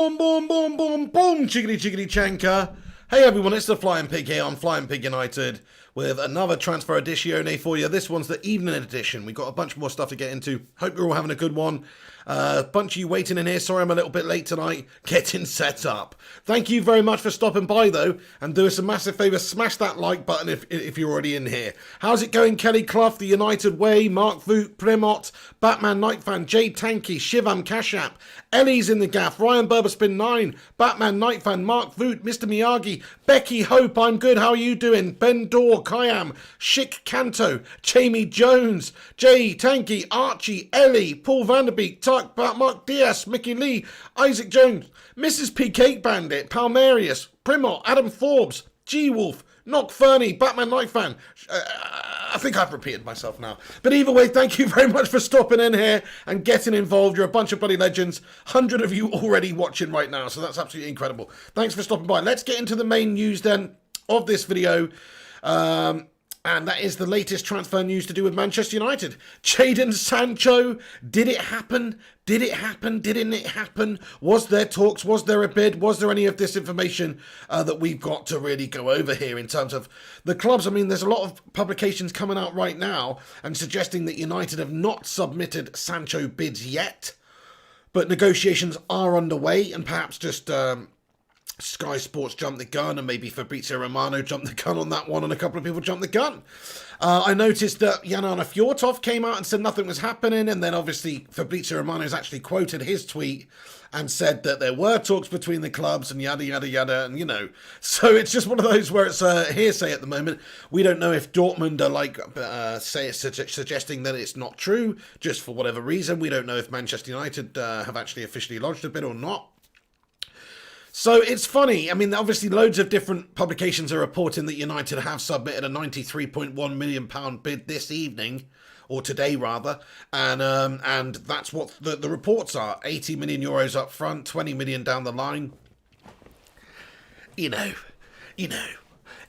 Boom, boom, boom, boom, boom, chickity, chickity, chanka. Hey everyone, it's the Flying Pig here on Flying Pig United with another transfer edition for you. This one's the evening edition. We've got a bunch more stuff to get into. Hope you're all having a good one. Bunch of you waiting in here. Sorry I'm a little bit late tonight. Getting set up. Thank you very much for stopping by though. And do us a massive favour. Smash that like button if you're already in here. How's it going, Kelly Clough, The United Way, Mark Voot, Primot, Batman Night Fan, Jade Tanky, Shivam Kashap, Ellie's in the gaff, Ryan Burberspin 9, Batman Night Fan, Mark Voot, Mr. Miyagi, Becky Hope, I'm good, how are you doing? Ben Dorr, Kayam, Chic Canto, Jamie Jones, Jay Tanky, Archie, Ellie, Paul Vanderbeek, Tuck, Mark Diaz, Mickey Lee, Isaac Jones, Mrs. P. Cake Bandit, Palmerius, Primot, Adam Forbes, G-Wolf, Knock Fernie, Batman Night Fan. I think I've repeated myself now. But either way, thank you very much for stopping in here and getting involved. You're a bunch of bloody legends. 100 of you already watching right now, so that's absolutely incredible. Thanks for stopping by. Let's get into the main news then of this video. And that is the latest transfer news to do with Manchester United. Jadon Sancho, did it happen? Did it happen? Didn't it happen? Was there talks? Was there a bid? Was there any of this information that we've got to really go over here in terms of the clubs? I mean, there's a lot of publications coming out right now and suggesting that United have not submitted Sancho bids yet, but negotiations are underway and perhaps just Sky Sports jumped the gun and maybe Fabrizio Romano jumped the gun on that one and a couple of people jumped the gun. I noticed that Yana Fjortov came out and said nothing was happening, and then obviously Fabrizio Romano has actually quoted his tweet and said that there were talks between the clubs and yada yada yada, and you know, so it's just one of those where it's hearsay at the moment. We don't know if Dortmund are like suggesting that it's not true just for whatever reason. We don't know if Manchester United have actually officially lodged a bid or not. So it's funny. I mean, obviously loads of different publications are reporting that United have submitted a £93.1 million bid this evening, or today rather, and that's what the reports are. 80 million euros up front, 20 million down the line. You know,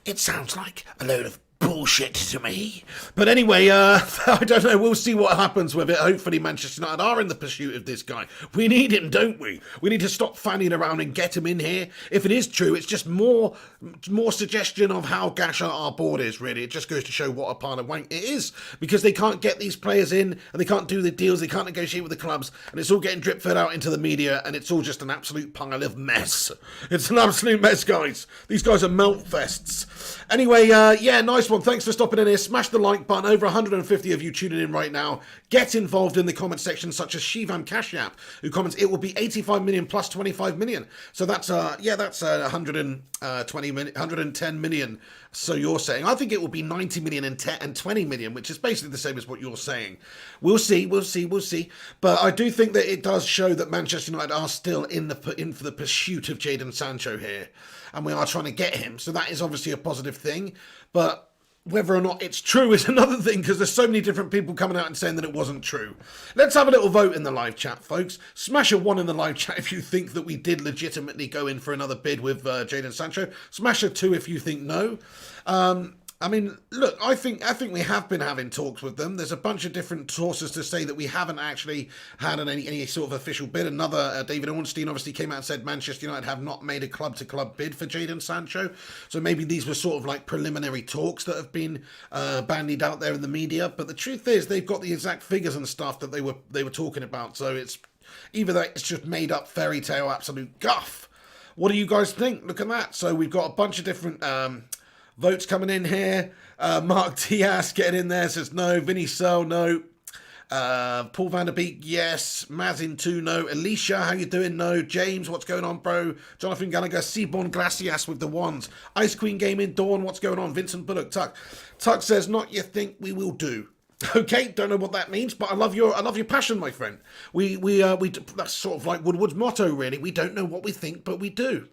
it sounds like a load of bullshit to me. But anyway, I don't know. We'll see what happens with it. Hopefully Manchester United are in the pursuit of this guy. We need him, don't we? We need to stop fanning around and get him in here. If it is true, it's just more suggestion of how gash our board is, really. It just goes to show what a pile of wank it is, because they can't get these players in and they can't do the deals, they can't negotiate with the clubs, and it's all getting drip-fed out into the media, and it's all just an absolute pile of mess. It's an absolute mess, guys. These guys are melt fests. Anyway, yeah, nice one. Thanks for stopping in here. Smash the like button. Over 150 of you tuning in right now. Get involved in the comment section, such as Shivam Kashyap, who comments, it will be 85 million plus 25 million. So that's, yeah, that's 110 million. So you're saying, I think it will be 90 million and 20 million, which is basically the same as what you're saying. We'll see. But I do think that it does show that Manchester United are still in for the pursuit of Jadon Sancho here. And we are trying to get him. So that is obviously a positive thing. But whether or not it's true is another thing, because there's so many different people coming out and saying that it wasn't true. Let's have a little vote in the live chat, folks. Smash a 1 in the live chat if you think that we did legitimately go in for another bid with Jadon Sancho. Smash a 2 if you think no. I mean, look, I think we have been having talks with them. There's a bunch of different sources to say that we haven't actually had any sort of official bid. Another, David Ornstein obviously came out and said Manchester United have not made a club-to-club bid for Jadon Sancho. So maybe these were sort of like preliminary talks that have been bandied out there in the media. But the truth is they've got the exact figures and stuff that they were talking about. So it's either that it's just made up fairy tale absolute guff. What do you guys think? Look at that. So we've got a bunch of different votes coming in here. Mark Diaz getting in there, says no. Vinny Searle, no. Paul Vanderbeek, yes. Mazin 2, no. Alicia, how you doing? No. James, what's going on, bro? Jonathan Gallagher, Seaborn Glacias with the ones. Ice Queen Gaming, Dawn, what's going on? Vincent Bullock, Tuck. Tuck says, not you think we will do. Okay, don't know what that means, but I love your passion, my friend. We that's sort of like Woodward's motto, really. We don't know what we think, but we do.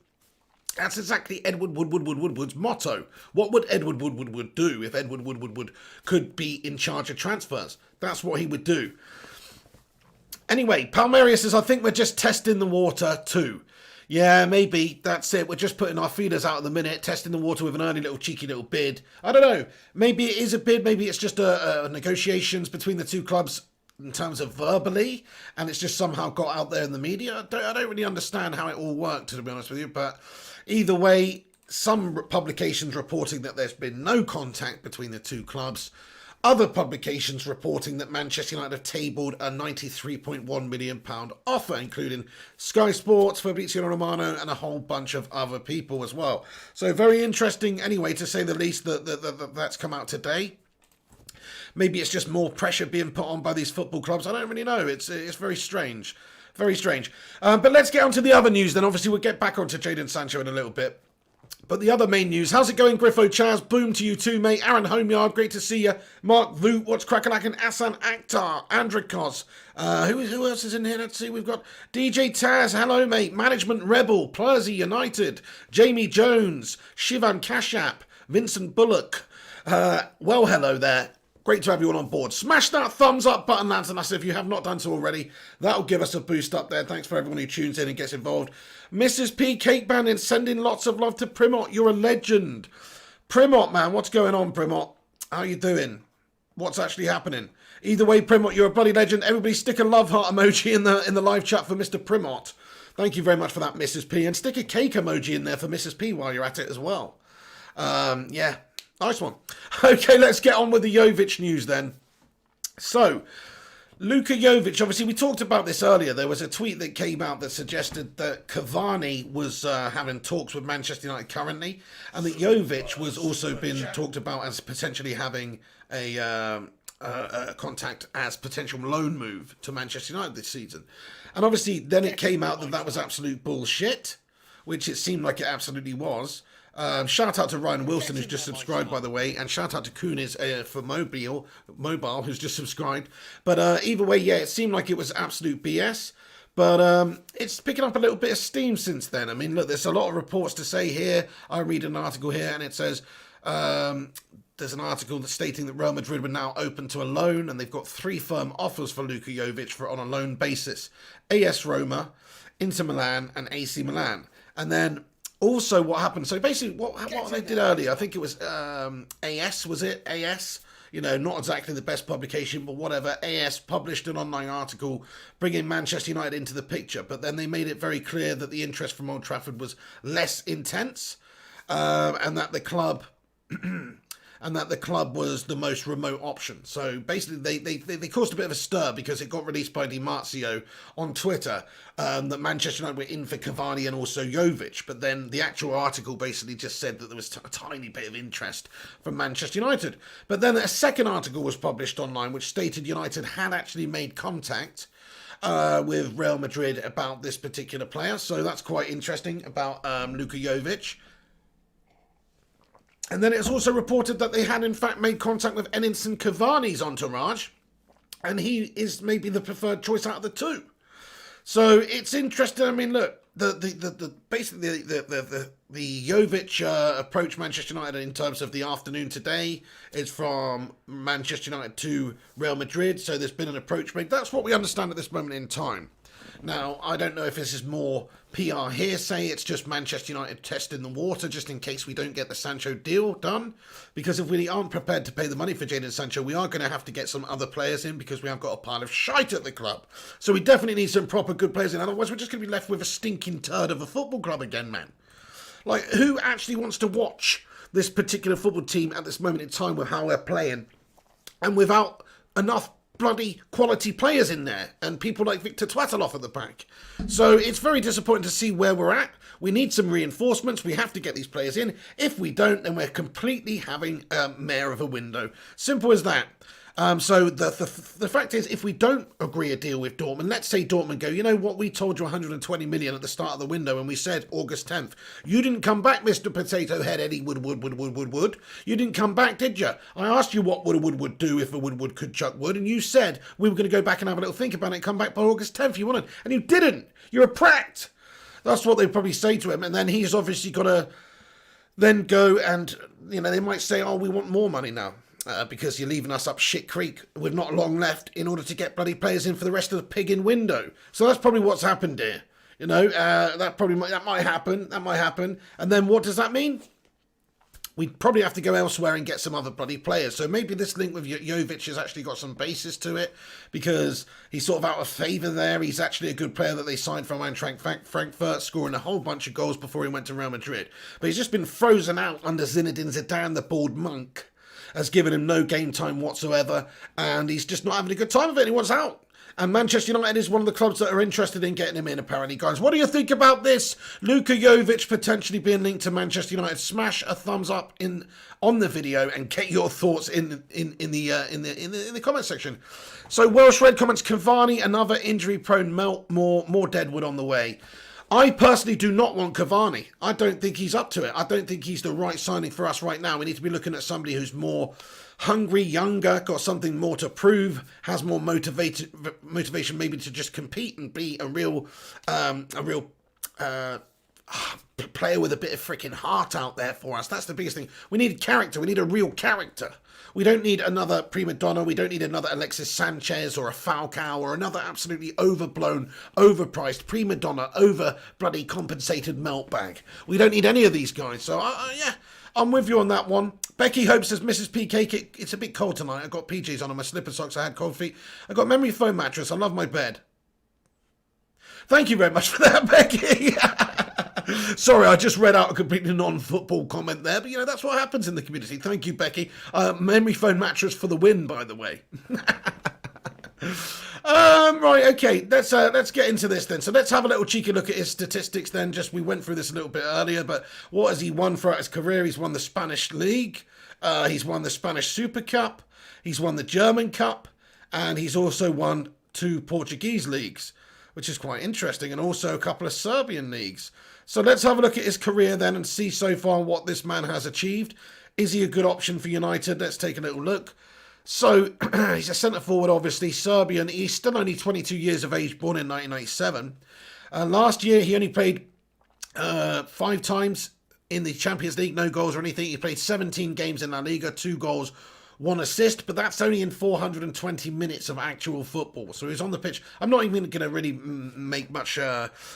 That's exactly Edward Woodward's motto. What would Edward Woodward do if Edward Woodward could be in charge of transfers? That's what he would do. Anyway, Palmerius says, I think we're just testing the water too. Yeah, maybe. That's it. We're just putting our feelers out at the minute, testing the water with an early little cheeky little bid. I don't know. Maybe it is a bid. Maybe it's just negotiations between the two clubs. in terms of verbally, and it's just somehow got out there in the media. I don't really understand how it all worked, to be honest with you, but either way, some publications reporting that there's been no contact between the two clubs. Other publications reporting that Manchester United have tabled a £93.1 million offer, including Sky Sports, Fabrizio Romano, and a whole bunch of other people as well. So very interesting, anyway, to say the least, that's come out today. Maybe it's just more pressure being put on by these football clubs. I don't really know. It's very strange. Very strange. But let's get on to the other news then. Obviously, we'll get back onto Jadon Sancho in a little bit. But the other main news, how's it going, Griffo Chaz? Boom to you too, mate. Aaron Homeyard, great to see you. Mark Voot, what's crackalackin'? Asan Akhtar, Andrikos. Who else is in here? Let's see, we've got DJ Taz, hello, mate. Management Rebel, Plursey United, Jamie Jones, Shivan Kashyap, Vincent Bullock. Well, hello there. Great to have you all on board. Smash that thumbs up button, lads, and that's if you have not done so already. That'll give us a boost up there. Thanks for everyone who tunes in and gets involved. Mrs. P. Cake Banding, sending lots of love to Primot. You're a legend. Primot, man, what's going on, Primot? How you doing? What's actually happening? Either way, Primot, you're a bloody legend. Everybody stick a love heart emoji in the live chat for Mr. Primot. Thank you very much for that, Mrs. P. And stick a cake emoji in there for Mrs. P while you're at it as well. Yeah. Nice one. Okay, let's get on with the Jovic news then. So, Luka Jovic, obviously we talked about this earlier. There was a tweet that came out that suggested that Cavani was having talks with Manchester United currently, and that Jovic was also being talked about as potentially having a contact as potential loan move to Manchester United this season. And obviously then it came out that that was absolute bullshit, which it seemed like it absolutely was. Shout out to Ryan Wilson, who's just subscribed, by the way, and shout out to Kunis for Mobile, who's just subscribed. But either way, yeah, it seemed like it was absolute BS. But it's picking up a little bit of steam since then. I mean, look, there's a lot of reports to say here. I read an article here, and it says there's an article that's stating that Real Madrid were now open to a loan, and they've got 3 firm offers for Luka Jovic on a loan basis: AS Roma, Inter Milan, and AC Milan. And then also, what happened? So basically, what they did earlier, I think it was AS, was it? AS? You know, not exactly the best publication, but whatever. AS published an online article bringing Manchester United into the picture, but then they made it very clear that the interest from Old Trafford was less intense, and that the club was the most remote option. So basically, they caused a bit of a stir because it got released by Di Marzio on Twitter that Manchester United were in for Cavani and also Jovic. But then the actual article basically just said that there was a tiny bit of interest from Manchester United. But then a second article was published online which stated United had actually made contact with Real Madrid about this particular player. So that's quite interesting about Luka Jovic. And then it's also reported that they had in fact made contact with Edinson Cavani's entourage, and he is maybe the preferred choice out of the two. So it's interesting. I mean, look, basically the Jovic approach Manchester United in terms of the afternoon today is from Manchester United to Real Madrid. So there's been an approach made. That's what we understand at this moment in time. Now, I don't know if this is more PR hearsay, it's just Manchester United testing the water just in case we don't get the Sancho deal done. Because if we aren't prepared to pay the money for Jadon Sancho, we are going to have to get some other players in because we have got a pile of shite at the club. So we definitely need some proper good players in, otherwise we're just going to be left with a stinking turd of a football club again, man. Like, who actually wants to watch this particular football team at this moment in time with how they're playing and without enough bloody quality players in there and people like Victor Twataloff at the back? So it's very disappointing to see where we're at. We need some reinforcements. We have to get these players in. If we don't, then we're completely having a mare of a window. Simple as that. So the fact is, if we don't agree a deal with Dortmund, let's say Dortmund go, you know what, we told you 120 million at the start of the window and we said August 10th. You didn't come back, Mr. Potato Head Eddie Wood. You didn't come back, did you? I asked you what would do if a Wood could chuck wood, and you said we were going to go back and have a little think about it and come back by August 10th. You wanted, and you didn't. You're a prat. That's what they probably say to him, and then he's obviously got to then go and, you know, they might say, oh, we want more money now. Because you're leaving us up shit creek with not long left in order to get bloody players in for the rest of the pig-in window. So that's probably what's happened here. You know, that might happen. And then what does that mean? we'd probably have to go elsewhere and get some other bloody players. So maybe this link with Jovic has actually got some basis to it, because he's sort of out of favour there. He's actually a good player that they signed from Eintracht Frankfurt, scoring a whole bunch of goals before he went to Real Madrid. But he's just been frozen out under Zinedine Zidane, the bald monk, has given him no game time whatsoever, and he's just not having a good time of it. He wants out. And Manchester United is one of the clubs that are interested in getting him in, apparently, guys. What do you think about this? Luka Jovic potentially being linked to Manchester United. Smash a thumbs up on the video and get your thoughts in the comment section. So Welsh Red comments, Cavani, another injury-prone melt, more deadwood on the way. I personally do not want Cavani. I don't think he's up to it. I don't think he's the right signing for us right now. We need to be looking at somebody who's more hungry, younger, got something more to prove, has more motivation maybe to just compete and be a real player with a bit of freaking heart out there for us. That's the biggest thing. We need character. We need a real character. We don't need another prima donna. We don't need another Alexis Sanchez or a Falcao or another absolutely overblown, overpriced prima donna, over bloody compensated melt bag. We don't need any of these guys. So, yeah, I'm with you on that one. Becky Hope says, Mrs. PK, it's a bit cold tonight. I got PJs on my slipper socks. I had cold feet. I got memory foam mattress. I love my bed. Thank you very much for that, Becky. Sorry, I just read out a completely non-football comment there, but, that's what happens in the community. Thank you, Becky. Memory foam mattress for the win, by the way. Right, okay, let's get into this then. So let's have a little cheeky look at his statistics then. We went through this a little bit earlier, but what has he won throughout his career? He's won the Spanish League, he's won the Spanish Super Cup, he's won the German Cup, and he's also won 2 Portuguese leagues, which is quite interesting, and also a couple of Serbian leagues. So let's have a look at his career then and see so far what this man has achieved. Is he a good option for United? Let's take a little look. So he's a centre-forward, obviously, Serbian. He's still only 22 years of age, born in 1997. Last year, he only played 5 times in the Champions League, no goals or anything. He played 17 games in La Liga, 2 goals, 1 assist, but that's only in 420 minutes of actual football. So he's on the pitch. I'm not even going to really make much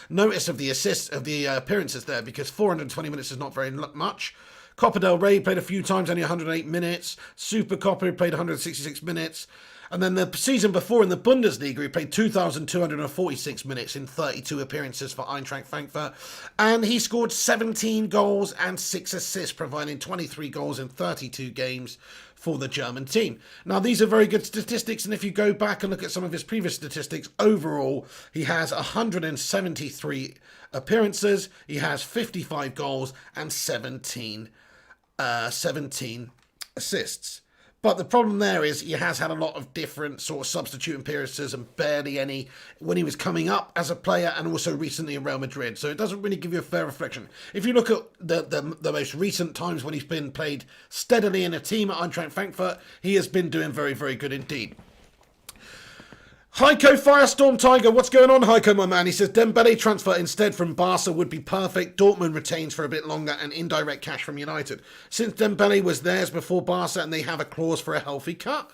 notice of the assists, of the appearances there, because 420 minutes is not very much. Copa del Rey played a few times, only 108 minutes. Super Copa played 166 minutes. And then the season before in the Bundesliga, he played 2,246 minutes in 32 appearances for Eintracht Frankfurt. And he scored 17 goals and 6 assists, providing 23 goals in 32 games for the German team. Now, these are very good statistics, and if you go back and look at some of his previous statistics, overall, he has 173 appearances, he has 55 goals, and 17 assists. But the problem there is he has had a lot of different sort of substitute appearances and barely any when he was coming up as a player, and also recently in Real Madrid. So it doesn't really give you a fair reflection. If you look at the most recent times when he's been played steadily in a team at Eintracht Frankfurt, he has been doing very, very good indeed. Heiko Firestorm Tiger, what's going on, Heiko, my man? He says Dembele transfer instead from Barca would be perfect. Dortmund retains for a bit longer and indirect cash from United. Since Dembele was theirs before Barca and they have a clause for a healthy cut.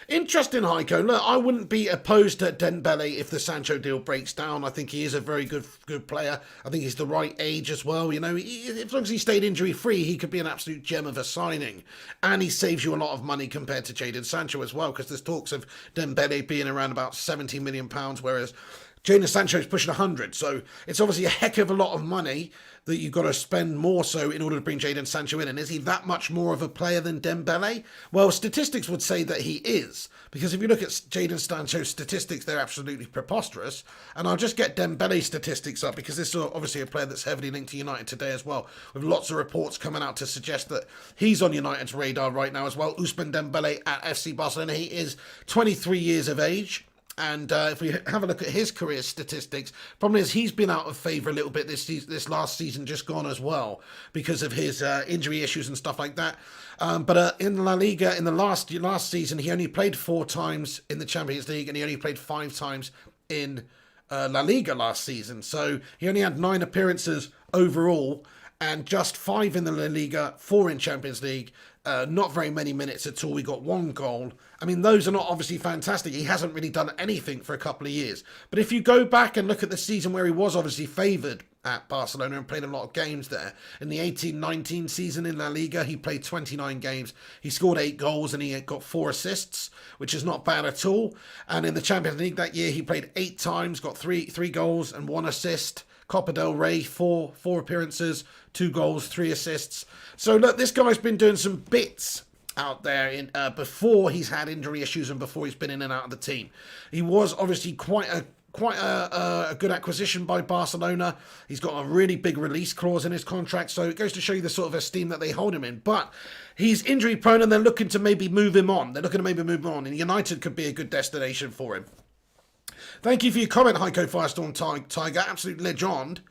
Interesting, Heiko. Look, I wouldn't be opposed to Dembele if the Sancho deal breaks down. I think he is a very good player. I think he's the right age as well. As long as he stayed injury-free, he could be an absolute gem of a signing. And he saves you a lot of money compared to Jadon Sancho as well, because there's talks of Dembele being around about £70 million, whereas Jadon Sancho is pushing 100. So it's obviously a heck of a lot of money that you've got to spend more so in order to bring Jadon Sancho in. And is he that much more of a player than Dembele? Well, statistics would say that he is, because if you look at Jadon Sancho's statistics, they're absolutely preposterous. And I'll just get Dembele's statistics up, because this is obviously a player that's heavily linked to United today as well, with lots of reports coming out to suggest that he's on United's radar right now as well. Ousmane Dembele at FC Barcelona. He is 23 years of age. And if we have a look at his career statistics, problem is he's been out of favour a little bit this last season just gone as well, because of his injury issues and stuff like that. But in La Liga, in the last season, he only played 4 times in the Champions League, and he only played 5 times in La Liga last season. So he only had 9 appearances overall, and just 5 in the La Liga, 4 in Champions League. Not very many minutes at all. We got 1 goal. I mean, those are not obviously fantastic. He hasn't really done anything for a couple of years. But if you go back and look at the season where he was obviously favoured at Barcelona and played a lot of games there. In the 18-19 season in La Liga, he played 29 games. He scored 8 goals and he got 4 assists, which is not bad at all. And in the Champions League that year, he played 8 times, got 3 goals and 1 assist. Copa del Rey, 4 appearances, 2 goals, 3 assists. So look, this guy's been doing some bits out there in before he's had injury issues and before he's been in and out of the team. He was obviously quite a good acquisition by Barcelona. He's got a really big release clause in his contract, so it goes to show you the sort of esteem that they hold him in. But he's injury prone and they're looking to maybe move him on. And United could be a good destination for him. Thank you for your comment, Heiko Firestorm Tiger. Absolute legend.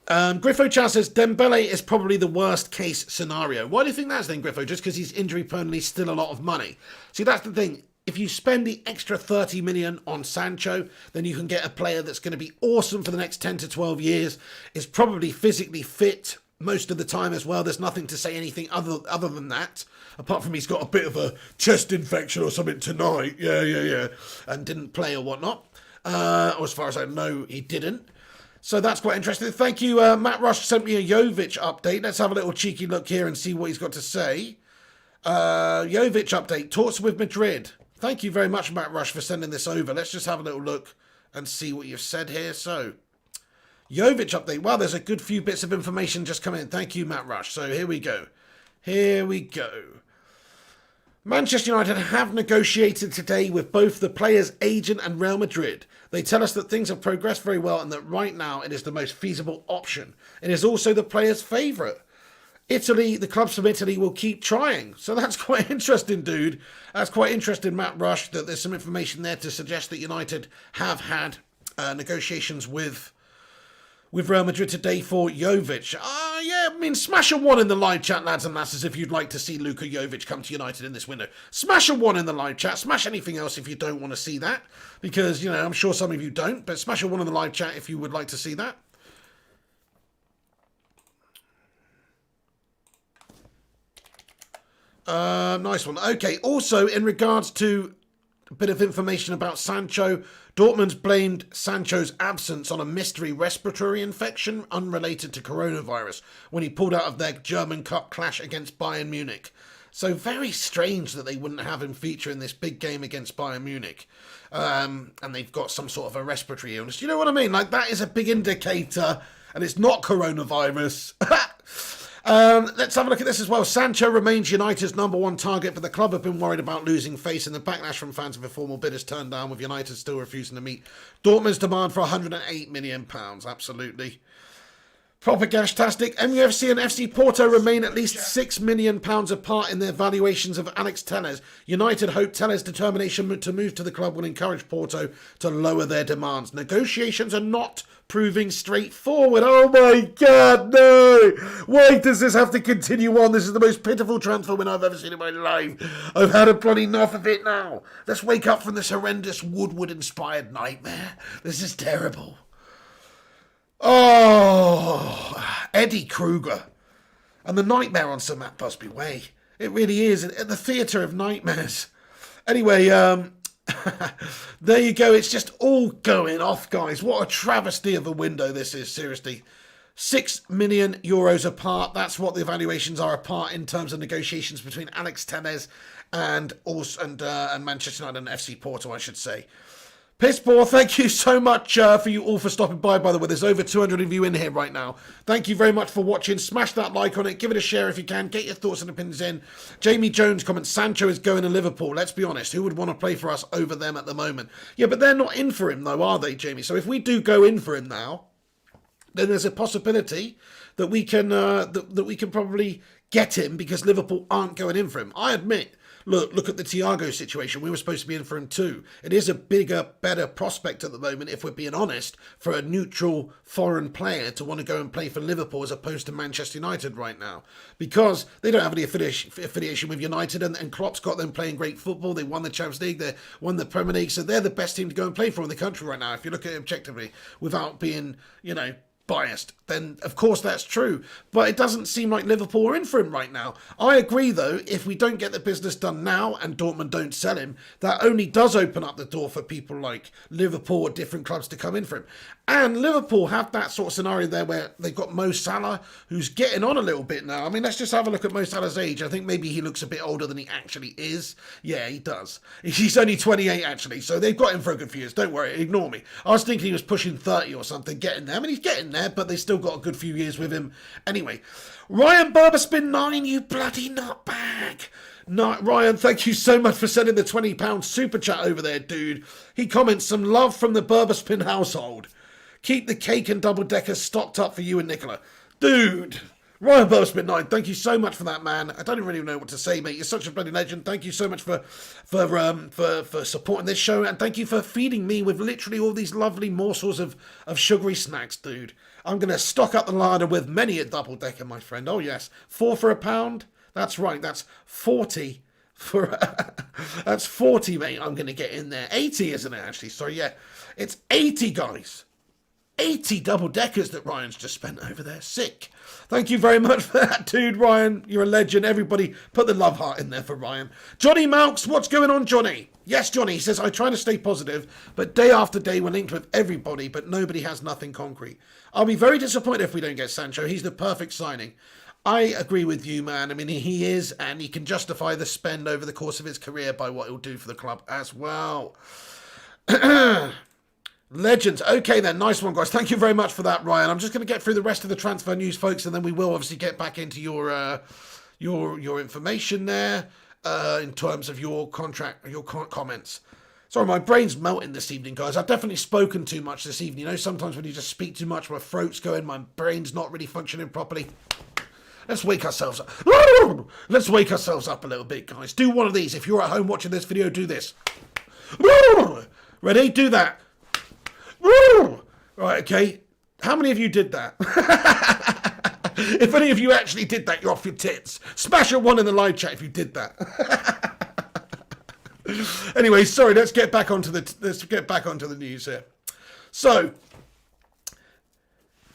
Griffo Chow says, Dembele is probably the worst case scenario. Why do you think that's then, Griffo? Just because he's injury prone and he's still a lot of money. See, that's the thing. If you spend the extra 30 million on Sancho, then you can get a player that's going to be awesome for the next 10 to 12 years, is probably physically fit most of the time as well. There's nothing to say anything other than that. Apart from he's got a bit of a chest infection or something tonight. Yeah. And didn't play or whatnot. Or as far as I know, he didn't. So that's quite interesting. Thank you. Matt Rush sent me a Jovic update. Let's have a little cheeky look here and see what he's got to say. Jovic update. Talks with Madrid. Thank you very much, Matt Rush, for sending this over. Let's just have a little look and see what you've said here. So, Jovic update. Wow, there's a good few bits of information just coming in. Thank you, Matt Rush. So here we go. Manchester United have negotiated today with both the player's agent and Real Madrid. They tell us that things have progressed very well and that right now it is the most feasible option. It is also the player's favourite. Italy, the clubs from Italy will keep trying. So that's quite interesting, dude. That's quite interesting, Matt Rush, that there's some information there to suggest that United have had negotiations with Real Madrid today for Jovic. Yeah, I mean, smash a 1 in the live chat, lads and lasses, if you'd like to see Luka Jovic come to United in this window. Smash a 1 in the live chat. Smash anything else if you don't want to see that. Because, you know, I'm sure some of you don't. But smash a 1 in the live chat if you would like to see that. Nice one. Okay, also, in regards to a bit of information about Sancho, Dortmund's blamed Sancho's absence on a mystery respiratory infection unrelated to coronavirus when he pulled out of their German Cup clash against Bayern Munich. So very strange that they wouldn't have him feature in this big game against Bayern Munich. And they've got some sort of a respiratory illness. You know what I mean? Like, that is a big indicator, and it's not coronavirus. Let's have a look at this as well. Sancho remains United's #1 target, but the club have been worried about losing face in the backlash from fans of a formal bid is turned down, with United still refusing to meet Dortmund's demand for £108 million. Absolutely. Proper gash-tastic. MUFC and FC Porto remain at least £6 million apart in their valuations of Alex Telles. United hope Telles' determination to move to the club will encourage Porto to lower their demands. Negotiations are not proving straightforward. Oh my God, no! Why does this have to continue on? This is the most pitiful transfer window I've ever seen in my life. I've had a bloody enough of it now. Let's wake up from this horrendous Woodward-inspired nightmare. This is terrible. Oh, Eddie Kruger and the nightmare on Sir Matt Busby Way. It really is. At the theatre of nightmares. Anyway, there you go. It's just all going off, guys. What a travesty of a window this is, seriously. €6 million apart. That's what the evaluations are apart in terms of negotiations between Alex Telles and Manchester United and FC Porto, I should say. Pissball, thank you so much for you all for stopping by the way. There's over 200 of you in here right now. Thank you very much for watching. Smash that like on it. Give it a share if you can. Get your thoughts and opinions in. Jamie Jones comments, Sancho is going to Liverpool. Let's be honest. Who would want to play for us over them at the moment? Yeah, but they're not in for him though, are they, Jamie? So if we do go in for him now, then there's a possibility that we can that we can probably get him because Liverpool aren't going in for him. I admit, look at the Thiago situation. We were supposed to be in for him too. It is a bigger, better prospect at the moment, if we're being honest, for a neutral foreign player to want to go and play for Liverpool as opposed to Manchester United right now. Because they don't have any affiliation with United, and Klopp's got them playing great football. They won the Champions League, they won the Premier League, so they're the best team to go and play for in the country right now, if you look at it objectively, without being, you know, biased, then of course that's true. But it doesn't seem like Liverpool are in for him right now. I agree, though, if we don't get the business done now and Dortmund don't sell him, that only does open up the door for people like Liverpool or different clubs to come in for him. And Liverpool have that sort of scenario there where they've got Mo Salah, who's getting on a little bit now. I mean, let's just have a look at Mo Salah's age. I think maybe he looks a bit older than he actually is. Yeah, he does. He's only 28, actually, so they've got him for a good few years. Don't worry, ignore me. I was thinking he was pushing 30 or something, getting there. I mean, he's getting there, but they still got a good few years with him. Anyway, Ryan Berberspin 9, you bloody nutbag. No, Ryan, thank you so much for sending the £20 super chat over there, dude. He comments, some love from the Berberspin household. Keep the cake and double-deckers stocked up for you and Nicola. Dude, Ryan Berberspin 9, thank you so much for that, man. I don't really know what to say, mate. You're such a bloody legend. Thank you so much for supporting this show, and thank you for feeding me with literally all these lovely morsels of sugary snacks, dude. I'm going to stock up the larder with many a double-decker, my friend. Oh, yes. 4 for £1. That's right. That's 40 for... that's 40, mate. I'm going to get in there. 80, isn't it, actually? Sorry, yeah. It's 80, guys. 80 double-deckers that Ryan's just spent over there. Sick. Thank you very much for that, dude, Ryan. You're a legend. Everybody put the love heart in there for Ryan. Johnny Malks, what's going on, Johnny? Yes, Johnny, he says, I try to stay positive, but day after day we're linked with everybody, but nobody has nothing concrete. I'll be very disappointed if we don't get Sancho. He's the perfect signing. I agree with you, man. I mean, he is, and he can justify the spend over the course of his career by what he'll do for the club as well. Legends. Okay, then. Nice one, guys. Thank you very much for that, Ryan. I'm just going to get through the rest of the transfer news, folks, and then we will obviously get back into your information there in terms of your contract, your comments. Sorry, my brain's melting this evening, guys. I've definitely spoken too much this evening. You know, sometimes when you just speak too much, my throat's going, my brain's not really functioning properly. Let's wake ourselves up. Let's wake ourselves up a little bit, guys. Do one of these. If you're at home watching this video, do this. Ready? Do that. Right, okay. How many of you did that? If any of you actually did that, you're off your tits. Smash a 1 in the live chat if you did that. Anyway, sorry. Let's get back onto the news here. So,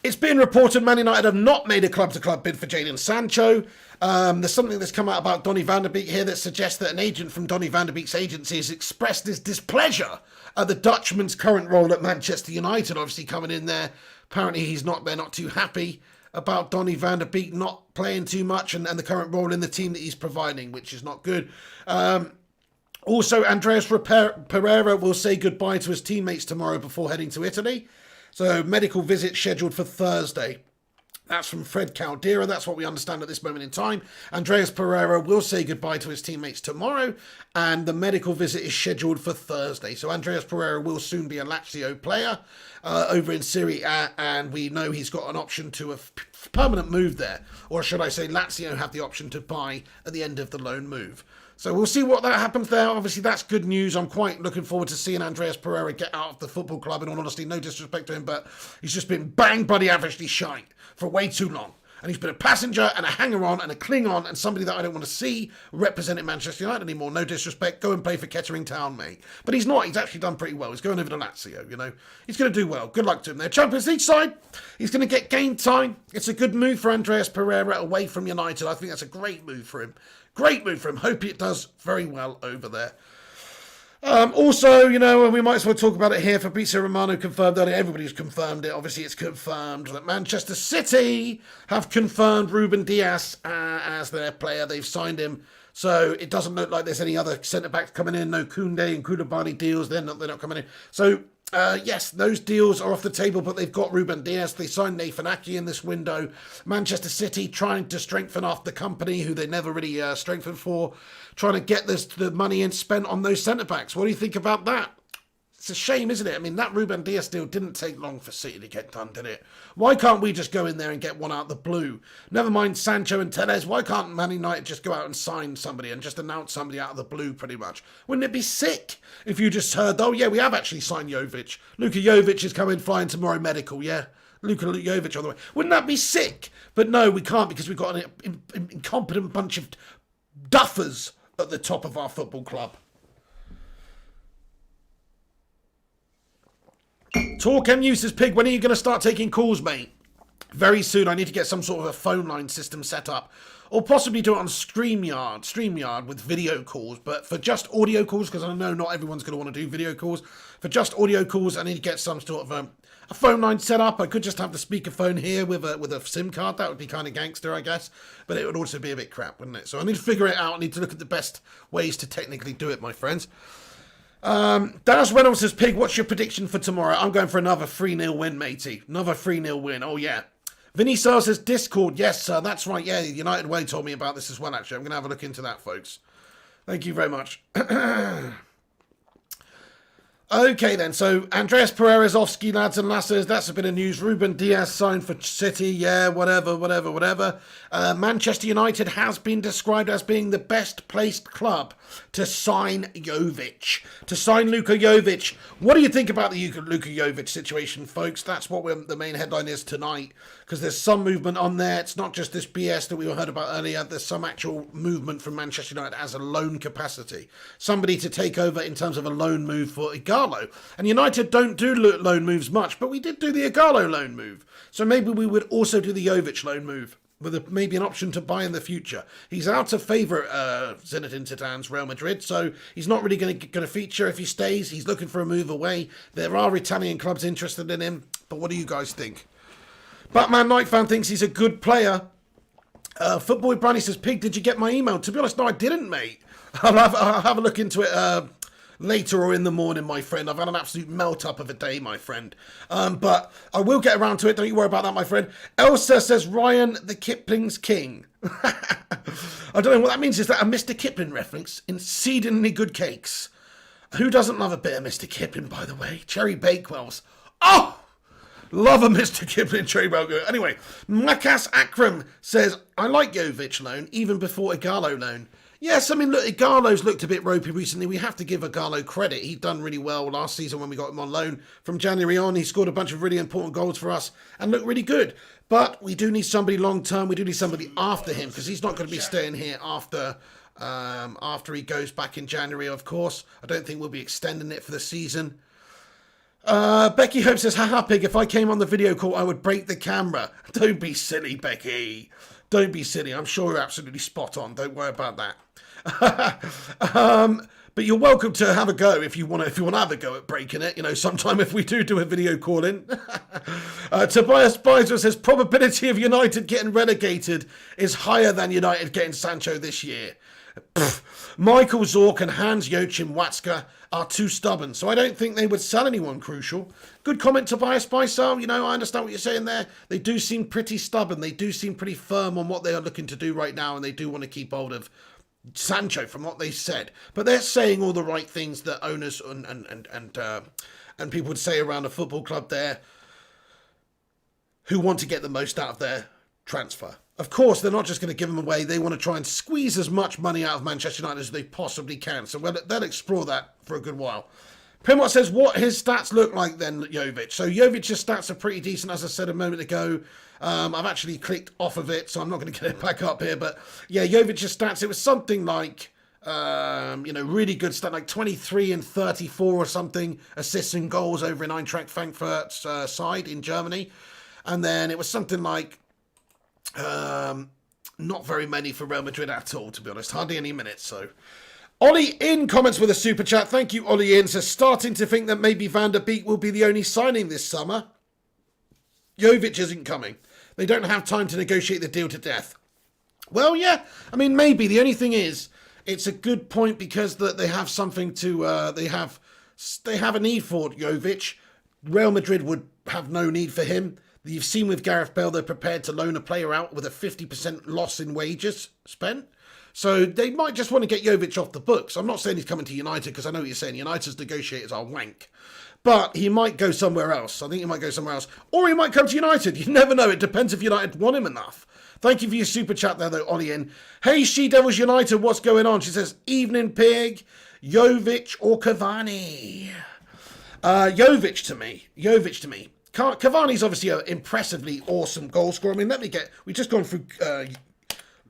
it's been reported Man United have not made a club-to-club bid for Jadon Sancho. There's something that's come out about Donny van der Beek here that suggests that an agent from Donny van der Beek's agency has expressed his displeasure at the Dutchman's current role at Manchester United, obviously coming in there. Apparently they're not too happy about Donny van der Beek not playing too much and the current role in the team that he's providing, which is not good. Also, Andreas Pereira will say goodbye to his teammates tomorrow before heading to Italy. So, medical visit scheduled for Thursday. That's from Fred Caldera. That's what we understand at this moment in time. Andreas Pereira will say goodbye to his teammates tomorrow, and the medical visit is scheduled for Thursday. So Andreas Pereira will soon be a Lazio player over in Serie A, and we know he's got an option to a permanent move there. Or should I say Lazio have the option to buy at the end of the loan move. So we'll see what that happens there. Obviously, that's good news. I'm quite looking forward to seeing Andreas Pereira get out of the football club. In all honesty, no disrespect to him, but he's just been bang bloody averagely shite for way too long. And he's been a passenger and a hanger-on and a cling-on and somebody that I don't want to see representing Manchester United anymore. No disrespect. Go and play for Kettering Town, mate. But he's not. He's actually done pretty well. He's going over to Lazio, you know. He's going to do well. Good luck to him there. Champions League side, he's going to get game time. It's a good move for Andreas Pereira away from United. I think that's a great move for him. Great move for him. Hope it does very well over there. Also, you know, and we might as well talk about it here. Fabrizio Romano confirmed that everybody's confirmed it. Obviously, it's confirmed that Manchester City have confirmed Ruben Dias as their player. They've signed him. So it doesn't look like there's any other centre-backs coming in. No Koundé and Koulibaly deals. They're not coming in. So, yes, those deals are off the table, but they've got Ruben Dias. They signed Nathan Ake in this window. Manchester City trying to strengthen off the company, who they never really strengthened for, trying to get the money in spent on those centre-backs. What do you think about that? It's a shame, isn't it? I mean, that Ruben Dias deal didn't take long for City to get done, did it? Why can't we just go in there and get one out of the blue? Never mind Sancho and Tellez. Why can't Man United just go out and sign somebody and just announce somebody out of the blue, pretty much? Wouldn't it be sick if you just heard, oh, yeah, we have actually signed Jovic. Luka Jovic is coming flying tomorrow medical, yeah? Luka Jovic on the way. Wouldn't that be sick? But no, we can't because we've got an incompetent bunch of duffers at the top of our football club. Talk M uses Pig, when are you going to start taking calls, mate? Very soon I need to get some sort of a phone line system set up. Or possibly do it on StreamYard with video calls. But for just audio calls, because I know not everyone's going to want to do video calls. For just audio calls, I need to get some sort of a phone line set up. I could just have the speakerphone here with a SIM card. That would be kind of gangster, I guess. But it would also be a bit crap, wouldn't it? So I need to figure it out. I need to look at the best ways to technically do it, my friends. Dallas Reynolds says, Pig, what's your prediction for tomorrow? I'm going for another 3-0 win, matey. Another 3-0 win. Oh, yeah. Vinny Sar says, Discord. Yes, sir. That's right. Yeah, United Way told me about this as well, actually. I'm going to have a look into that, folks. Thank you very much. Okay, then. So, Andreas Pereira-Zovsky, lads and lasses. That's a bit of news. Ruben Diaz signed for City. Yeah, whatever. Manchester United has been described as being the best placed club to sign Jovic. To sign Luka Jovic. What do you think about the Luka Jovic situation, folks? That's what the main headline is tonight. Because there's some movement on there. It's not just this BS that we heard about earlier. There's some actual movement from Manchester United as a loan capacity. Somebody to take over in terms of a loan move for Igalo. And United don't do loan moves much, but we did do the Igalo loan move. So maybe we would also do the Jovic loan move, with maybe an option to buy in the future. He's out of favour at Zinedine Zidane's Real Madrid, so he's not really going to feature if he stays. He's looking for a move away. There are Italian clubs interested in him, but what do you guys think? Batman Night Fan thinks he's a good player. Footboy Brandy says, Pig, did you get my email? To be honest, no, I didn't, mate. I'll have a look into it later or in the morning, my friend. I've had an absolute melt-up of a day, my friend. But I will get around to it. Don't you worry about that, my friend. Elsa says, Ryan the Kipling's king. I don't know what that means. Is that a Mr. Kipling reference? Exceedingly good cakes. Who doesn't love a bit of Mr. Kipling, by the way? Cherry Bakewells. Oh! Love a Mr. Kipling cherry Bakewell. Anyway, Makas Akram says, I like Jovic loan, even before Igalo loan. Yes, I mean, look, Igalo's looked a bit ropey recently. We have to give Igalo credit. He'd done really well last season when we got him on loan. From January on, he scored a bunch of really important goals for us and looked really good. But we do need somebody long-term. We do need somebody after him, because he's not going to be staying here after he goes back in January, of course. I don't think we'll be extending it for the season. Becky Hope says, haha, Pig, if I came on the video call, I would break the camera. Don't be silly, Becky. Don't be silly. I'm sure you're absolutely spot on. Don't worry about that. But you're welcome to have a go if you want to have a go at breaking it. You know, sometime if we do a video call in. Tobias Spicer says, probability of United getting relegated is higher than United getting Sancho this year. Michael Zorc and Hans Joachim Watzke are too stubborn, so I don't think they would sell anyone crucial. Good comment, Tobias Spicer. You know, I understand what you're saying there. They do seem pretty stubborn. They do seem pretty firm on what they are looking to do right now, and they do want to keep hold of Sancho from what they said. But they're saying all the right things that owners and people would say around a football club there who want to get the most out of their transfer. Of course, they're not just going to give them away. They want to try and squeeze as much money out of Manchester United as they possibly can. So they'll explore that for a good while. Primot says, what his stats look like then, Jovic? So Jovic's stats are pretty decent, as I said a moment ago. I've actually clicked off of it, so I'm not going to get it back up here. But yeah, Jovic's stats, it was something like, really good stat, like 23 and 34 or something, assists and goals over in Eintracht Frankfurt's side in Germany. And then it was something like, not very many for Real Madrid at all, to be honest. Hardly any minutes, so. Ollie In comments with a super chat. Thank you, Ollie In. Says, starting to think that maybe Van der Beek will be the only signing this summer. Jovic isn't coming. They don't have time to negotiate the deal to death. Well, yeah. I mean, maybe. The only thing is, it's a good point because they have something to, they have a need for Jovic. Real Madrid would have no need for him. You've seen with Gareth Bale, they're prepared to loan a player out with a 50% loss in wages spent. So they might just want to get Jovic off the books. I'm not saying he's coming to United because I know what you're saying. United's negotiators are wank. But he might go somewhere else. I think he might go somewhere else. Or he might come to United. You never know. It depends if United want him enough. Thank you for your super chat there, though, Ollie In. Hey, She Devils United, what's going on? She says, evening, Pig, Jovic or Cavani? Jovic to me. Cavani's obviously an impressively awesome goal scorer. I mean, we've just gone through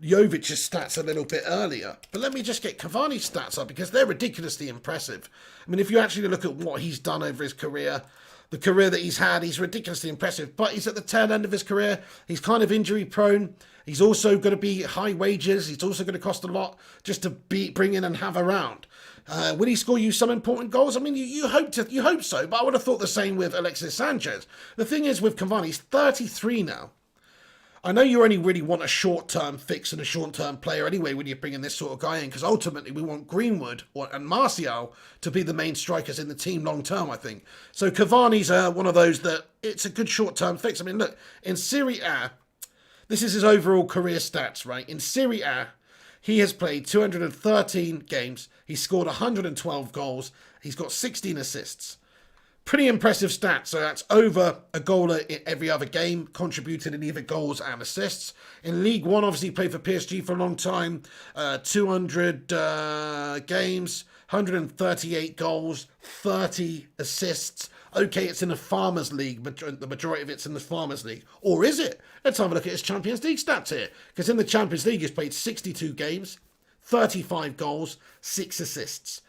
Jovic's stats a little bit earlier, but let me just get Cavani's stats up because they're ridiculously impressive. I mean, if you actually look at what he's done over his career, the career that he's had. He's ridiculously impressive, but he's at the tail end of his career. He's kind of injury prone. He's also going to be high wages. He's also going to cost a lot just to bring in and have around. Will he score you some important goals? I mean, you hope so, but I would have thought the same with Alexis Sanchez. The thing is with Cavani, he's 33 now. I know you only really want a short-term fix and a short-term player anyway when you're bringing this sort of guy in, because ultimately we want Greenwood and Martial to be the main strikers in the team long-term, I think. So Cavani's one of those that it's a good short-term fix. I mean, look, in Serie A, this is his overall career stats, right? In Serie A, he has played 213 games. He's scored 112 goals. He's got 16 assists. Pretty impressive stats. So that's over a goal in every other game, contributed in either goals and assists. In League One, obviously he played for PSG for a long time. 200 games, 138 goals, 30 assists. Okay, it's in the Farmers League, but the majority of it's in the Farmers League. Or is it? Let's have a look at his Champions League stats here. Because in the Champions League, he's played 62 games, 35 goals, 6 assists.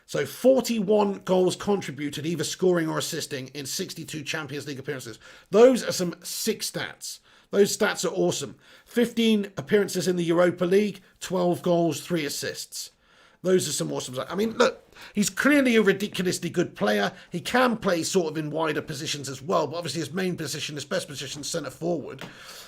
So 41 goals contributed, either scoring or assisting, in 62 Champions League appearances. Those are some sick stats. Those stats are awesome. 15 appearances in the Europa League, 12 goals, 3 assists. Those are some awesome stats. I mean, look, he's clearly a ridiculously good player. He can play sort of in wider positions as well, but obviously his main position, his best position is centre forward.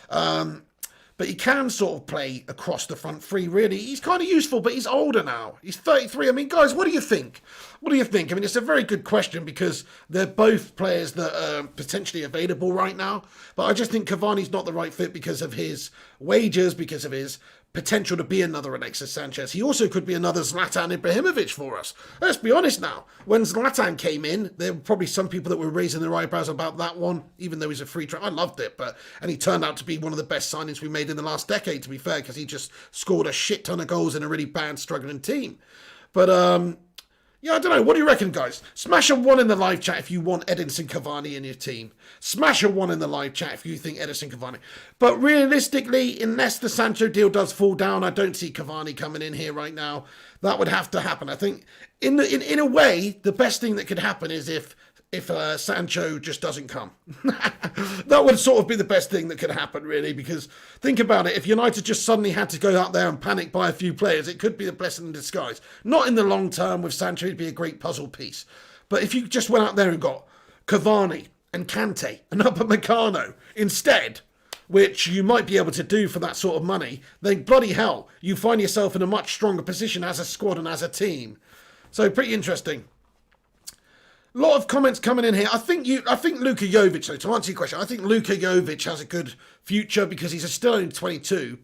But he can sort of play across the front three, really. He's kind of useful, but he's older now. He's 33. I mean, guys, what do you think? What do you think? I mean, it's a very good question because they're both players that are potentially available right now. But I just think Cavani's not the right fit because of his wages, because of his potential to be another Alexis Sanchez. He also could be another Zlatan Ibrahimovic for us. Let's be honest now. When Zlatan came in, there were probably some people that were raising their eyebrows about that one, even though he's a free transfer. I loved it, and he turned out to be one of the best signings we made in the last decade, to be fair, because he just scored a shit ton of goals in a really bad, struggling team. But, yeah, I don't know. What do you reckon, guys? Smash a 1 in the live chat if you want Edinson Cavani in your team. Smash a 1 in the live chat if you think Edinson Cavani. But realistically, unless the Sancho deal does fall down, I don't see Cavani coming in here right now. That would have to happen. I think, in a way, the best thing that could happen is if Sancho just doesn't come. That would sort of be the best thing that could happen, really, because think about it. If United just suddenly had to go out there and panic buy a few players, it could be a blessing in disguise. Not in the long term with Sancho, it'd be a great puzzle piece. But if you just went out there and got Cavani and Kante and Upamecano instead, which you might be able to do for that sort of money, then bloody hell, you find yourself in a much stronger position as a squad and as a team. So pretty interesting. A lot of comments coming in here. I think Luka Jovic, though, to answer your question, I think Luka Jovic has a good future because he's still only 22.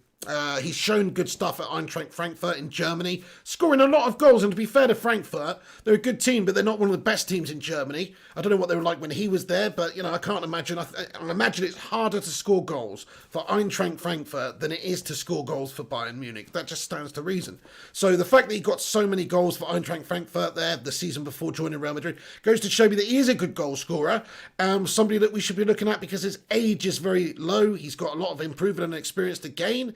He's shown good stuff at Eintracht Frankfurt in Germany, scoring a lot of goals. And to be fair to Frankfurt, they're a good team, but they're not one of the best teams in Germany. I don't know what they were like when he was there, but, I can't imagine. I imagine it's harder to score goals for Eintracht Frankfurt than it is to score goals for Bayern Munich. That just stands to reason. So the fact that he got so many goals for Eintracht Frankfurt there the season before joining Real Madrid goes to show me that he is a good goal scorer. Somebody that we should be looking at because his age is very low. He's got a lot of improvement and experience to gain.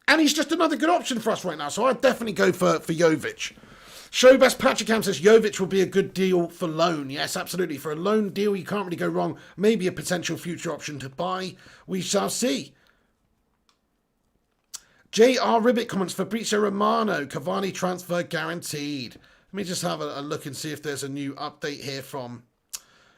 And he's just another good option for us right now. So I'd definitely go for Jovic. Showbest Patrick Ham says Jovic will be a good deal for loan. Yes, absolutely. For a loan deal, you can't really go wrong. Maybe a potential future option to buy. We shall see. J.R. Ribbit comments, Fabrizio Romano, Cavani transfer guaranteed. Let me just have a look and see if there's a new update here from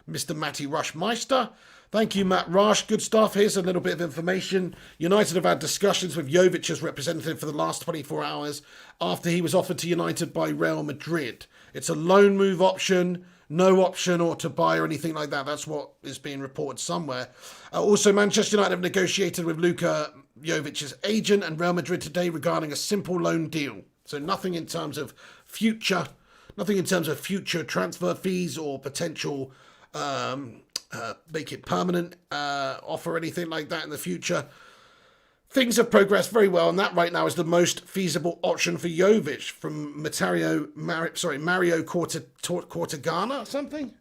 Mr. Matty Rushmeister. Thank you, Matt Rush. Good stuff. Here's a little bit of information. United have had discussions with Jovic as representative for the last 24 hours after he was offered to United by Real Madrid. It's a loan move option, no option or to buy or anything like that. That's what is being reported somewhere. Also, Manchester United have negotiated with Luka Jovic's agent and Real Madrid today regarding a simple loan deal. So nothing in terms of future transfer fees or potential make it permanent offer anything like that in the future. Things have progressed very well, and that right now is the most feasible option for Jovic from Mario Cortegana or something.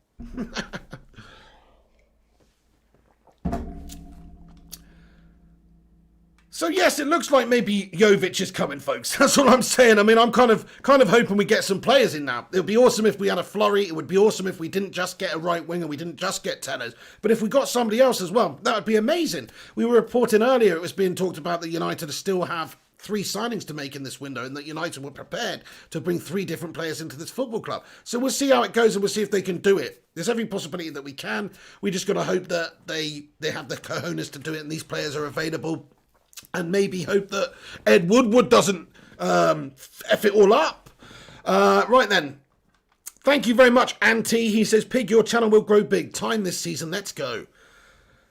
So yes, it looks like maybe Jovic is coming, folks. That's all I'm saying. I mean, I'm kind of hoping we get some players in now. It would be awesome if we had a flurry. It would be awesome if we didn't just get a right winger, we didn't just get Tellers. But if we got somebody else as well, that would be amazing. We were reporting earlier, it was being talked about that United still have 3 signings to make in this window, and that United were prepared to bring 3 different players into this football club. So we'll see how it goes, and we'll see if they can do it. There's every possibility that we can. We just got to hope that they have the cojones to do it, and these players are available. And maybe hope that Ed Woodward doesn't F it all up. Right then. Thank you very much, Auntie. He says, Pig, your channel will grow big. Time this season. Let's go.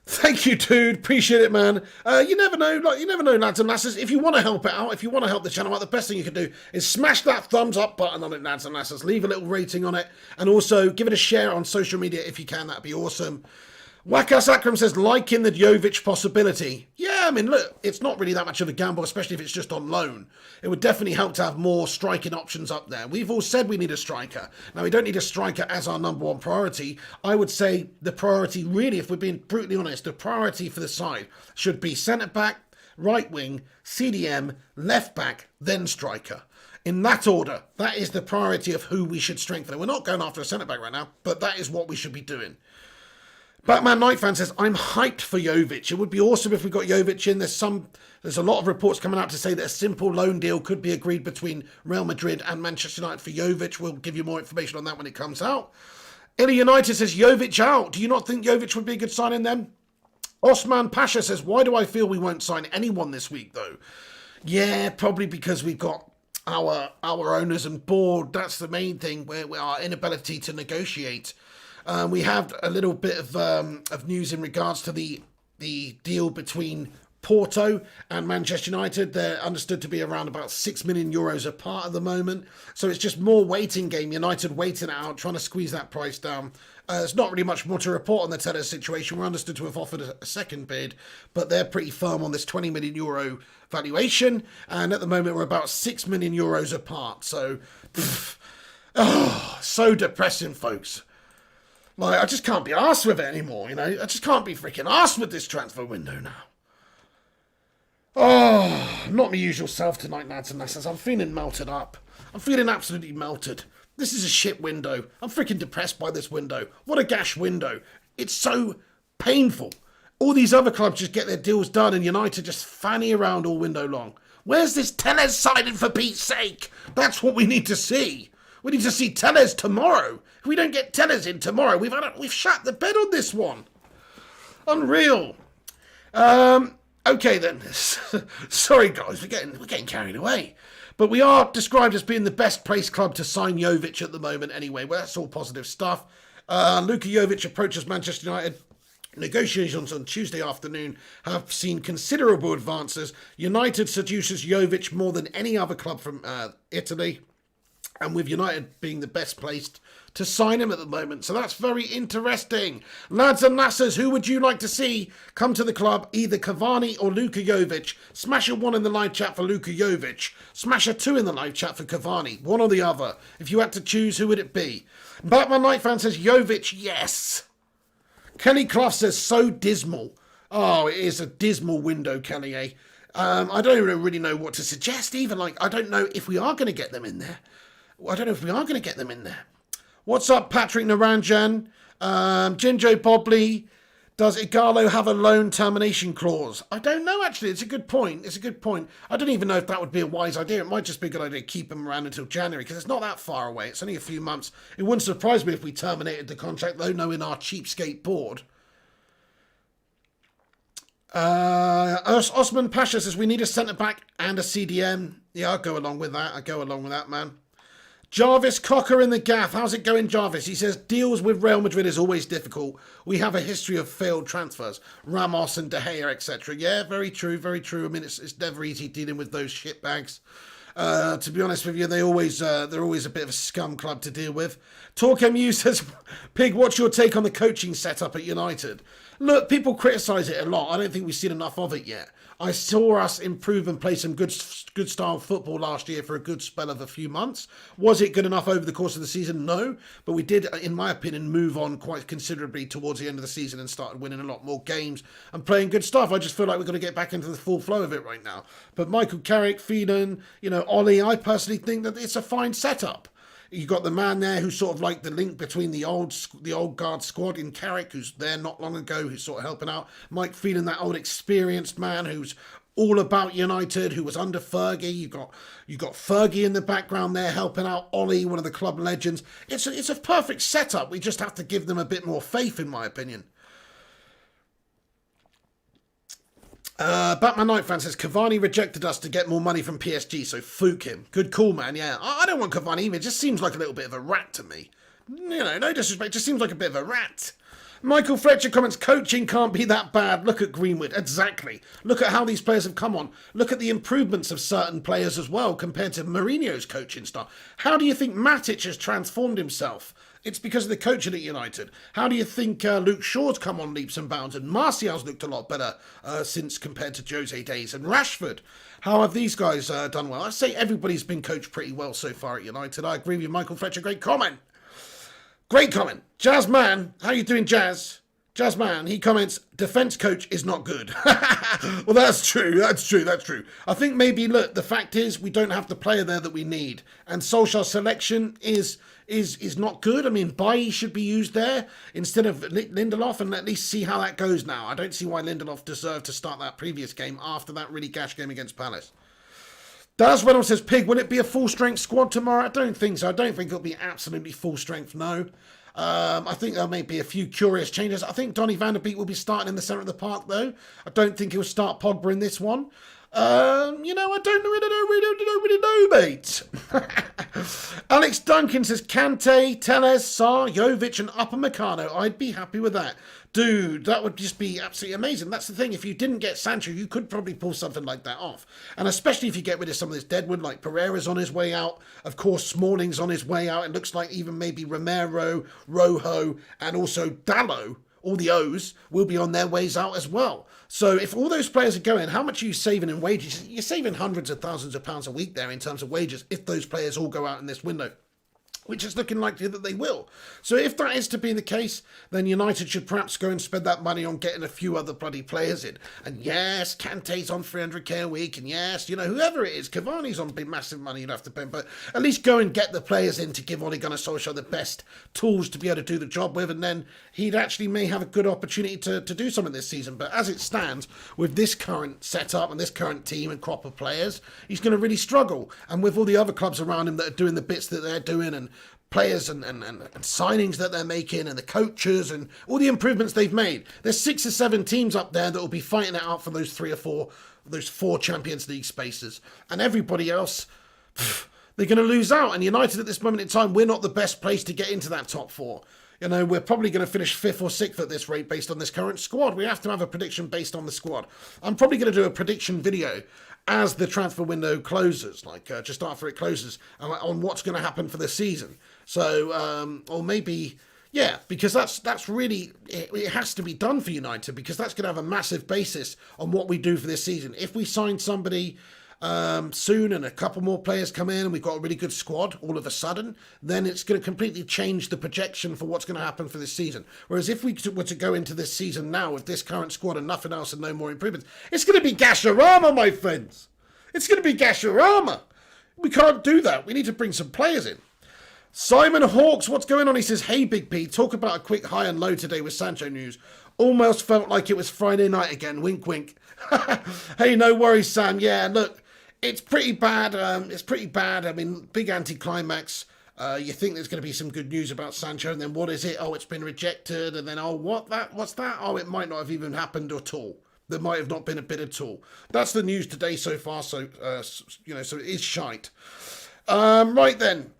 Thank you, dude. Appreciate it, man. You never know, lads and lasses. If you want to help it out, if you want to help the channel out, the best thing you can do is smash that thumbs up button on it, lads and lasses. Leave a little rating on it. And also give it a share on social media if you can. That'd be awesome. Wackas Akram says, liking the Jovic possibility. Yeah, I mean, look, it's not really that much of a gamble, especially if it's just on loan. It would definitely help to have more striking options up there. We've all said we need a striker. Now, we don't need a striker as our number 1 priority. I would say the priority, really, if we're being brutally honest, the priority for the side should be centre-back, right wing, CDM, left-back, then striker. In that order, that is the priority of who we should strengthen. We're not going after a centre-back right now, but that is what we should be doing. Batman Night Fan says, I'm hyped for Jovic. It would be awesome if we got Jovic in. There's a lot of reports coming out to say that a simple loan deal could be agreed between Real Madrid and Manchester United for Jovic. We'll give you more information on that when it comes out. Illy United says, Jovic out. Do you not think Jovic would be a good signing then? Osman Pasha says, why do I feel we won't sign anyone this week though? Yeah, probably because we've got our owners and board. That's the main thing, where our inability to negotiate. We have a little bit of news in regards to the deal between Porto and Manchester United. They're understood to be around about 6 million euros apart at the moment. So it's just more waiting game. United waiting it out, trying to squeeze that price down. There's not really much more to report on the Tellers situation. We're understood to have offered a second bid, but they're pretty firm on this 20 million euro valuation. And at the moment, we're about 6 million euros apart. So, so depressing, folks. Like, I just can't be arsed with it anymore, you know? I just can't be freaking arsed with this transfer window now. Oh, not my usual self tonight, lads and lasses. I'm feeling melted up. I'm feeling absolutely melted. This is a shit window. I'm freaking depressed by this window. What a gash window. It's so painful. All these other clubs just get their deals done and United just fanny around all window long. Where's this Tellez signing, for Pete's sake? That's what we need to see. We need to see Tellez tomorrow. If we don't get Tellez in tomorrow, we've shut the bed on this one. Unreal. Okay then. Sorry guys, we're getting carried away. But we are described as being the best placed club to sign Jovic at the moment anyway. Well, that's all positive stuff. Luka Jovic approaches Manchester United. Negotiations on Tuesday afternoon have seen considerable advances. United seduces Jovic more than any other club from Italy. And with United being the best placed to sign him at the moment. So that's very interesting. Lads and lasses, who would you like to see come to the club? Either Cavani or Luka Jovic. Smash a 1 in the live chat for Luka Jovic. Smash a 2 in the live chat for Cavani. One or the other. If you had to choose, who would it be? Batman Night Fan says Jovic, yes. Kelly Clough says, so dismal. Oh, it is a dismal window, Kelly, eh? I don't even really know what to suggest either. Like, I don't know if we are going to get them in there. I don't know if we are going to get them in there. What's up, Patrick Naranjan? Jinjo Bobley. Does Igalo have a loan termination clause? I don't know, actually. It's a good point. It's a good point. I don't even know if that would be a wise idea. It might just be a good idea to keep him around until January, because it's not that far away. It's only a few months. It wouldn't surprise me if we terminated the contract, though, knowing our cheapskate board. Osman Pasha says, we need a centre-back and a CDM. Yeah, I'll go along with that. Man. Jarvis Cocker in the gaff. How's it going, Jarvis? He says, deals with Real Madrid is always difficult. We have a history of failed transfers. Ramos and De Gea, etc. Yeah, very true, very true. I mean, it's never easy dealing with those shitbags. To be honest with you, they're always a bit of a scum club to deal with. Talk MU says, Pig, what's your take on the coaching setup at United? Look, people criticise it a lot. I don't think we've seen enough of it yet. I saw us improve and play some good style football last year for a good spell of a few months. Was it good enough over the course of the season? No. But we did, in my opinion, move on quite considerably towards the end of the season and started winning a lot more games and playing good stuff. I just feel like we've got to get back into the full flow of it right now. But Michael Carrick, Phelan, Ollie, I personally think that it's a fine setup. You got the man there who's sort of like the link between the old guard squad in Carrick, who's there not long ago, who's sort of helping out. Mike Phelan, that old experienced man who's all about United, who was under Fergie. You got Fergie in the background there helping out Ollie, one of the club legends. It's a perfect setup. We just have to give them a bit more faith, in my opinion. Batman Night fan says Cavani rejected us to get more money from PSG, so fook him. Good call, man. Yeah, I don't want Cavani. It just seems like a little bit of a rat to me. No disrespect, just seems like a bit of a rat. Michael Fletcher comments, coaching can't be that bad. Look at Greenwood. Exactly. Look at how these players have come on. Look at the improvements of certain players as well compared to Mourinho's coaching style. How do you think Matic has transformed himself? It's because of the coaching at United. How do you think Luke Shaw's come on leaps and bounds? And Martial's looked a lot better since compared to Jose days. And Rashford, how have these guys done well? I'd say everybody's been coached pretty well so far at United. I agree with you, Michael Fletcher. Great comment. Great comment. Jazzman, how you doing, Jazz? Jazzman, he comments, defence coach is not good. Well, that's true. That's true. I think maybe, look, the fact is we don't have the player there that we need. And Solskjaer's selection is not good. I mean, Bailly should be used there instead of Lindelof, and at least see how that goes now. I don't see why Lindelof deserved to start that previous game after that really gash game against Palace. Daz Reynolds says, Pig, will it be a full-strength squad tomorrow? I don't think so. I don't think it'll be absolutely full-strength, no. I think there may be a few curious changes. I think Donny van der Beek will be starting in the centre of the park, though. I don't think he'll start Pogba in this one. I don't really know, mate. Alex Duncan says, Kante, Telles, Sarr, Jovic and Upamecano. I'd be happy with that. Dude, that would just be absolutely amazing. That's the thing. If you didn't get Sancho, you could probably pull something like that off. And especially if you get rid of some of this deadwood, like Pereira's on his way out. Of course, Smalling's on his way out. It looks like even maybe Romero, Rojo, and also Dallo, all the O's, will be on their ways out as well. So if all those players are going, how much are you saving in wages? You're saving hundreds of thousands of pounds a week there in terms of wages if those players all go out in this window, which is looking likely that they will. So if that is to be the case, then United should perhaps go and spend that money on getting a few other bloody players in. And yes, Kante's on 300k a week, and yes, whoever it is, Cavani's on big massive money you'd have to pay, but at least go and get the players in to give Ole Gunnar Solskjaer the best tools to be able to do the job with, and then he'd actually may have a good opportunity to do something this season. But as it stands, with this current setup and this current team and crop of players, he's going to really struggle. And with all the other clubs around him that are doing the bits that they're doing, and players and signings that they're making, and the coaches and all the improvements they've made, there's 6 or 7 teams up there that will be fighting it out for those 4 Champions League spaces, and everybody else, they're going to lose out. And United at this moment in time, we're not the best place to get into that top 4. We're probably going to finish 5th or 6th at this rate based on this current squad. We have to have a prediction based on the squad. I'm probably going to do a prediction video as the transfer window closes, just after it closes, on what's going to happen for the season. So, or maybe, yeah, because that's really, it has to be done for United, because that's going to have a massive basis on what we do for this season. If we sign somebody soon and a couple more players come in and we've got a really good squad all of a sudden, then it's going to completely change the projection for what's going to happen for this season. Whereas if we were to go into this season now with this current squad and nothing else and no more improvements, it's going to be Gasharama, my friends. It's going to be Gasharama. We can't do that. We need to bring some players in. Simon Hawks, what's going on? He says, hey, Big P, talk about a quick high and low today with Sancho news. Almost felt like it was Friday night again. Wink, wink. Hey, no worries, Sam. Yeah, look, it's pretty bad. I mean, big anticlimax. You think there's going to be some good news about Sancho, and then what is it? Oh, it's been rejected. And then, what's that? Oh, it might not have even happened at all. There might have not been a bit at all. That's the news today so far. So, so it is shite. Right then.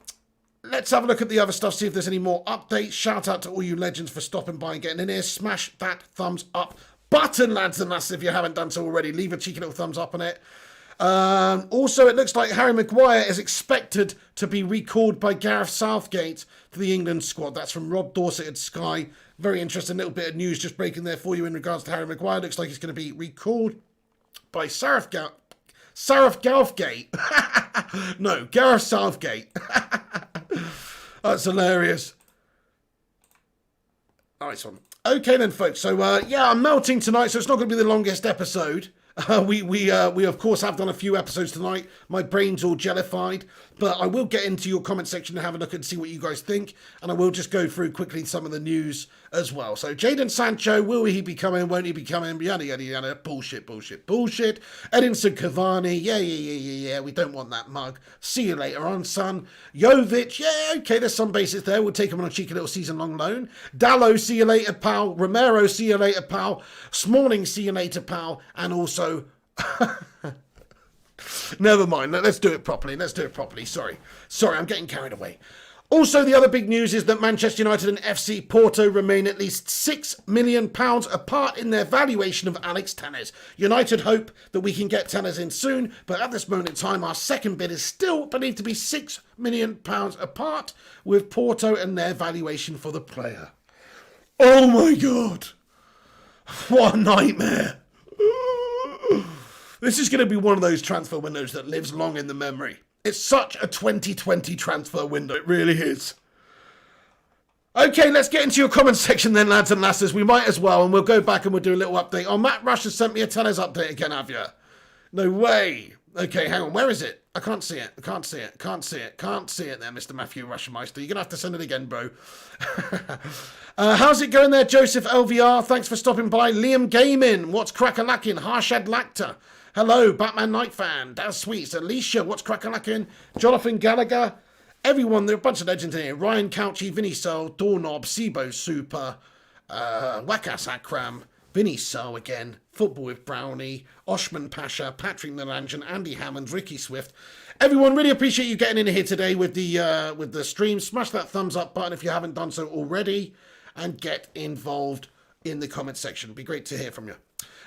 Let's have a look at the other stuff, see if there's any more updates. Shout out to all you legends for stopping by and getting in here. Smash that thumbs up button, lads and lasses, if you haven't done so already. Leave a cheeky little thumbs up on it. Also, it looks like Harry Maguire is expected to be recalled by Gareth Southgate to the England squad. That's from Rob Dorset at Sky. Very interesting little bit of news just breaking there for you in regards to Harry Maguire. Looks like he's going to be recalled by Gareth Southgate. No, Gareth Southgate. That's hilarious. Nice one. Okay then, folks. So, yeah, I'm melting tonight, so it's not going to be the longest episode. We of course have done a few episodes tonight. My brain's all jellified, but I will get into your comment section and have a look and see what you guys think, and I will just go through quickly some of the news as well. So Jadon Sancho, will he be coming? Won't he be coming? Yada yada yada. Bullshit. Edinson Cavani, yeah. We don't want that mug. See you later on, son. Jovic, yeah, okay. There's some bases there. We'll take him on a cheeky little season-long loan. Dallo, see you later, pal. Romero, see you later, pal. Smalling, see you later, pal. And also. Never mind. Let's do it properly. Sorry, I'm getting carried away. Also, the other big news is that Manchester United and FC Porto remain at least £6 million apart in their valuation of Alex Telles. United hope that we can get Telles in soon, but at this moment in time, our second bid is still believed to be £6 million apart with Porto and their valuation for the player. Oh my God. What a nightmare. This is going to be one of those transfer windows that lives long in the memory. It's such a 2020 transfer window. It really is. Okay, let's get into your comment section then, lads and lasses. We might as well, and we'll go back and we'll do a little update. Oh, Matt Rush has sent me a Telles update again, have you? No way. Okay, hang on. Where is it? I can't see it there, Mr. Matthew Rushmeister. You're going to have to send it again, bro. How's it going there, Joseph LVR? Thanks for stopping by. Liam Gaming. What's crack-a-lacking? Harshad Lacta. Hello, Batman Night Fan. Daz Sweets. Alicia. What's crack-a-lacking? Jonathan Gallagher. Everyone. There are a bunch of legends in here. Ryan Couchy, Vinny Searle, Doorknob, Sibo Super, Wakas Akram, Vinny Searle again, Football with Brownie, Oshman Pasha, Patrick Naranjan, Andy Hammond, Ricky Swift. Everyone, really appreciate you getting in here today with the stream. Smash that thumbs up button if you haven't done so already, and get involved in the comment section. It'd be great to hear from you.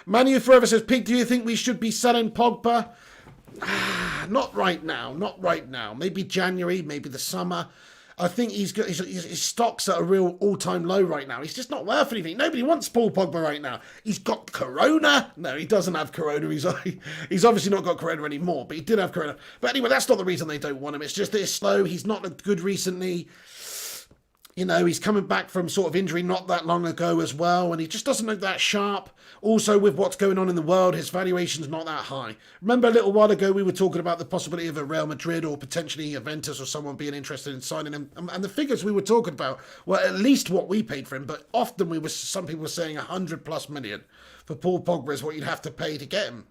Manu Forever says, Pig, do you think we should be selling Pogba? Not right now. Maybe January, maybe the summer. I think his stocks at a real all-time low right now. He's just not worth anything. Nobody wants Paul Pogba right now. He's got corona. No, he doesn't have corona. He's obviously not got corona anymore, but he did have corona. But anyway, that's not the reason they don't want him. It's just that he's slow. He's not looked good recently. You know, he's coming back from sort of injury not that long ago as well, and he just doesn't look that sharp. Also, with what's going on in the world, his valuation's not that high. Remember a little while ago we were talking about the possibility of a Real Madrid or potentially Juventus or someone being interested in signing him, and the figures we were talking about were at least what we paid for him, but often some people were saying 100+ million for Paul Pogba is what you'd have to pay to get him.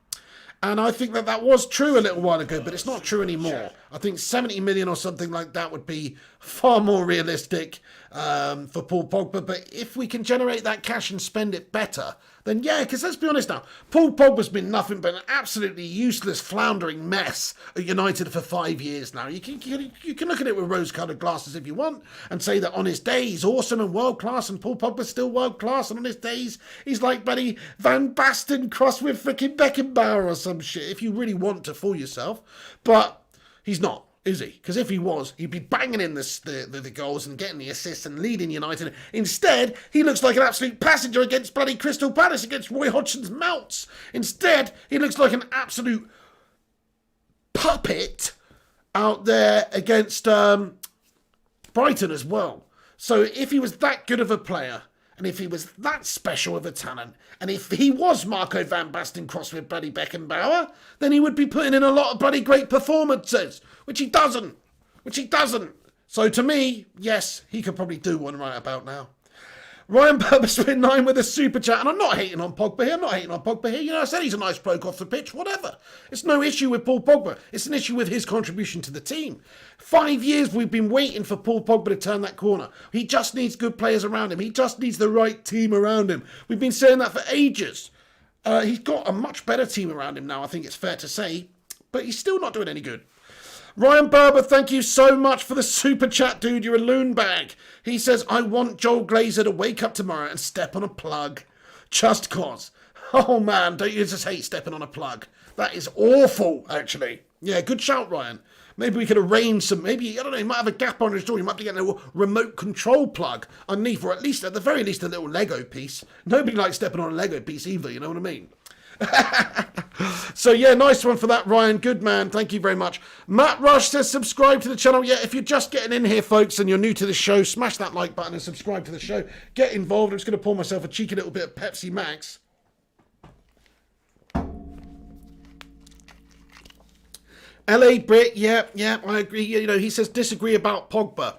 And I think that was true a little while ago, but it's not true anymore. I think 70 million or something like that would be far more realistic for Paul Pogba. But if we can generate that cash and spend it better, then yeah, because let's be honest now, Paul Pogba's been nothing but an absolutely useless, floundering mess at United for 5 years now. You can look at it with rose-coloured glasses if you want and say that on his day he's awesome and world-class, and Paul Pogba's still world-class, and on his days he's like bloody Van Basten crossed with freaking Beckenbauer or some shit, if you really want to fool yourself. But he's not, is he? Because if he was, he'd be banging in the goals and getting the assists and leading United. Instead, he looks like an absolute passenger against bloody Crystal Palace, against Roy Hodgson's Mounts. Instead, he looks like an absolute puppet out there against Brighton as well. So if he was that good of a player, and if he was that special of a talent, and if he was Marco van Basten crossed with bloody Beckenbauer, then he would be putting in a lot of bloody great performances, which he doesn't. So to me, yes, he could probably do one right about now. Ryan Purposeful 9 with a super chat, and I'm not hating on Pogba here. You know, I said he's a nice bloke off the pitch, whatever. It's no issue with Paul Pogba. It's an issue with his contribution to the team. 5 years we've been waiting for Paul Pogba to turn that corner. He just needs good players around him. He just needs the right team around him. We've been saying that for ages. He's got a much better team around him now, I think it's fair to say, but he's still not doing any good. Ryan Berber, thank you so much for the super chat, dude. You're a loon bag. He says, I want Joel Glazer to wake up tomorrow and step on a plug. Just cause. Oh man, don't you just hate stepping on a plug? That is awful, actually. Yeah, good shout, Ryan. Maybe we could arrange some, maybe, I don't know, you might have a gap on his door. You might have to get a little remote control plug underneath, or at least, at the very least, a little Lego piece. Nobody likes stepping on a Lego piece either, you know what I mean? So yeah, nice one for that, Ryan. Good man. Thank you very much. Matt Rush says subscribe to the channel. Yeah, if you're just getting in here, folks, and you're new to the show, smash that like button and subscribe to the show. Get involved. I'm just going to pour myself a cheeky little bit of Pepsi Max. LA Brit, yeah, I agree. You know, he says disagree about Pogba.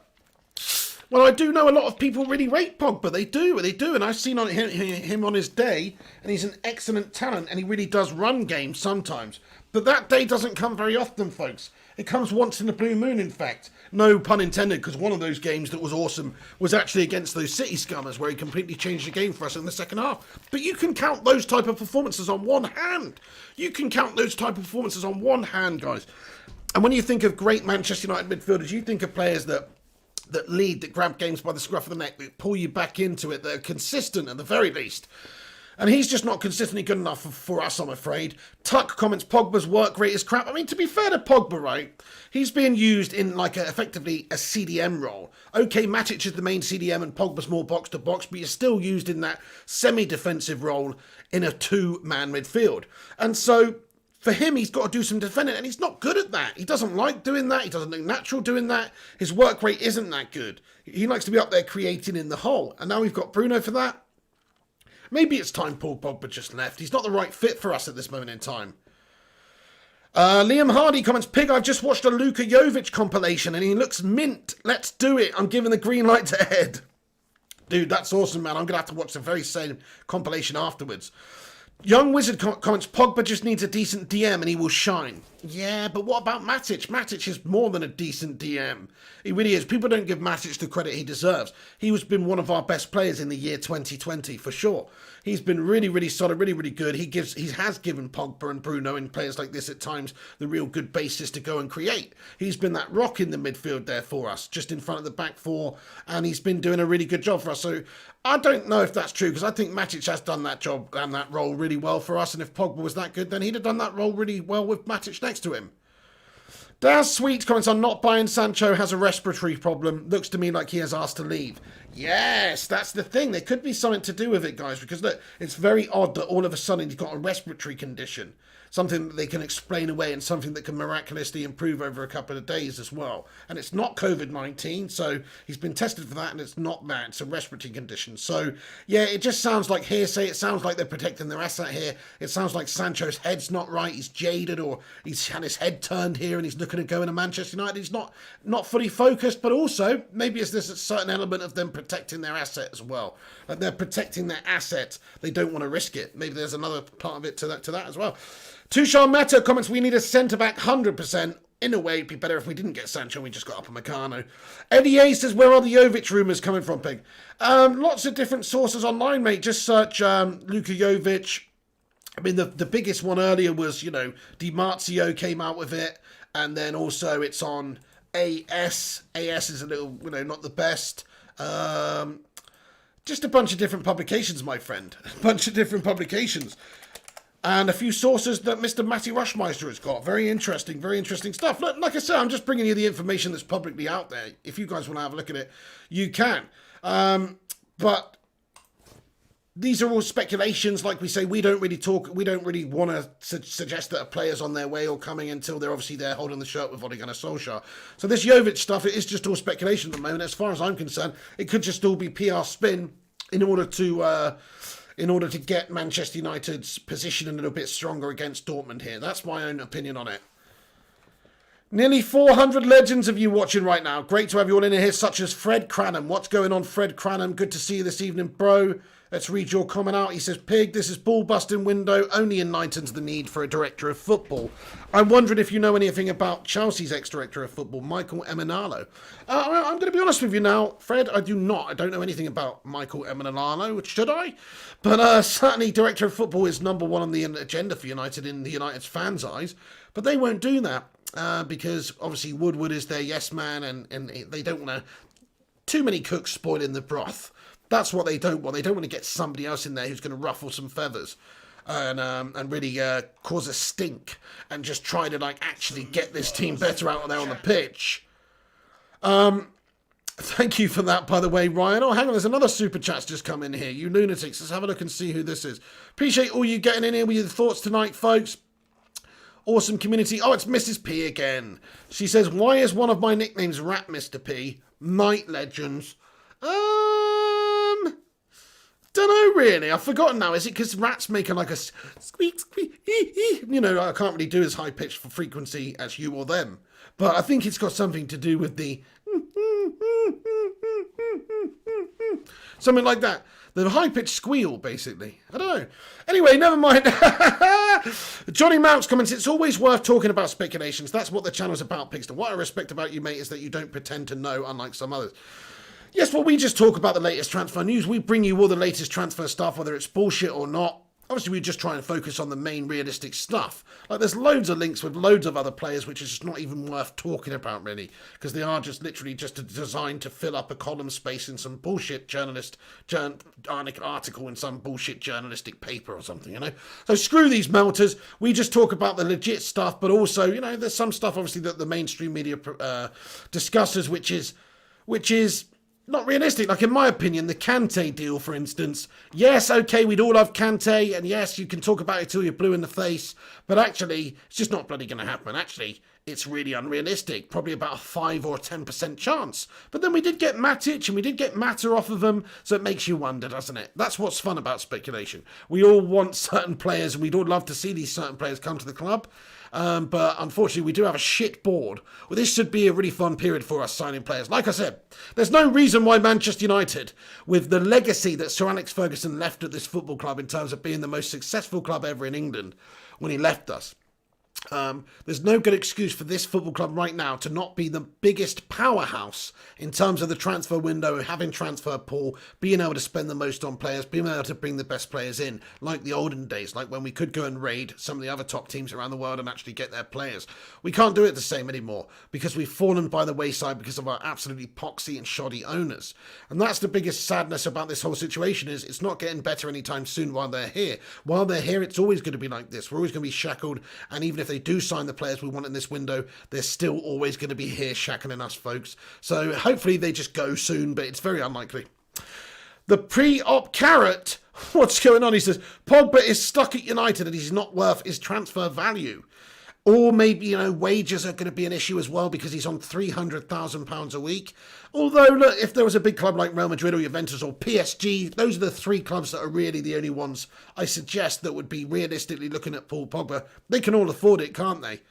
Well, I do know a lot of people really rate Pogba. They do, and I've seen on him on his day, and he's an excellent talent, and he really does run games sometimes. But that day doesn't come very often, folks. It comes once in a blue moon, in fact. No pun intended, because one of those games that was awesome was actually against those City scummers, where he completely changed the game for us in the second half. But you can count those type of performances on one hand. You can count those type of performances on one hand, guys. And when you think of great Manchester United midfielders, you think of players that lead, that grab games by the scruff of the neck, that pull you back into it, that are consistent at the very least. And he's just not consistently good enough for us, I'm afraid. Tuck comments, Pogba's work rate is crap. I mean, to be fair to Pogba, right, he's being used in, like, effectively a CDM role. Okay, Matic is the main CDM and Pogba's more box-to-box, but you're still used in that semi-defensive role in a two-man midfield. And so, for him, he's got to do some defending, and he's not good at that. He doesn't like doing that. He doesn't look natural doing that. His work rate isn't that good. He likes to be up there creating in the hole. And now we've got Bruno for that. Maybe it's time Paul Pogba just left. He's not the right fit for us at this moment in time. Liam Hardy comments, Pig, I've just watched a Luka Jovic compilation, and he looks mint. Let's do it. I'm giving the green light to Ed. Dude, that's awesome, man. I'm going to have to watch the very same compilation afterwards. Young Wizard comments, Pogba just needs a decent DM and he will shine. Yeah, but what about Matic? Matic is more than a decent DM. He really is. People don't give Matic the credit he deserves. He has been one of our best players in the year 2020, for sure. He's been really, really solid, really, really good. He has given Pogba and Bruno and players like this at times the real good basis to go and create. He's been that rock in the midfield there for us, just in front of the back four, and he's been doing a really good job for us. So I don't know if that's true, because I think Matic has done that job and that role really well for us, and if Pogba was that good, then he'd have done that role really well with Matic next to him. Daz Sweet comments on not buying Sancho, has a respiratory problem. Looks to me like he has asked to leave. Yes, that's the thing. There could be something to do with it, guys, because look, it's very odd that all of a sudden he's got a respiratory condition. Something that they can explain away and something that can miraculously improve over a couple of days as well. And it's not COVID-19, so he's been tested for that, and it's not that. It's a respiratory condition. So, yeah, it just sounds like hearsay. It sounds like they're protecting their asset here. It sounds like Sancho's head's not right. He's jaded, or he's had his head turned here and he's looking to go into Manchester United. He's not fully focused, but also maybe it's this a certain element of them protecting their asset as well. Like they're protecting their asset. They don't want to risk it. Maybe there's another part of it to that as well. Tushar Meta comments, we need a centre-back 100%. In a way, it'd be better if we didn't get Sancho and we just got Upamecano. Eddie A says, where are the Jovic rumours coming from, Pig? Lots of different sources online, mate. Just search Luka Jovic. I mean, the biggest one earlier was, you know, Di Marzio came out with it. And then also it's on AS. AS is a little, you know, not the best. Just a bunch of different publications, my friend. A bunch of different publications. And a few sources that Mr. Matty Rushmeister has got. Very interesting stuff. Look, like I said, I'm just bringing you the information that's publicly out there. If you guys want to have a look at it, you can. But these are all speculations. Like we say, we don't really want to suggest that a player's on their way or coming until they're obviously there holding the shirt with Ole Gunnar Solskjaer. So this Jovic stuff, it is just all speculation at the moment. As far as I'm concerned, it could just all be PR spin in order to get Manchester United's position a little bit stronger against Dortmund here. That's my own opinion on it. Nearly 400 legends of you watching right now. Great to have you all in here, such as Fred Cranham. What's going on, Fred Cranham? Good to see you this evening, bro. Let's read your comment out. He says, Pig, this is ball-busting window. Only enlightens the need for a director of football. I'm wondering if you know anything about Chelsea's ex-director of football, Michael Emenalo. I'm going to be honest with you now, Fred. I do not. I don't know anything about Michael Emenalo. Should I? But certainly director of football is number one on the agenda for United in the United's fans' eyes. But they won't do that because obviously Woodward is their yes man, and they don't want too many cooks spoiling the broth. That's what they don't want. They don't want to get somebody else in there who's going to ruffle some feathers. and really cause a stink and just try to like actually get this team better out there on the pitch. Thank you for that, by the way, Ryan. Oh, hang on, there's another super chat's just come in here. You lunatics, let's have a look and see who this is. Appreciate all you getting in here with your thoughts tonight, folks. Awesome community. Oh, it's Mrs. P again. She says, why is one of my nicknames Rat Mr. P? Night Legends. Don't know really. I've forgotten now. Is it because rats make like a squeak, squeak, you know, I can't really do as high pitched for frequency as you or them. But I think it's got something to do with the something like that. The high-pitched squeal, basically. I don't know. Anyway, never mind. Johnny Mounts comments, it's always worth talking about speculations. That's what the channel's about, Pigster. What I respect about you, mate, is that you don't pretend to know, unlike some others. Yes, well, we just talk about the latest transfer news. We bring you all the latest transfer stuff, whether it's bullshit or not. Obviously, we just try and focus on the main realistic stuff. Like, there's loads of links with loads of other players, which is just not even worth talking about, really, because they are just literally just designed to fill up a column space in some bullshit article in some bullshit journalistic paper or something, you know? So screw these melters. We just talk about the legit stuff, but also, you know, there's some stuff, obviously, that the mainstream media discusses, which is not realistic. Like, in my opinion, the Kante deal, for instance. Yes, okay, we'd all love Kante, and yes, you can talk about it till you're blue in the face, but actually, it's just not bloody going to happen. Actually, it's really unrealistic. Probably about a 5 or 10% chance. But then we did get Matic, and we did get Mata off of them, so it makes you wonder, doesn't it? That's what's fun about speculation. We all want certain players, and we'd all love to see these certain players come to the club. But unfortunately, we do have a shit board. Well, this should be a really fun period for us signing players. Like I said, there's no reason why Manchester United, with the legacy that Sir Alex Ferguson left at this football club in terms of being the most successful club ever in England when he left us, there's no good excuse for this football club right now to not be the biggest powerhouse in terms of the transfer window, having transfer pool, being able to spend the most on players, being able to bring the best players in, like the olden days, like when we could go and raid some of the other top teams around the world and actually get their players. We can't do it the same anymore because we've fallen by the wayside because of our absolutely poxy and shoddy owners. And that's the biggest sadness about this whole situation, is it's not getting better anytime soon while they're here. While they're here, it's always going to be like this. We're always going to be shackled, and even if they do sign the players we want in this window, they're still always going to be here shackling us, folks. So hopefully they just go soon, but it's very unlikely. The pre-op carrot, what's going on? He says, Pogba is stuck at United and he's not worth his transfer value. Or maybe, you know, wages are going to be an issue as well because he's on £300,000 a week. Although, look, if there was a big club like Real Madrid or Juventus or PSG, those are the three clubs that are really the only ones I suggest that would be realistically looking at Paul Pogba. They can all afford it, can't they?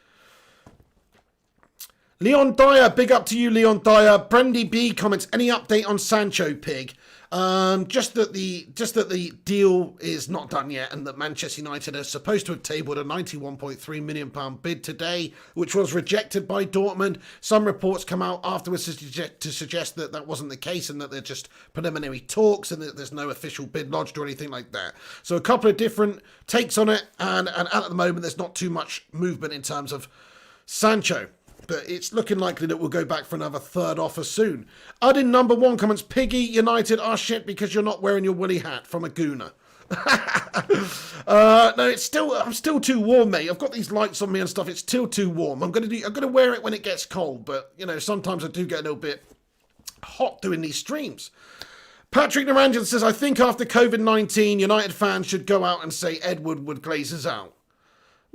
Leon Dyer, big up to you, Leon Dyer. Brendy B comments, any update on Sancho, Pig? Just that the deal is not done yet, and that Manchester United are supposed to have tabled a £91.3 million bid today, which was rejected by Dortmund. Some reports come out afterwards to suggest that that wasn't the case, and that they're just preliminary talks, and that there's no official bid lodged or anything like that. So a couple of different takes on it, and at the moment there's not too much movement in terms of Sancho. But it's looking likely that we'll go back for another third offer soon. Udin number 1 comments, Piggy, United are shit because you're not wearing your woolly hat, from a gooner. No, I'm still too warm, mate. I've got these lights on me and stuff. It's still too warm. I'm gonna wear it when it gets cold, but you know, sometimes I do get a little bit hot doing these streams. Patrick Naranjan says, I think after COVID-19, United fans should go out and say Ed Woodward glazes out.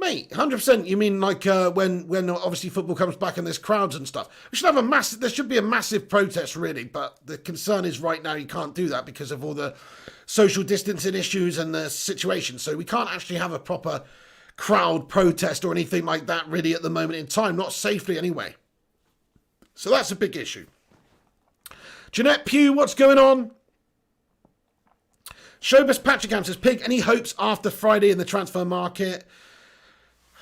Mate, 100%. You mean like when obviously football comes back and there's crowds and stuff? We should have there should be a massive protest, really. But the concern is right now you can't do that because of all the social distancing issues and the situation. So we can't actually have a proper crowd protest or anything like that really at the moment in time. Not safely anyway. So that's a big issue. Jeanette Pugh, what's going on? Showbiz Patrick says, Pig, any hopes after Friday in the transfer market?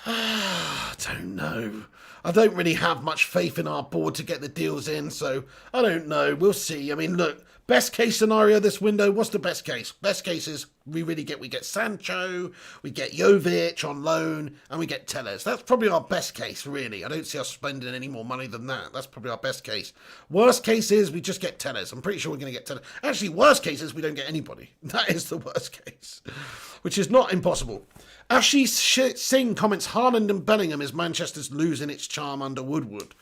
I don't know. I don't really have much faith in our board to get the deals in, so I don't know. We'll see. I mean, look, Best case scenario this window, what's the best case? Best case is we get Sancho, we get Jovic on loan, and we get Telles. That's probably our best case, really. I don't see us spending any more money than that. That's probably our best case. Worst case is we just get Telles. I'm pretty sure we're going to get Telles. Actually, worst case is we don't get anybody. That is the worst case, which is not impossible. Ashish Singh comments, Haaland and Bellingham is Manchester's losing its charm under Woodward.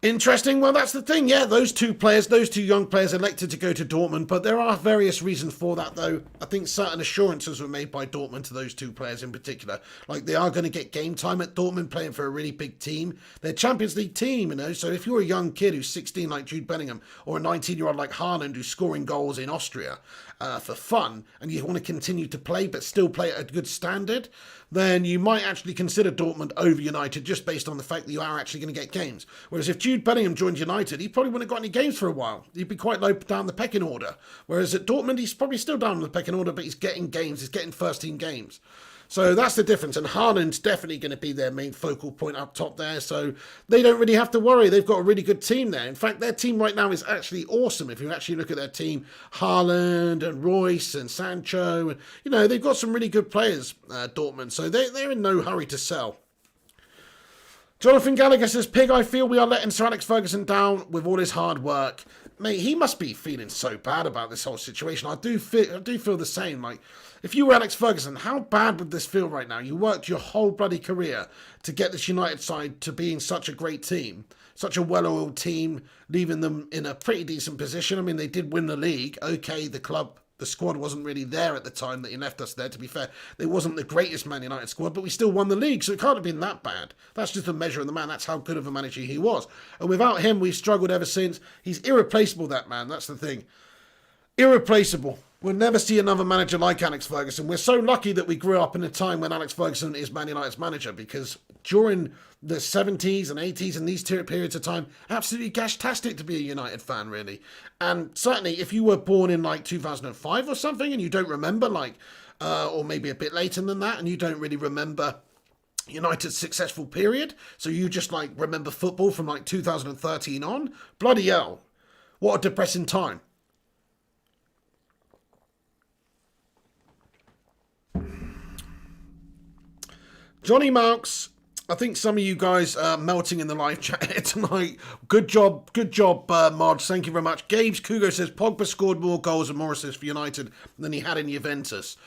Interesting. Well, that's the thing. Yeah, those two young players elected to go to Dortmund, but there are various reasons for that, though. I think certain assurances were made by Dortmund to those two players in particular. Like, they are going to get game time at Dortmund playing for a really big team. They're Champions League team, you know, so if you're a young kid who's 16 like Jude Bellingham, or a 19-year-old like Haaland who's scoring goals in Austria for fun, and you want to continue to play but still play at a good standard, then you might actually consider Dortmund over United just based on the fact that you are actually going to get games. Whereas if Jude Bellingham joined United, he probably wouldn't have got any games for a while. He'd be quite low down the pecking order. Whereas at Dortmund, he's probably still down the pecking order, but he's getting games. He's getting first-team games. So that's the difference. And Haaland's definitely going to be their main focal point up top there. So they don't really have to worry. They've got a really good team there. In fact, their team right now is actually awesome. If you actually look at their team, Haaland and Royce and Sancho, and, you know, they've got some really good players, Dortmund. So they're in no hurry to sell. Jonathan Gallagher says, Pig, I feel we are letting Sir Alex Ferguson down with all his hard work. Mate, he must be feeling so bad about this whole situation. I do feel the same. Like, if you were Alex Ferguson, how bad would this feel right now? You worked your whole bloody career to get this United side to being such a great team, such a well-oiled team, leaving them in a pretty decent position. I mean, they did win the league. Okay, the squad wasn't really there at the time that he left us there, to be fair. They wasn't the greatest Man United squad, but we still won the league, so it can't have been that bad. That's just a measure of the man. That's how good of a manager he was. And without him, we've struggled ever since. He's irreplaceable, that man. That's the thing. Irreplaceable. We'll never see another manager like Alex Ferguson. We're so lucky that we grew up in a time when Alex Ferguson is Man United's manager, because during the 70s and 80s and these periods of time, absolutely gashtastic to be a United fan, really. And certainly, if you were born in like 2005 or something and you don't remember, or maybe a bit later than that, and you don't really remember United's successful period, so you just like remember football from like 2013 on, bloody hell, what a depressing time. Johnny Marks, I think some of you guys are melting in the live chat here tonight. Good job, Mods. Thank you very much. Gabe's Kugo says Pogba scored more goals and more assists for United than he had in Juventus.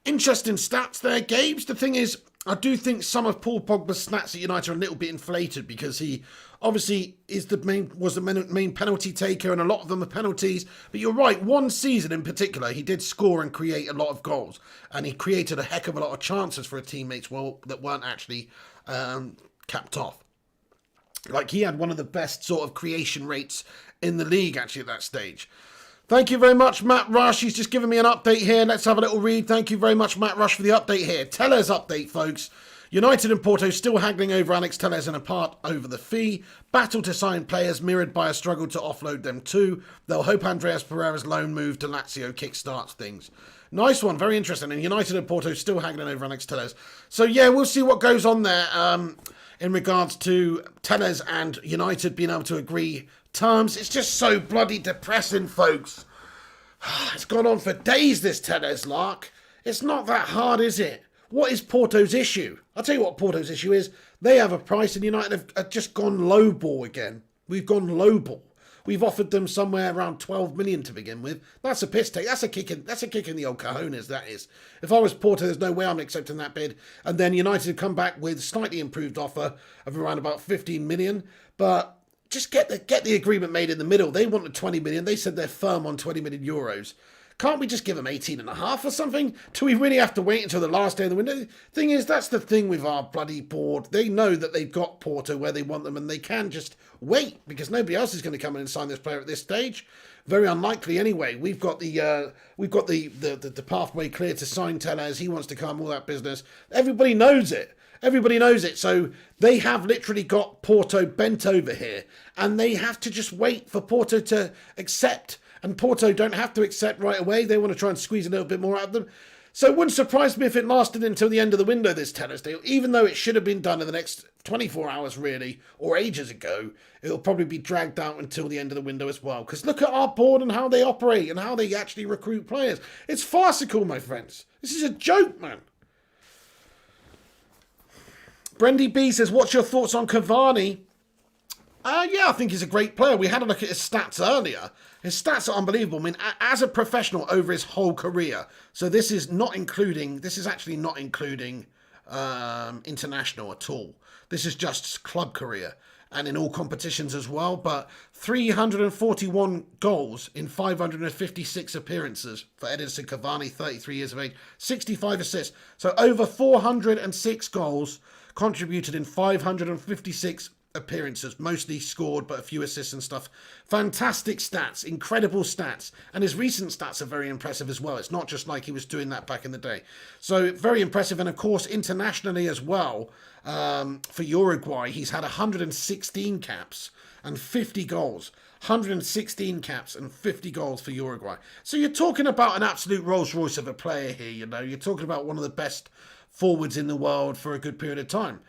Interesting stats there, Gabe's. The thing is, I do think some of Paul Pogba's stats at United are a little bit inflated because he obviously was the main penalty taker, and a lot of them are penalties. But you're right, one season in particular, he did score and create a lot of goals, and he created a heck of a lot of chances for his teammates that weren't actually capped off. Like, he had one of the best sort of creation rates in the league actually at that stage. Thank you very much, Matt Rush. He's just given me an update here. Let's have a little read. Thank you very much, Matt Rush, for the update here. Telles update, folks. United and Porto still haggling over Alex Telles and apart over the fee. Battle to sign players mirrored by a struggle to offload them too. They'll hope Andreas Pereira's loan move to Lazio kickstarts things. Nice one. Very interesting. And United and Porto still haggling over Alex Telles. So, yeah, we'll see what goes on there in regards to Telles and United being able to agree terms. It's just so bloody depressing, folks. It's gone on for days, this Telles lark. It's not that hard, is it? What is Porto's issue? I'll tell you what Porto's issue is. They have a price and United have just gone lowball again. We've gone lowball. We've offered them somewhere around 12 million to begin with. That's a piss take. That's a kick in the old cojones, that is. If I was Porto, there's no way I'm accepting that bid. And then United have come back with slightly improved offer of around about 15 million. But just get the agreement made in the middle. They wanted 20 million. They said they're firm on 20 million euros. Can't we just give them 18.5 or something? Do we really have to wait until the last day of the window? Thing is, that's the thing with our bloody board. They know that they've got Porto where they want them, and they can just wait because nobody else is going to come in and sign this player at this stage. Very unlikely, anyway. We've got the pathway clear to sign Telles. He wants to come, all that business. Everybody knows it. Everybody knows it. So they have literally got Porto bent over here, and they have to just wait for Porto to accept. And Porto don't have to accept right away. They want to try and squeeze a little bit more out of them. So it wouldn't surprise me if it lasted until the end of the window, this tennis deal, even though it should have been done in the next 24 hours, really, or ages ago. It'll probably be dragged out until the end of the window as well. Because look at our board and how they operate and how they actually recruit players. It's farcical, my friends. This is a joke, man. Brendy B says, what's your thoughts on Cavani? Yeah, I think he's a great player. We had a look at his stats earlier. His stats are unbelievable. I mean, as a professional over his whole career. So this is actually not including international at all. This is just club career and in all competitions as well. But 341 goals in 556 appearances for Edinson Cavani, 33 years of age, 65 assists. So over 406 goals contributed in 556 appearances, mostly scored, but a few assists and stuff. Fantastic stats, incredible stats, and his recent stats are very impressive as well. It's not just like he was doing that back in the day. So very impressive, and of course internationally as well. For Uruguay, he's had 116 caps and 50 goals. 116 caps and 50 goals for Uruguay. So you're talking about an absolute Rolls Royce of a player here. You're talking about one of the best forwards in the world for a good period of time.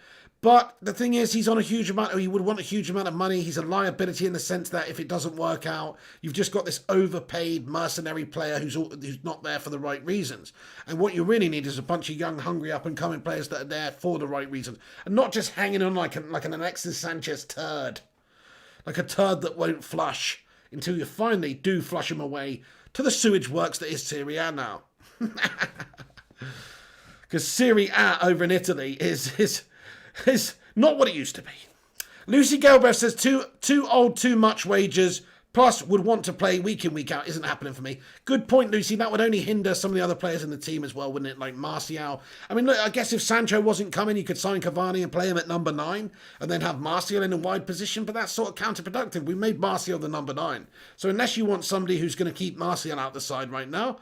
But the thing is, he would want a huge amount of money. He's a liability in the sense that if it doesn't work out, you've just got this overpaid mercenary player who's not there for the right reasons. And what you really need is a bunch of young, hungry, up-and-coming players that are there for the right reasons. And not just hanging on like an Alexis Sanchez turd. Like a turd that won't flush until you finally do flush him away to the sewage works that is Serie A now. Because Serie A over in Italy is not what it used to be. Lucy Galbraith says, too old, too much wages, plus would want to play week in, week out. Isn't happening for me. Good point, Lucy. That would only hinder some of the other players in the team as well, wouldn't it? Like Martial. I mean, look, I guess if Sancho wasn't coming, you could sign Cavani and play him at number 9 and then have Martial in a wide position, but that's sort of counterproductive. We made Martial the number 9. So unless you want somebody who's going to keep Martial out the side right now,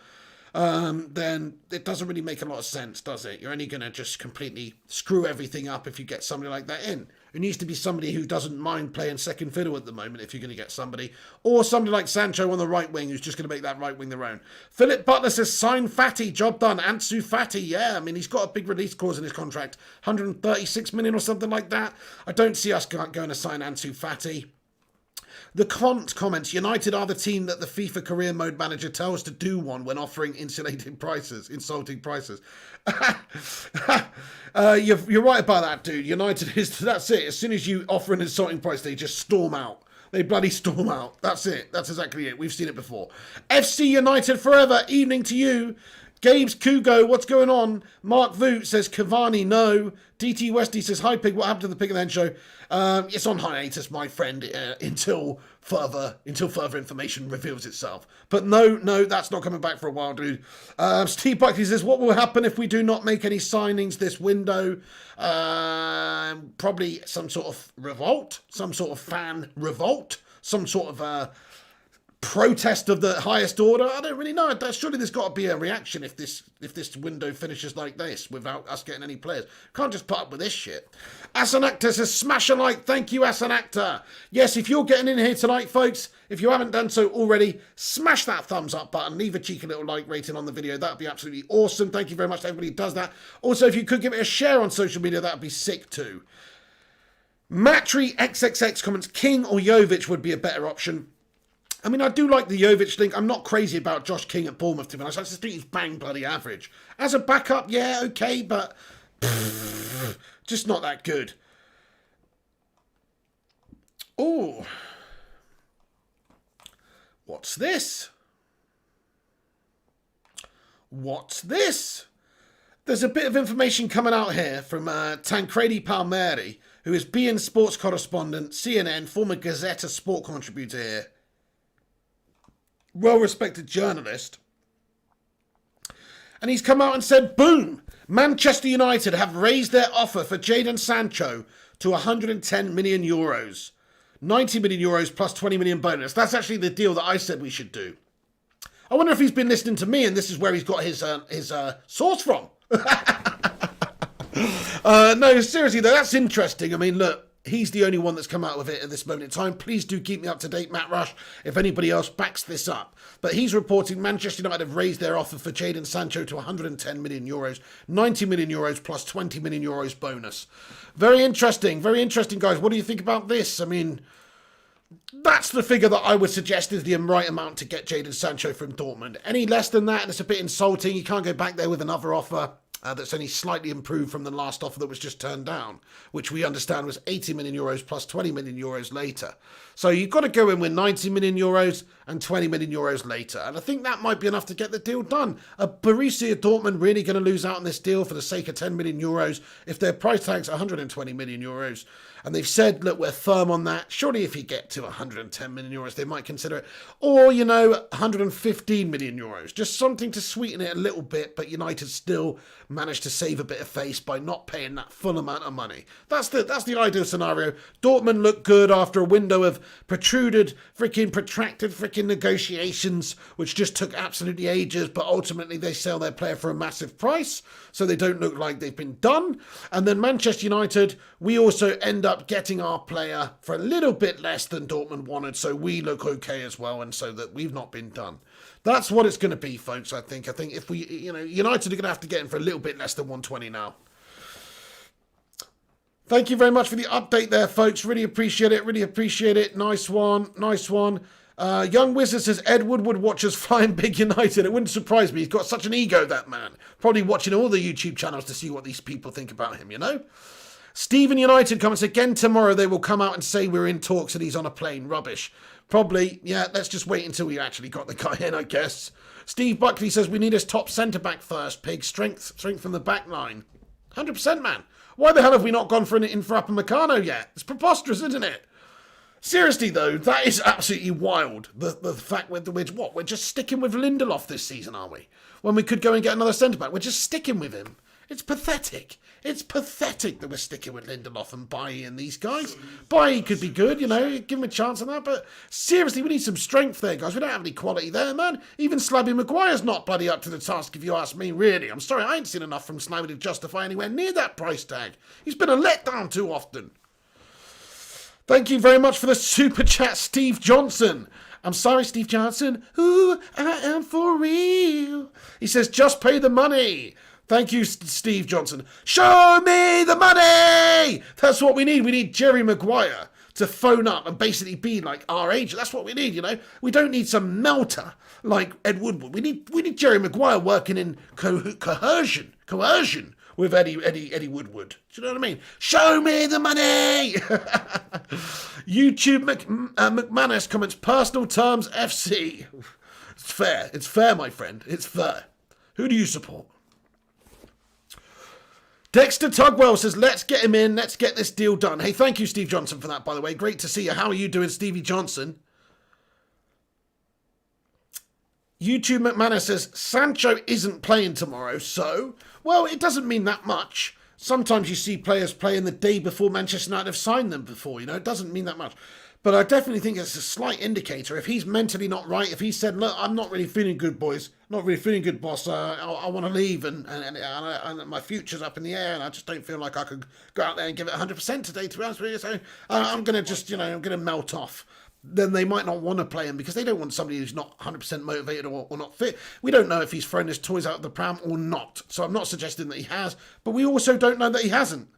then it doesn't really make a lot of sense, does it? You're only going to just completely screw everything up if you get somebody like that in. It needs to be somebody who doesn't mind playing second fiddle at the moment if you're going to get somebody. Or somebody like Sancho on the right wing who's just going to make that right wing their own. Philip Butler says, sign Fati, job done. Ansu Fati, yeah. I mean, he's got a big release clause in his contract. 136 million or something like that. I don't see us going to sign Ansu Fati. The Quant comments, United are the team that the FIFA career mode manager tells to do one when offering insulting prices. You're right about that, dude. United that's it. As soon as you offer an insulting price, they just storm out. They bloody storm out. That's it. That's exactly it. We've seen it before. FC United forever. Evening to you. Gabe's Kugo, what's going on? Mark Voot says Cavani, no. DT Westy says, hi Pig, what happened to the Pig and Hen show? It's on hiatus, my friend, until further information reveals itself. But no, that's not coming back for a while, dude. Steve Buckley says, what will happen if we do not make any signings this window? Probably some sort of revolt, some sort of fan revolt, some sort of protest of the highest order. I don't really know. Surely there's got to be a reaction if this window finishes like this without us getting any players. Can't just put up with this shit. Asanacta says, smash a like. Thank you, Asanacta. Yes, if you're getting in here tonight, folks, if you haven't done so already, smash that thumbs up button. Leave a cheeky little like rating on the video. That would be absolutely awesome. Thank you very much to everybody who does that. Also, if you could give it a share on social media, that would be sick too. Matry XXX comments, King or Jovic would be a better option. I mean, I do like the Jovic link. I'm not crazy about Josh King at Bournemouth, to be honest. I just think he's bang bloody average. As a backup, yeah, okay, but just not that good. Oh. What's this? What's this? There's a bit of information coming out here from Tancredi Palmieri, who is beIN Sports correspondent, CNN, former Gazzetta sport contributor here. Well-respected journalist. And he's come out and said, boom, Manchester United have raised their offer for Jadon Sancho to 110 million euros. 90 million euros plus 20 million bonus. That's actually the deal that I said we should do. I wonder if he's been listening to me and this is where he's got his source from. No, seriously though, that's interesting. I mean, look, he's the only one that's come out with it at this moment in time. Please do keep me up to date, Matt Rush, if anybody else backs this up. But he's reporting Manchester United have raised their offer for Jadon Sancho to 110 million euros, 90 million euros plus 20 million euros bonus. Very interesting, guys. What do you think about this? I mean, that's the figure that I would suggest is the right amount to get Jadon Sancho from Dortmund. Any less than that, and it's a bit insulting. You can't go back there with another offer that's only slightly improved from the last offer that was just turned down, which we understand was 80 million euros plus 20 million euros later. So you've got to go in with 90 million euros and 20 million euros later. And I think that might be enough to get the deal done. Are Borussia Dortmund really going to lose out on this deal for the sake of 10 million euros if their price tag's 120 million euros? And they've said, look, we're firm on that. Surely if you get to 110 million euros, they might consider it. Or, 115 million euros. Just something to sweeten it a little bit, but United still managed to save a bit of face by not paying that full amount of money. That's the ideal scenario. Dortmund looked good after a window of protracted negotiations, which just took absolutely ages, but ultimately they sell their player for a massive price, so they don't look like they've been done. And then Manchester United, we also end up getting our player for a little bit less than Dortmund wanted, so we look okay as well, and so that we've not been done. That's what it's going to be, folks, I think. I think if we, United are going to have to get him for a little bit less than 120 now. Thank you very much for the update there, folks. Really appreciate it. Nice one. Young Wizard says Ed Woodward watches Flying Big United. It wouldn't surprise me. He's got such an ego, that man. Probably watching all the YouTube channels to see what these people think about him, Stephen United comments, again tomorrow they will come out and say we're in talks and he's on a plane. Rubbish. Probably, yeah, let's just wait until we actually got the guy in, I guess. Steve Buckley says we need his top centre-back first, Pig. Strength from the back line. 100%, man. Why the hell have we not gone for Upamecano yet? It's preposterous, isn't it? Seriously, though, that is absolutely wild. The fact we're just sticking with Lindelof this season, are we? When we could go and get another centre-back, we're just sticking with him. It's pathetic. It's pathetic that we're sticking with Lindelof and Bailly and these guys. Bailly could be good, give him a chance on that. But seriously, we need some strength there, guys. We don't have any quality there, man. Even Slabby Maguire's not bloody up to the task, if you ask me, really. I'm sorry, I ain't seen enough from Slabby to justify anywhere near that price tag. He's been a letdown too often. Thank you very much for the super chat, Steve Johnson. I'm sorry, Steve Johnson. Ooh, I am for real. He says, just pay the money. Thank you, Steve Johnson. Show me the money! That's what we need. We need Jerry Maguire to phone up and basically be like our agent. That's what we need, We don't need some melter like Ed Woodward. We need Jerry Maguire working in coercion with Eddie Woodward. Do you know what I mean? Show me the money! YouTube McManus comments, personal terms FC. It's fair. It's fair, my friend. It's fair. Who do you support? Dexter Tugwell says, let's get him in. Let's get this deal done. Hey, thank you, Steve Johnson, for that, by the way. Great to see you. How are you doing, Stevie Johnson? YouTube McManus says, Sancho isn't playing tomorrow, so... Well, it doesn't mean that much. Sometimes you see players playing the day before Manchester United have signed them before, It doesn't mean that much. But I definitely think it's a slight indicator. If he's mentally not right, if he said, look, I'm not really feeling good, boys. Not really feeling good, boss. I want to leave and my future's up in the air and I just don't feel like I could go out there and give it 100% today, to be honest with you. So I'm going to just, I'm going to melt off. Then they might not want to play him because they don't want somebody who's not 100% motivated or not fit. We don't know if he's thrown his toys out of the pram or not. So I'm not suggesting that he has, but we also don't know that he hasn't.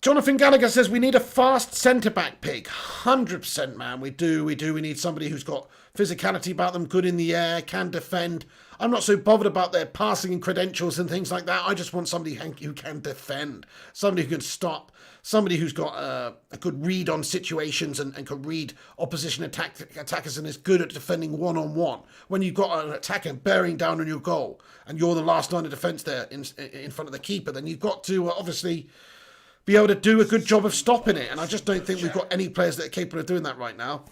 Jonathan Gallagher says, we need a fast centre-back, Pig. 100%, man. We do. We need somebody who's got physicality about them, good in the air, can defend. I'm not so bothered about their passing and credentials and things like that. I just want somebody who can defend, somebody who can stop, somebody who's got a good read on situations and can read opposition attackers and is good at defending one-on-one. When you've got an attacker bearing down on your goal and you're the last line of defence there in front of the keeper, then you've got to obviously be able to do a good job of stopping it. And I just don't think we've got any players that are capable of doing that right now.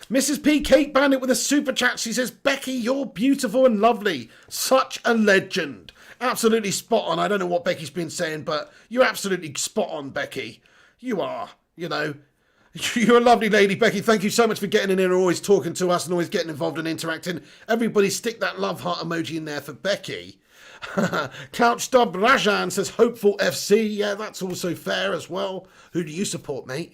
Mrs. P. Kate Bandit with a super chat. She says, Becky, you're beautiful and lovely. Such a legend. Absolutely spot on. I don't know what Becky's been saying, but you're absolutely spot on, Becky. You are, You're a lovely lady, Becky. Thank you so much for getting in here and always talking to us and always getting involved and interacting. Everybody stick that love heart emoji in there for Becky. Couch Dub Rajan says hopeful FC. Yeah, that's also fair as well. Who do you support, mate?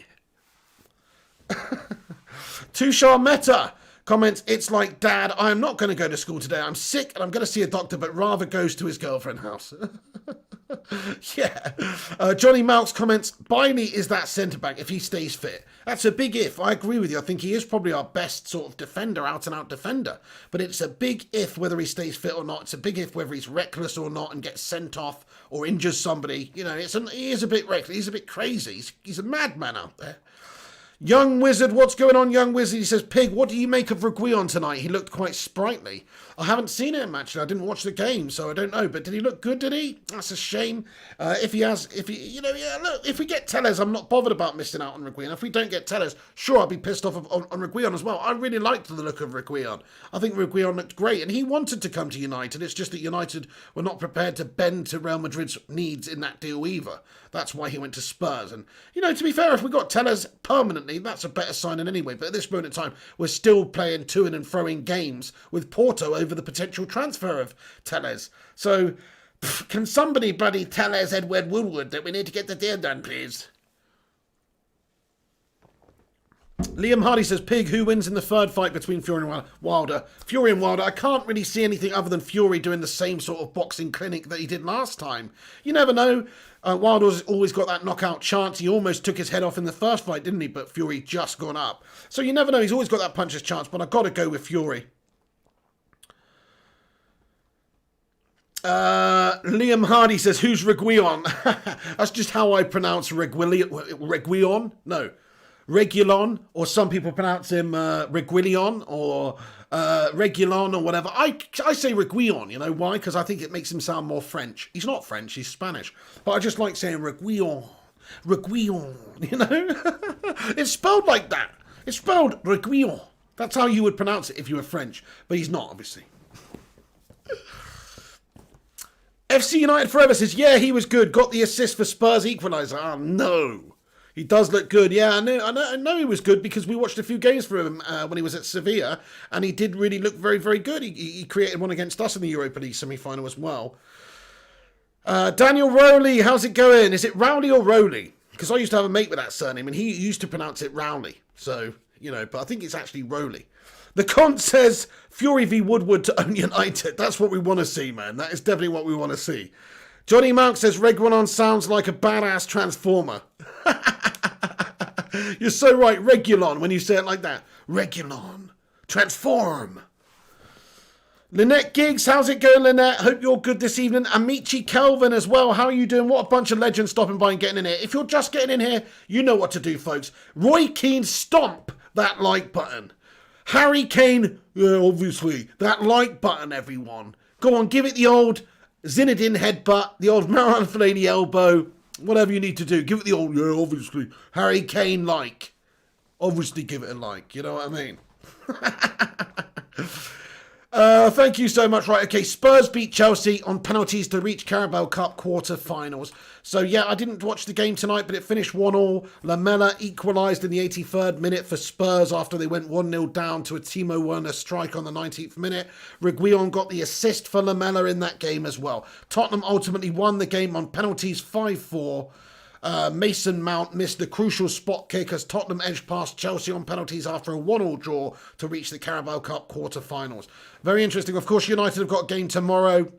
Tushar Meta comments, it's like, Dad, I am not going to go to school today. I'm sick and I'm going to see a doctor, but rather goes to his girlfriend's house. Yeah. Johnny Malks comments, Bailey is that centre-back if he stays fit. That's a big if. I agree with you. I think he is probably our best sort of defender, out-and-out defender. But it's a big if whether he stays fit or not. It's a big if whether he's reckless or not and gets sent off or injures somebody. You know, he is a bit reckless. He's a bit crazy. He's a madman out there. Young Wizard, what's going on, Young Wizard? He says, Pig, what do you make of Reguilon tonight? He looked quite sprightly. I haven't seen him, actually. I didn't watch the game, so I don't know. But did he look good, did he? That's a shame. If we get Tellez, I'm not bothered about missing out on Reguilon. If we don't get Tellez, sure, I'll be pissed off on Reguilon as well. I really liked the look of Reguilon. I think Reguilon looked great, and he wanted to come to United. It's just that United were not prepared to bend to Real Madrid's needs in that deal either. That's why he went to Spurs. And, you know, to be fair, if we got Tellez permanently, that's a better signing anyway. But at this moment in time, we're still playing to-ing and throwing games with Porto over the potential transfer of Tellez. So, can somebody bloody Tellez Edward Woodward that we need to get the deal done, please? Liam Hardy says, Pig, who wins in the third fight between Fury and Wilder? Fury and Wilder. I can't really see anything other than Fury doing the same sort of boxing clinic that he did last time. You never know. Wilder's always got that knockout chance. He almost took his head off in the first fight, didn't he? But Fury just gone up. So you never know. He's always got that puncher's chance, but I've got to go with Fury. Liam Hardy says, who's Reguilon? That's just how I pronounce Reguilon. No. Reguilon, or some people pronounce him Reguilon, or Regulon, or whatever. I say Reguilon, you know why? Because I think it makes him sound more French. He's not French, he's Spanish. But I just like saying Reguilon, you know? It's spelled like that. It's spelled Reguilon. That's how you would pronounce it if you were French. But he's not, obviously. FC United Forever says, yeah, he was good. Got the assist for Spurs equaliser. Oh, no. He does look good. Yeah, I know he was good because we watched a few games for him when he was at Sevilla, and he did really look very, very good. He created one against us in the Europa League semi-final as well. Daniel Rowley, how's it going? Is it Rowley or Rowley? Because I used to have a mate with that surname, and he used to pronounce it Rowley. So, you know, but I think it's actually Rowley. The Cont says Fury v Woodward to own United. That's what we want to see, man. That is definitely what we want to see. Johnny Mount says Reguilon sounds like a badass transformer. You're so right, Reguilon, when you say it like that. Reguilon. Transform. Lynette Giggs, how's it going, Lynette? Hope you're good this evening. Amici Kelvin as well. How are you doing? What a bunch of legends stopping by and getting in here. If you're just getting in here, you know what to do, folks. Roy Keane, stomp that like button. Harry Kane, yeah, obviously. That like button, everyone. Go on, give it the old Zinedine headbutt, the old Marouane Fellaini elbow, whatever you need to do. Give it the old, yeah, obviously. Harry Kane like. Obviously give it a like, you know what I mean? Thank you so much. Right, okay, Spurs beat Chelsea on penalties to reach Carabao Cup quarter-finals. So, yeah, I didn't watch the game tonight, but it finished 1-1. Lamela equalised in the 83rd minute for Spurs after they went 1-0 down to a Timo Werner strike on the 19th minute. Reguilon got the assist for Lamela in that game as well. Tottenham ultimately won the game on penalties 5-4. Mason Mount missed the crucial spot kick as Tottenham edged past Chelsea on penalties after a 1-1 draw to reach the Carabao Cup quarter-finals. Very interesting. Of course, United have got a game tomorrow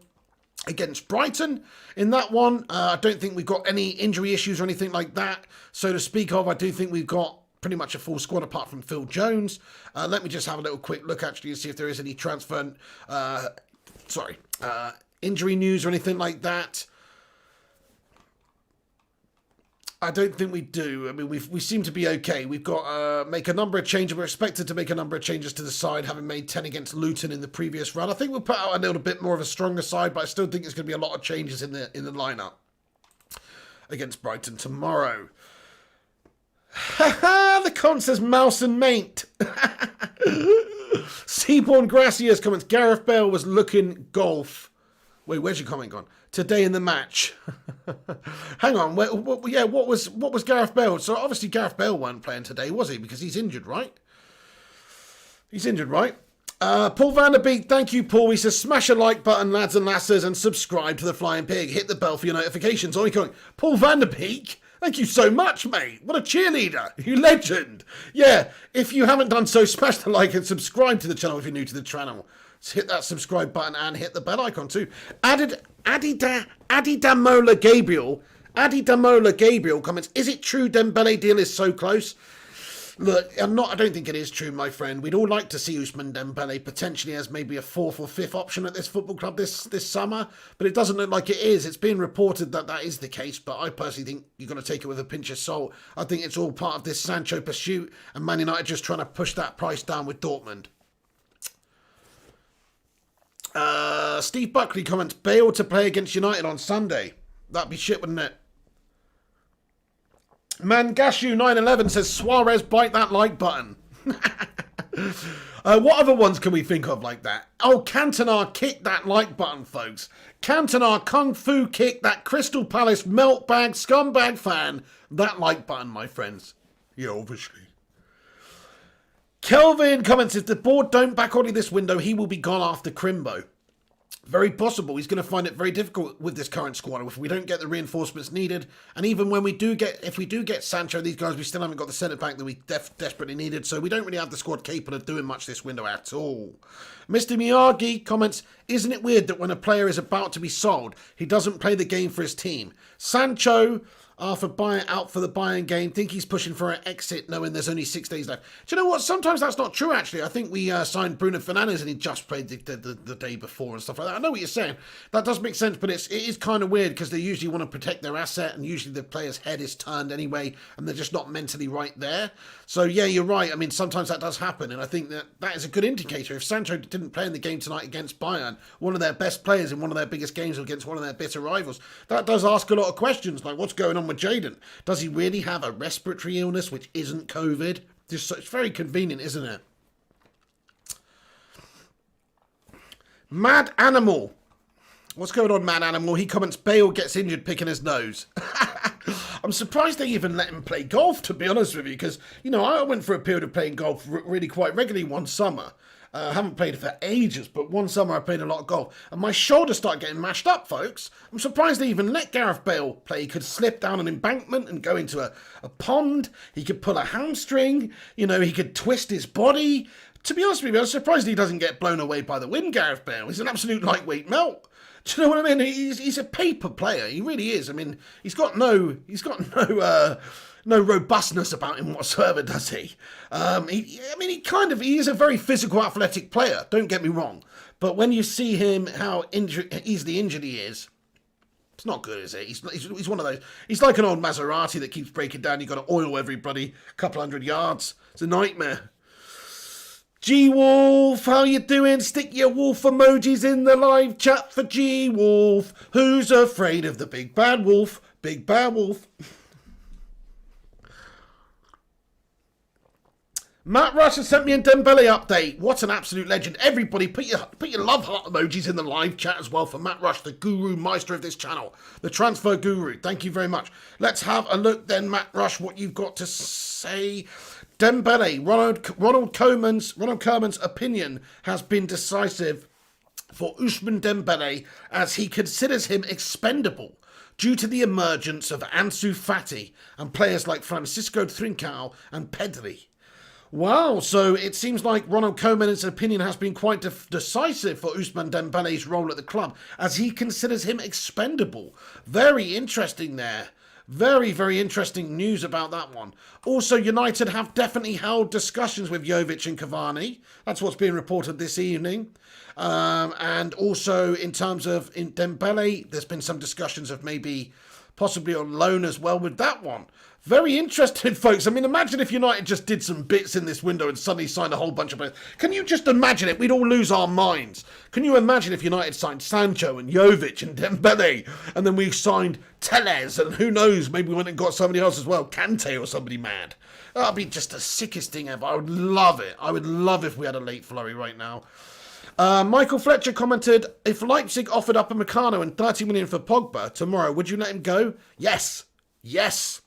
against Brighton. In that one, I don't think we've got any injury issues or anything like that, so to speak of. I do think we've got pretty much a full squad apart from Phil Jones. Let me just have a little quick look, actually, to see if there is any transfer... injury news or anything like that. I don't think we do. I mean, we seem to be okay. We've got make a number of changes. We're expected to make a number of changes to the side, having made 10 against Luton in the previous run. I think we'll put out a little bit more of a stronger side, but I still think there's going to be a lot of changes in the lineup against Brighton tomorrow. The con says Mouse and Mate. Seaborn Gracias comments, Gareth Bale was looking golf. Wait, where's your comment gone? Today in the match. Hang on. What was Gareth Bale? So obviously Gareth Bale wasn't playing today, was he? Because he's injured, right? He's injured, right? Paul Vanderbeek, thank you, Paul. He says, smash a like button, lads and lasses, and subscribe to the Flying Pig. Hit the bell for your notifications. Paul Vanderbeek, thank you so much, mate. What a cheerleader. You legend. Yeah, if you haven't done so, smash the like and subscribe to the channel if you're new to the channel. Just hit that subscribe button and hit the bell icon too. Adidamola Gabriel comments, is it true Dembele deal is so close? Look, I don't think it is true, my friend. We'd all like to see Ousmane Dembele potentially as maybe a 4th or 5th option at this football club this summer, but it doesn't look like it is. It's been reported that that is the case, but I personally think you've got to take it with a pinch of salt. I think it's all part of this Sancho pursuit, and Man United just trying to push that price down with Dortmund. Steve Buckley comments, Bale to play against United on Sunday. That'd be shit, wouldn't it? Mangashu911 says, Suarez, bite that like button. What other ones can we think of like that? Oh, Cantona, kick that like button, folks. Cantona, kung fu kick that Crystal Palace meltbag, scumbag fan. That like button, my friends. Yeah, obviously. Kelvin comments, if the board don't back Ollie this window, he will be gone after Crimbo. Very possible. He's going to find it very difficult with this current squad if we don't get the reinforcements needed. And even when if we do get Sancho, these guys, we still haven't got the centre back that we desperately needed. So we don't really have the squad capable of doing much this window at all. Mr. Miyagi comments, isn't it weird that when a player is about to be sold, he doesn't play the game for his team? Sancho out for the Bayern game, think he's pushing for an exit knowing there's only 6 days left. Do you know what? Sometimes that's not true, actually. I think we signed Bruno Fernandes and he just played the day before and stuff like that. I know what you're saying. That does make sense, but it is kind of weird because they usually want to protect their asset and usually the player's head is turned anyway and they're just not mentally right there. So, yeah, you're right. I mean, sometimes that does happen and I think that is a good indicator. If Sancho didn't play in the game tonight against Bayern, one of their best players in one of their biggest games against one of their bitter rivals, that does ask a lot of questions, like what's going on with Jadon? Does he really have a respiratory illness which isn't COVID? It's very convenient, isn't it? Mad Animal. What's going on, Mad Animal? He comments, Bale gets injured picking his nose. I'm surprised they even let him play golf, to be honest with you, because, you know, I went for a period of playing golf really quite regularly one summer. I haven't played for ages, but one summer I played a lot of golf. And my shoulder started getting mashed up, folks. I'm surprised they even let Gareth Bale play. He could slip down an embankment and go into a pond. He could pull a hamstring. You know, he could twist his body. To be honest with you, I was surprised he doesn't get blown away by the wind, Gareth Bale. He's an absolute lightweight melt. Do you know what I mean? He's a paper player. He really is. I mean, he's got no robustness about him whatsoever, does he? He is a very physical, athletic player. Don't get me wrong, but when you see him, how easily injured he is, it's not good, is it? He's one of those. He's like an old Maserati that keeps breaking down. You got to oil everybody a couple hundred yards. It's a nightmare. G-Wolf, how you doing? Stick your wolf emojis in the live chat for G-Wolf. Who's afraid of the big bad wolf? Big bad wolf. Matt Rush has sent me a Dembele update. What an absolute legend. Everybody, put your love heart emojis in the live chat as well for Matt Rush, the guru meister of this channel. The transfer guru. Thank you very much. Let's have a look then, Matt Rush, what you've got to say. Dembele, Ronald Koeman's opinion has been decisive for Ousmane Dembele as he considers him expendable due to the emergence of Ansu Fati and players like Francisco Trincao and Pedri. Wow, so it seems like Ronald Koeman's opinion has been quite decisive for Ousmane Dembele's role at the club as he considers him expendable. Very interesting there. Very, very interesting news about that one. Also, United have definitely held discussions with Jovic and Cavani. That's what's being reported this evening. And also, in terms of Dembele, there's been some discussions of maybe possibly on loan as well with that one. Very interesting, folks. I mean, imagine if United just did some bits in this window and suddenly signed a whole bunch of players. Can you just imagine it? We'd all lose our minds. Can you imagine if United signed Sancho and Jovic and Dembele, and then we signed Telles, and who knows, maybe we went and got somebody else as well, Kante or somebody mad. That would be just the sickest thing ever. I would love it. I would love if we had a late flurry right now. Michael Fletcher commented, if Leipzig offered up a Meccano and 30 million for Pogba tomorrow, would you let him go? Yes. Yes.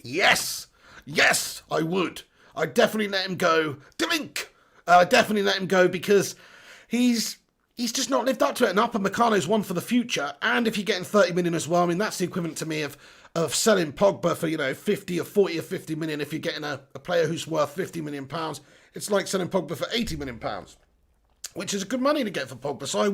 Yes. Yes, I would. I'd definitely let him go. Delink. Definitely let him go because he's just not lived up to it. And Upamecano's one for the future. And if you're getting 30 million as well, I mean, that's the equivalent to me of selling Pogba for, 50 or 40 or 50 million. If you're getting a player who's worth 50 million pounds, it's like selling Pogba for 80 million pounds. Which is good money to get for Pogba. So I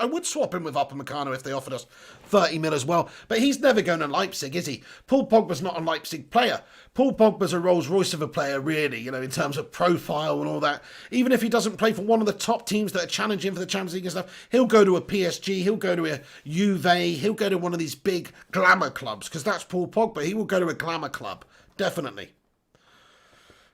would swap him with Upamecano if they offered us 30 mil as well. But he's never going to Leipzig, is he? Paul Pogba's not a Leipzig player. Paul Pogba's a Rolls Royce of a player, really, in terms of profile and all that. Even if he doesn't play for one of the top teams that are challenging for the Champions League and stuff, he'll go to a PSG, he'll go to a Juve, he'll go to one of these big glamour clubs, because that's Paul Pogba. He will go to a glamour club, definitely.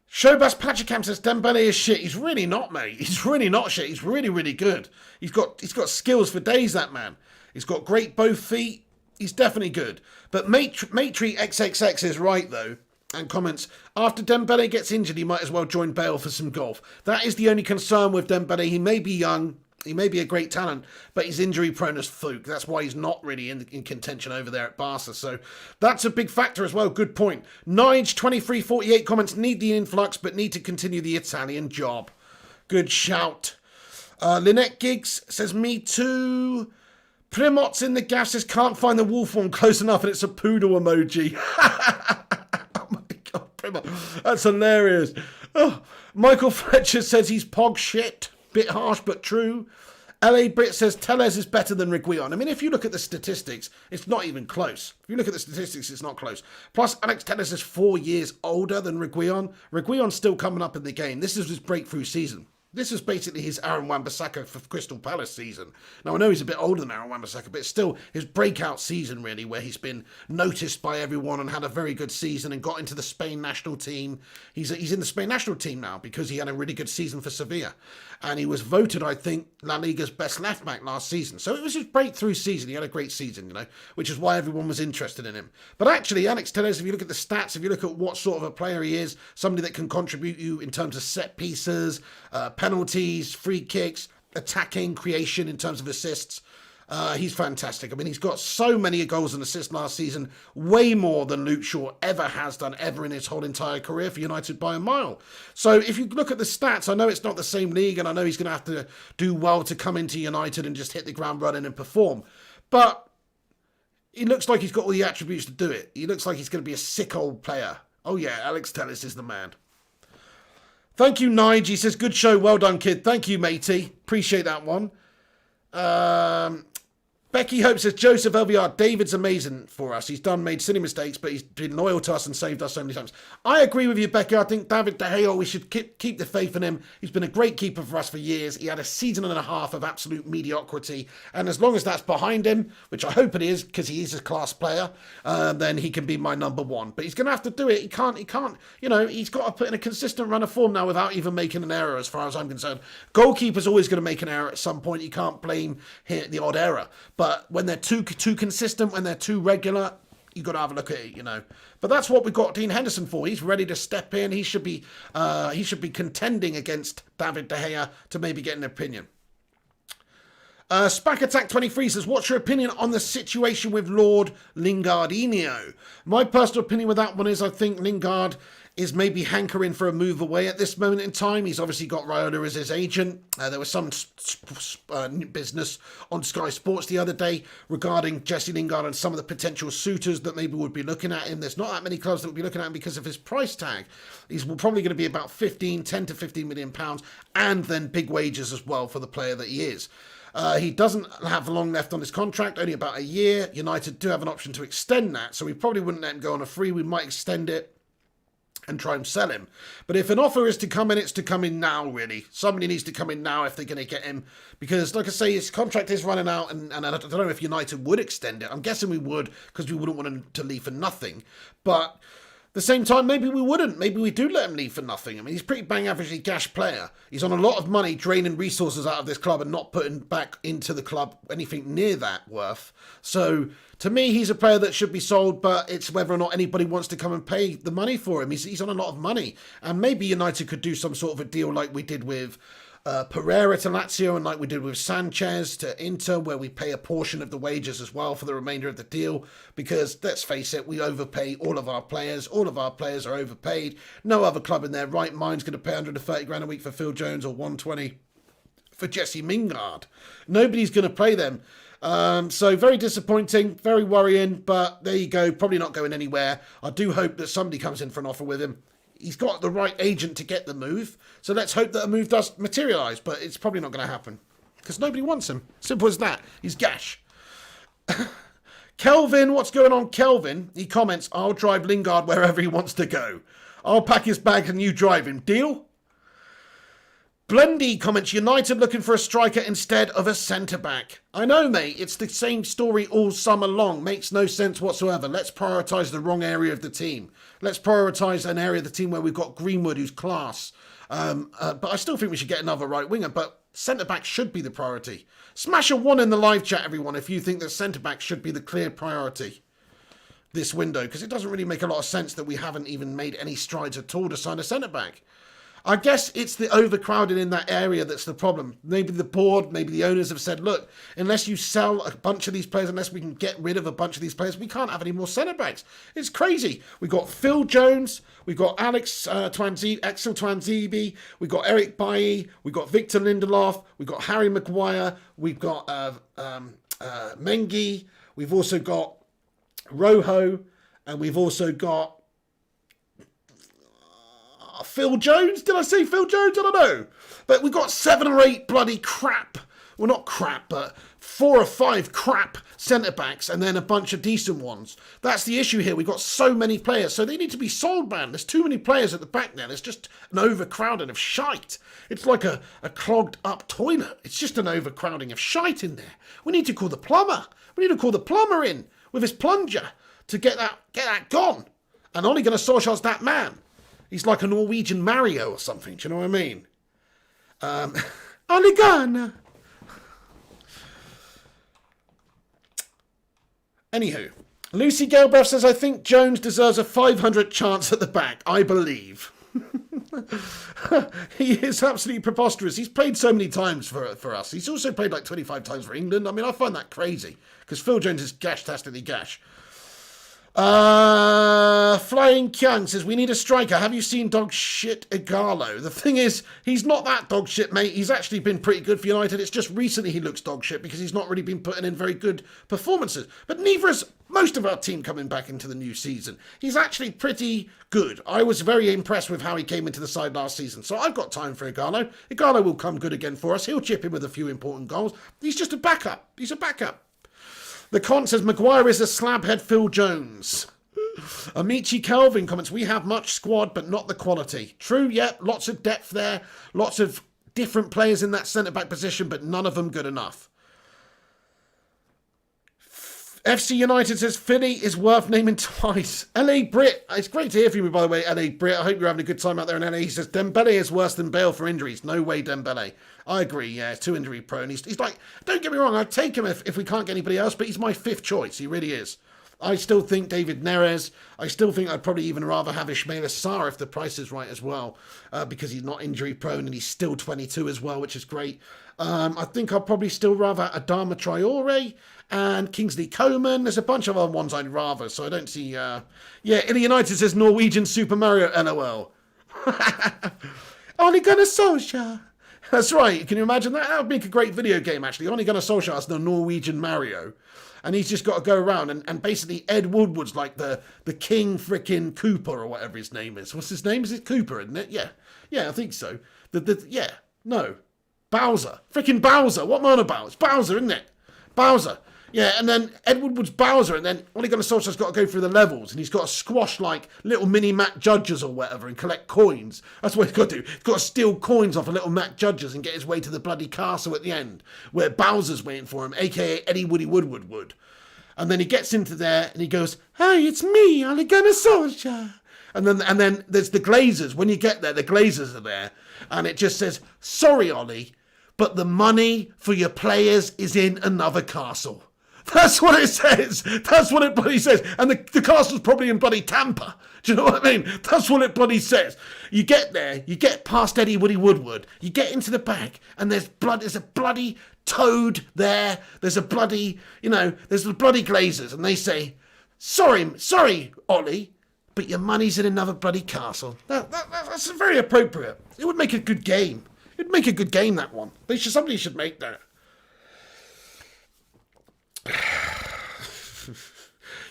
Showbas Pachacam says Dembele is shit. He's really not, mate. He's really not shit. He's really, really good. He's got skills for days, that man. He's got great both feet. He's definitely good. But Matry XXX is right, though, and comments, after Dembele gets injured, he might as well join Bale for some golf. That is the only concern with Dembele. He may be young. He may be a great talent, but he's injury prone as fuck. That's why he's not really in contention over there at Barca. So that's a big factor as well. Good point. Nige2348 comments, need the influx, but need to continue the Italian job. Good shout. Lynette Giggs says, me too. Primot's in the gas says, can't find the wolf one close enough, and it's a poodle emoji. Oh my God, Primot. That's hilarious. Oh, Michael Fletcher says he's pog shit. Bit harsh, but true. LA Brit says Tellez is better than Reguilon. I mean, if you look at the statistics, it's not even close. If you look at the statistics, it's not close. Plus, Alex Tellez is 4 years older than Reguilon. Reguilon's still coming up in the game. This is his breakthrough season. This is basically his Aaron Wan-Bissaka for Crystal Palace season. Now, I know he's a bit older than Aaron Wan-Bissaka, but it's still his breakout season, really, where he's been noticed by everyone and had a very good season and got into the Spain national team. He's in the Spain national team now because he had a really good season for Sevilla. And he was voted, I think, La Liga's best left-back last season. So it was his breakthrough season. He had a great season, which is why everyone was interested in him. But actually, Alex Tellez, if you look at the stats, if you look at what sort of a player he is, somebody that can contribute you in terms of set pieces, penalties, free kicks, attacking, creation in terms of assists, he's fantastic. I mean, he's got so many goals and assists last season, way more than Luke Shaw ever has done ever in his whole entire career for United by a mile. So if you look at the stats, I know it's not the same league, and I know he's going to have to do well to come into United and just hit the ground running and perform. But he looks like he's got all the attributes to do it. He looks like he's going to be a sick old player. Oh yeah, Alex Tellez is the man. Thank you, Nige. He says, good show. Well done, kid. Thank you, matey. Appreciate that one. Becky Hope says, Joseph LVR, David's amazing for us. He's made silly mistakes, but he's been loyal to us and saved us so many times. I agree with you, Becky. I think David De Gea, we should keep the faith in him. He's been a great keeper for us for years. He had a season and a half of absolute mediocrity. And as long as that's behind him, which I hope it is, because he is a class player, then he can be my number one. But he's going to have to do it. He can't, he's got to put in a consistent run of form now without even making an error, as far as I'm concerned. Goalkeeper's always going to make an error at some point. You can't blame the odd error. But when they're too consistent, when they're too regular, you've got to have a look at it, But that's what we've got Dean Henderson for. He's ready to step in. He should be contending against David De Gea to maybe get an opinion. Spack Attack 23 says, what's your opinion on the situation with Lord Lingardinho? My personal opinion with that one is I think Lingard is maybe hankering for a move away at this moment in time. He's obviously got Raiola as his agent. There was some business on Sky Sports the other day regarding Jesse Lingard and some of the potential suitors that maybe would be looking at him. There's not that many clubs that would be looking at him because of his price tag. He's probably going to be about 10 to 15 million pounds, and then big wages as well for the player that he is. He doesn't have long left on his contract, only about a year. United do have an option to extend that, so we probably wouldn't let him go on a free. We might extend it and try and sell him. But if an offer is to come in, it's to come in now, really. Somebody needs to come in now if they're going to get him. Because, like I say, his contract is running out, and I don't know if United would extend it. I'm guessing we would, because we wouldn't want him to leave for nothing. But at the same time, maybe we wouldn't. Maybe we do let him leave for nothing. I mean, he's a pretty bang averagely cash player. He's on a lot of money, draining resources out of this club and not putting back into the club anything near that worth. So, to me, he's a player that should be sold, but it's whether or not anybody wants to come and pay the money for him. He's on a lot of money. And maybe United could do some sort of a deal like we did with Pereira to Lazio, and like we did with Sanchez to Inter, where we pay a portion of the wages as well for the remainder of the deal, because let's face it, we overpay all of our players. All of our players are overpaid. No other club in their right mind's going to pay 130 grand a week for Phil Jones or 120 for Jesse Lingard. Nobody's going to pay them. So very disappointing, very worrying, but there you go, probably not going anywhere. I do hope that somebody comes in for an offer with him. He's got the right agent to get the move, so let's hope that a move does materialise, but it's probably not going to happen, because nobody wants him. Simple as that. He's gash. Kelvin, what's going on, Kelvin? He comments, I'll drive Lingard wherever he wants to go. I'll pack his bag and you drive him. Deal? Blendy comments, United looking for a striker instead of a centre-back. I know, mate, it's the same story all summer long. Makes no sense whatsoever. Let's prioritise the wrong area of the team. Let's prioritise an area of the team where we've got Greenwood, who's class. But I still think we should get another right winger, but centre-back should be the priority. Smash a 1 in the live chat, everyone, if you think that centre-back should be the clear priority this window, because it doesn't really make a lot of sense that we haven't even made any strides at all to sign a centre-back. I guess it's the overcrowding in that area that's the problem. Maybe the board, maybe the owners have said, look, unless you sell a bunch of these players, unless we can get rid of a bunch of these players, we can't have any more centre-backs. It's crazy. We've got Phil Jones, we've got Axel Twanzebe, we've got Eric Bailly, we've got Victor Lindelof, we've got Harry Maguire, we've got Mengi, we've also got Rojo, and we've also got Phil Jones? Did I say Phil Jones? I don't know. But we've got 7 or 8 bloody crap. Well, not crap, but 4 or 5 crap centre-backs and then a bunch of decent ones. That's the issue here. We've got so many players. So they need to be sold, man. There's too many players at the back now. There's just an overcrowding of shite. It's like a clogged up toilet. It's just an overcrowding of shite in there. We need to call the plumber. We need to call the plumber in with his plunger to get that gone. And Ole Gunnar Solskjaer's that man. He's like a Norwegian Mario or something. Do you know what I mean? Ole Gunnar. Anywho, Lucy Galbraith says, I think Jones deserves a 500 chance at the back. I believe. He is absolutely preposterous. He's played so many times for us. He's also played like 25 times for England. I mean, I find that crazy because Phil Jones is gash-tastically gash. Flying Kyung says, we need a striker. Have you seen dog shit Igalo? The thing is, he's not that dog shit, mate. He's actually been pretty good for United. It's just recently he looks dog shit because he's not really been putting in very good performances. But neither has most of our team coming back into the new season. He's actually pretty good. I was very impressed with how he came into the side last season. So I've got time for Igalo. Igalo will come good again for us. He'll chip in with a few important goals. He's just a backup. He's a backup. The Con says, Maguire is a slabhead Phil Jones. Amici Kelvin comments, we have much squad, but not the quality. True, yeah, lots of depth there. Lots of different players in that centre-back position, but none of them good enough. FC United says, Philly is worth naming twice. LA Brit, it's great to hear from you, by the way, LA Brit. I hope you're having a good time out there in LA. He says, Dembele is worse than Bale for injuries. No way, Dembele. I agree, yeah, he's too injury prone. He's like, don't get me wrong, I'd take him if we can't get anybody else, but he's my 5th choice. He really is. I still think David Neres. I still think I'd probably even rather have Ismail Assar if the price is right as well, because he's not injury prone and he's still 22 as well, which is great. I think I'd probably still rather Adama Traore and Kingsley Coman. There's a bunch of other ones I'd rather, so I don't see... Yeah, Illy United says Norwegian Super Mario, LOL. Ole Gunnar Solskjaer. That's right. Can you imagine that? That would make a great video game, actually. Ole Gunnar Solskjaer is the Norwegian Mario. And he's just got to go around and basically Ed Woodward's like the King frickin' Cooper or whatever his name is. What's his name? Is it Cooper, isn't it? Yeah. Yeah, I think so. Bowser. Frickin' Bowser. What am I on about? It's Bowser, isn't it? Bowser. Yeah, and then Ed Woodward's Bowser, and then Ole Gunnar Solskjaer's got to go through the levels, and he's got to squash like little mini Mac Judges or whatever and collect coins. That's what he's got to do. He's got to steal coins off of little Mac Judges and get his way to the bloody castle at the end, where Bowser's waiting for him, aka Eddie Woody Woodward would. And then he gets into there, and he goes, hey, it's me, Ole Gunnar Solskjaer. And then there's the Glazers. When you get there, the Glazers are there, and it just says, sorry, Ollie, but the money for your players is in another castle. That's what it says. That's what it bloody says. And the castle's probably in bloody Tampa. Do you know what I mean? That's what it bloody says. You get there, you get past Eddie Woody Woodward, you get into the back, and there's a bloody toad there. There's a bloody, there's the bloody Glazers, and they say, sorry, Ollie, but your money's in another bloody castle. That's very appropriate. It would make a good game. It'd make a good game, that one. Somebody should make that.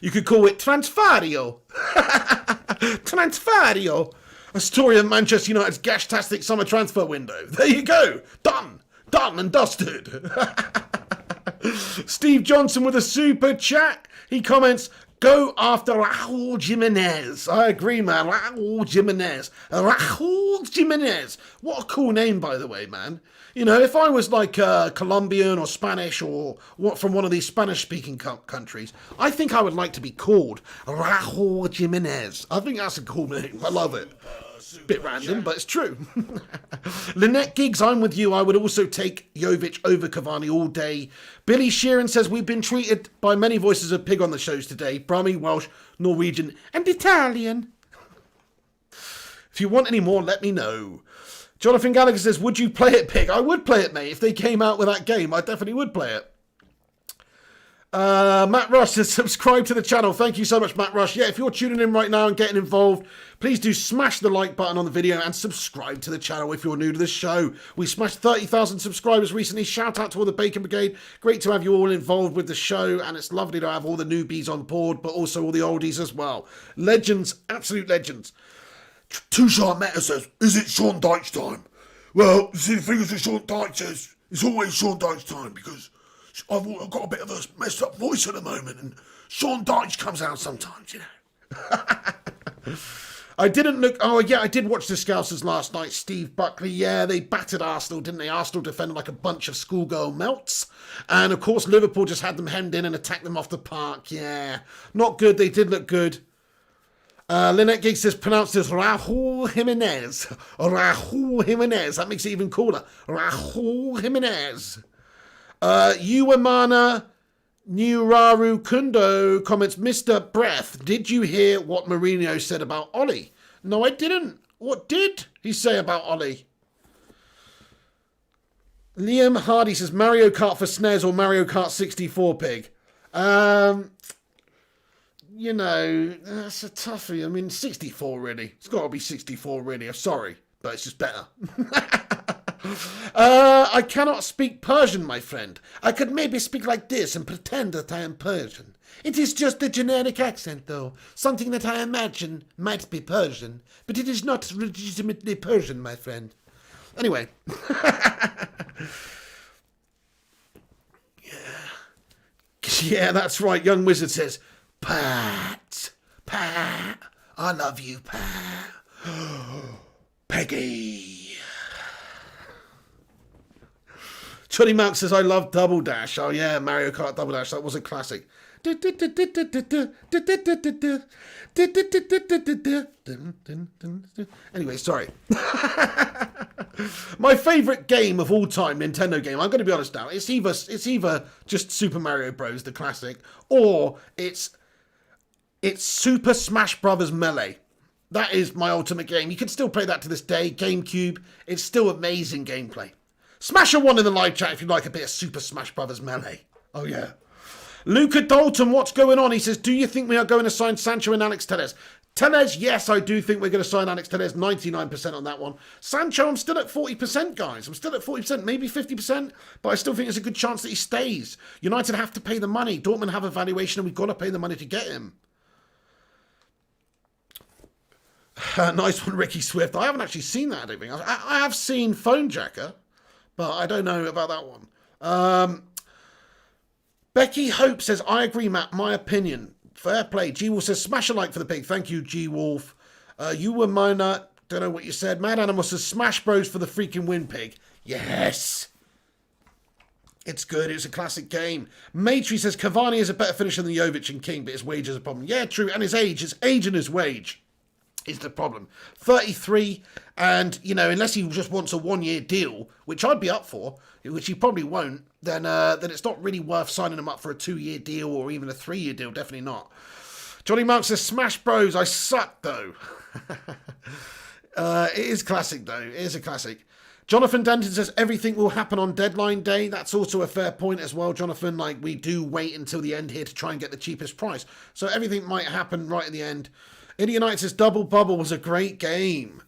You could call it Transfario. Transfario. A story of Manchester United's gash-tastic summer transfer window. There you go. Done and dusted. Steve Johnson with a super chat. He comments, go after Raul Jimenez. I agree, man. Raul Jimenez. Raul Jimenez. What a cool name, by the way, man. If I was like Colombian or Spanish or from one of these Spanish-speaking countries, I think I would like to be called Raul Jimenez. I think that's a cool name. I love it. Bit random, but it's true. Lynette Giggs, I'm with you. I would also take Jovic over Cavani all day. Billy Sheeran says, we've been treated by many voices of pig on the shows today. Brummy, Welsh, Norwegian, and Italian. If you want any more, let me know. Jonathan Gallagher says, would you play it, Pig? I would play it, mate. If they came out with that game, I definitely would play it. Matt Rush says, subscribe to the channel. Thank you so much, Matt Rush. Yeah, if you're tuning in right now and getting involved, please do smash the like button on the video and subscribe to the channel if you're new to the show. We smashed 30,000 subscribers recently. Shout out to all the Bacon Brigade. Great to have you all involved with the show, and it's lovely to have all the newbies on board, but also all the oldies as well. Legends, absolute legends. Tushar Meta says, is it Sean Dyche time? Well, see, the thing is that Sean Dyche says, it's always Sean Dyche time because I've got a bit of a messed up voice at the moment and Sean Dyche comes out sometimes, I didn't look, I did watch the Scousers last night. Steve Buckley, yeah, they battered Arsenal, didn't they? Arsenal defended like a bunch of schoolgirl melts. And of course, Liverpool just had them hemmed in and attacked them off the park. Yeah, not good. They did look good. Lynette Giggs says, pronounced as Raul Jimenez. Raul Jimenez. That makes it even cooler. Raul Jimenez. Uwamana Nuraru Kundo comments, Mr. Breath, did you hear what Mourinho said about Ollie? No, I didn't. What did he say about Ollie? Liam Hardy says, Mario Kart for SNES or Mario Kart 64, Pig? That's a toughie. I mean, 64, really. It's got to be 64, really. I'm sorry, but it's just better. I cannot speak Persian, my friend. I could maybe speak like this and pretend that I am Persian. It is just a generic accent, though. Something that I imagine might be Persian, but it is not legitimately Persian, my friend. Anyway. Yeah, that's right. Young Wizard says, Pat, I love you, Pat. Peggy. Johnny Mount says, I love Double Dash. Oh yeah, Mario Kart Double Dash. That was a classic. Anyway, sorry. My favourite game of all time, Nintendo game, I'm going to be honest now, it's either just Super Mario Bros, the classic, or it's Super Smash Bros. Melee. That is my ultimate game. You can still play that to this day. GameCube, it's still amazing gameplay. Smash a one in the live chat if you'd like a bit of Super Smash Bros. Melee. Oh yeah. Luca Dalton, what's going on? He says, do you think we are going to sign Sancho and Alex Tellez? Tellez, yes, I do think we're going to sign Alex Tellez. 99% on that one. Sancho, I'm still at 40%, guys. I'm still at 40%, maybe 50%, but I still think there's a good chance that he stays. United have to pay the money. Dortmund have a valuation, and we've got to pay the money to get him. Nice one, Ricky Swift. I haven't actually seen that, I don't think. I have seen Phone Jacker, but I don't know about that one. Becky Hope says, I agree, Matt. My opinion. Fair play. G-Wolf says, smash a like for the pig. Thank you, G-Wolf. You were mine. Don't know what you said. Mad Animal says, smash bros for the freaking win, pig. Yes. It's good. It's a classic game. Matry says, Cavani is a better finisher than Jovic and King, but his wage is a problem. Yeah, true. And his age. His age and his wage. is the problem. 33, and, you know, unless he just wants a one-year deal, which I'd be up for, which he probably won't, then it's not really worth signing him up for a 2-year deal or even a 3-year deal. Definitely not. Johnny Mark says, Smash Bros, I suck, though. It is classic, though. It is a classic. Jonathan Denton says, everything will happen on deadline day. That's also a fair point as well, Jonathan. Like, we do wait until the end here to try and get the cheapest price. So everything might happen right at the end. Indian Knight says, Double Bubble was a great game.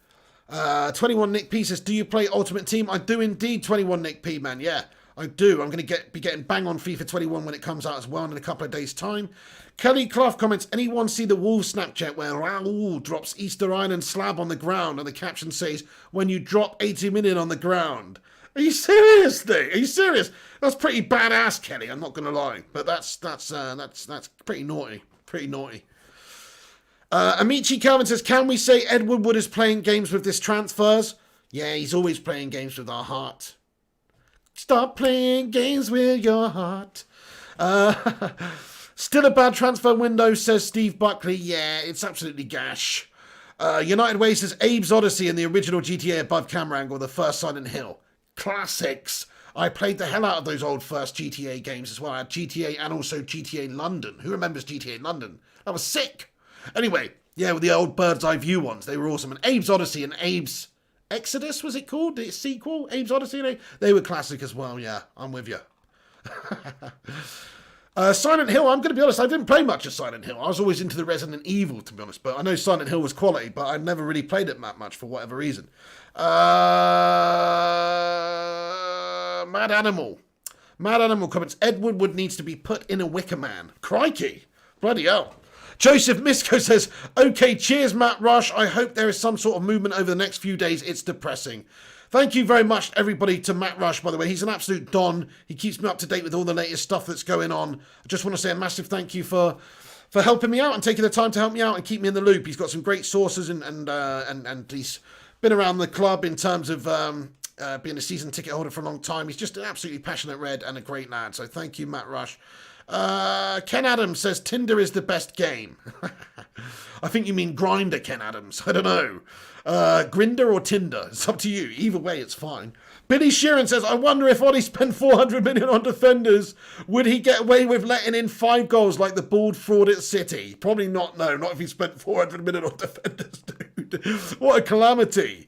21 Nick P says, do you play Ultimate Team? I do indeed, 21 Nick P, man. Yeah, I do. I'm going to be getting bang on FIFA 21 when it comes out as well in a couple of days' time. Kelly Clough comments, anyone see the Wolves Snapchat where Raul drops Easter Island slab on the ground and the caption says, when you drop 80 million on the ground? Are you serious, Dave? Are you serious? That's pretty badass, Kelly. I'm not going to lie. But that's pretty naughty. Pretty naughty. Amici Calvin says, can we say Ed Woodward is playing games with this transfers? Yeah, he's always playing games with our heart. Stop playing games with your heart. Still a bad transfer window, says Steve Buckley. Yeah, it's absolutely gash. United Way says, Abe's Odyssey and the original GTA above camera angle, the first Silent Hill. Classics. I played the hell out of those old first GTA games as well. I had GTA and also GTA London. Who remembers GTA London? That was sick. Anyway, yeah, with the old bird's eye view ones, they were awesome. And Abe's Odyssey and Abe's Exodus, was it called? The sequel? Abe's Odyssey? They were classic as well, yeah. I'm with you. Silent Hill, I'm going to be honest, I didn't play much of Silent Hill. I was always into the Resident Evil, to be honest. But I know Silent Hill was quality, but I never really played it that much for whatever reason. Mad Animal. Mad Animal comments, Ed Woodward needs to be put in a Wicker Man. Crikey. Bloody hell. Joseph Misko says, okay, cheers, Matt Rush. I hope there is some sort of movement over the next few days. It's depressing. Thank you very much, everybody, to Matt Rush, by the way. He's an absolute don. He keeps me up to date with all the latest stuff that's going on. I just want to say a massive thank you for helping me out and taking the time to help me out and keep me in the loop. He's got some great sources and he's been around the club in terms of being a season ticket holder for a long time. He's just an absolutely passionate Red and a great lad. So thank you, Matt Rush. Ken Adams says Tinder is the best game. I think you mean Grindr, Ken Adams. I don't know. Grinder or Tinder? It's up to you. Either way, it's fine. Billy Sheeran says, I wonder if Ollie spent 400 million on defenders, would he get away with letting in 5 goals like the bald fraud at City? Probably not, no. Not if he spent 400 million on defenders, dude. What a calamity.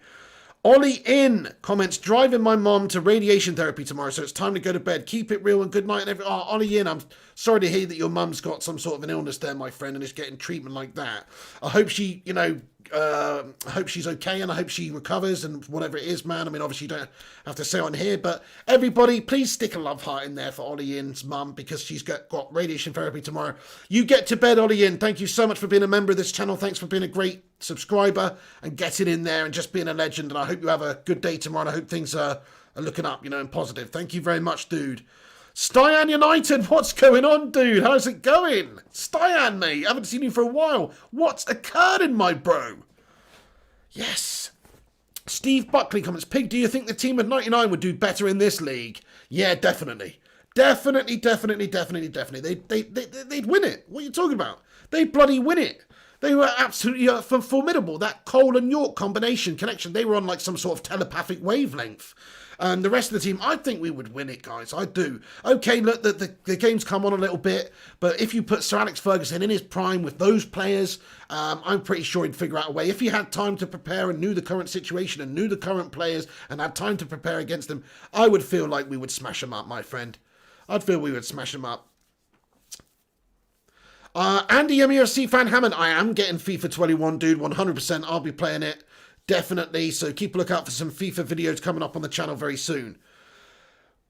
Ollie in comments, driving my mom to radiation therapy tomorrow, so it's time to go to bed. Keep it real and good night. And Ollie in, I'm sorry to hear that your mum's got some sort of an illness there, my friend, and is getting treatment like that. I hope she, I hope she's okay, and I hope she recovers and whatever it is, man. I mean, obviously you don't have to say on here, but everybody, please stick a love heart in there for Ollie In's mum, because she's got radiation therapy tomorrow. You get to bed, Ollie In. Thank you so much for being a member of this channel. Thanks for being a great subscriber and getting in there and just being a legend. And I hope you have a good day tomorrow, and I hope things are looking up, and positive. Thank you very much, dude. Styan United, what's going on, dude? How's it going? Styan, mate, I haven't seen you for a while. What's occurring, my bro? Yes. Steve Buckley comments, Pig, do you think the team of 99 would do better in this league? Yeah, definitely. Definitely. They'd win it. What are you talking about? They'd bloody win it. They were absolutely formidable. That Cole and York connection, they were on like some sort of telepathic wavelength. And the rest of the team, I think we would win it, guys. I do. Okay, look, the game's come on a little bit, but if you put Sir Alex Ferguson in his prime with those players, I'm pretty sure he'd figure out a way. If he had time to prepare and knew the current situation and knew the current players and had time to prepare against them, I would feel like we would smash them up, my friend. I'd feel we would smash them up. Andy MUFC fan Hammond, I am getting FIFA 21, dude, 100%. I'll be playing it. Definitely, so keep a lookout for some FIFA videos coming up on the channel very soon.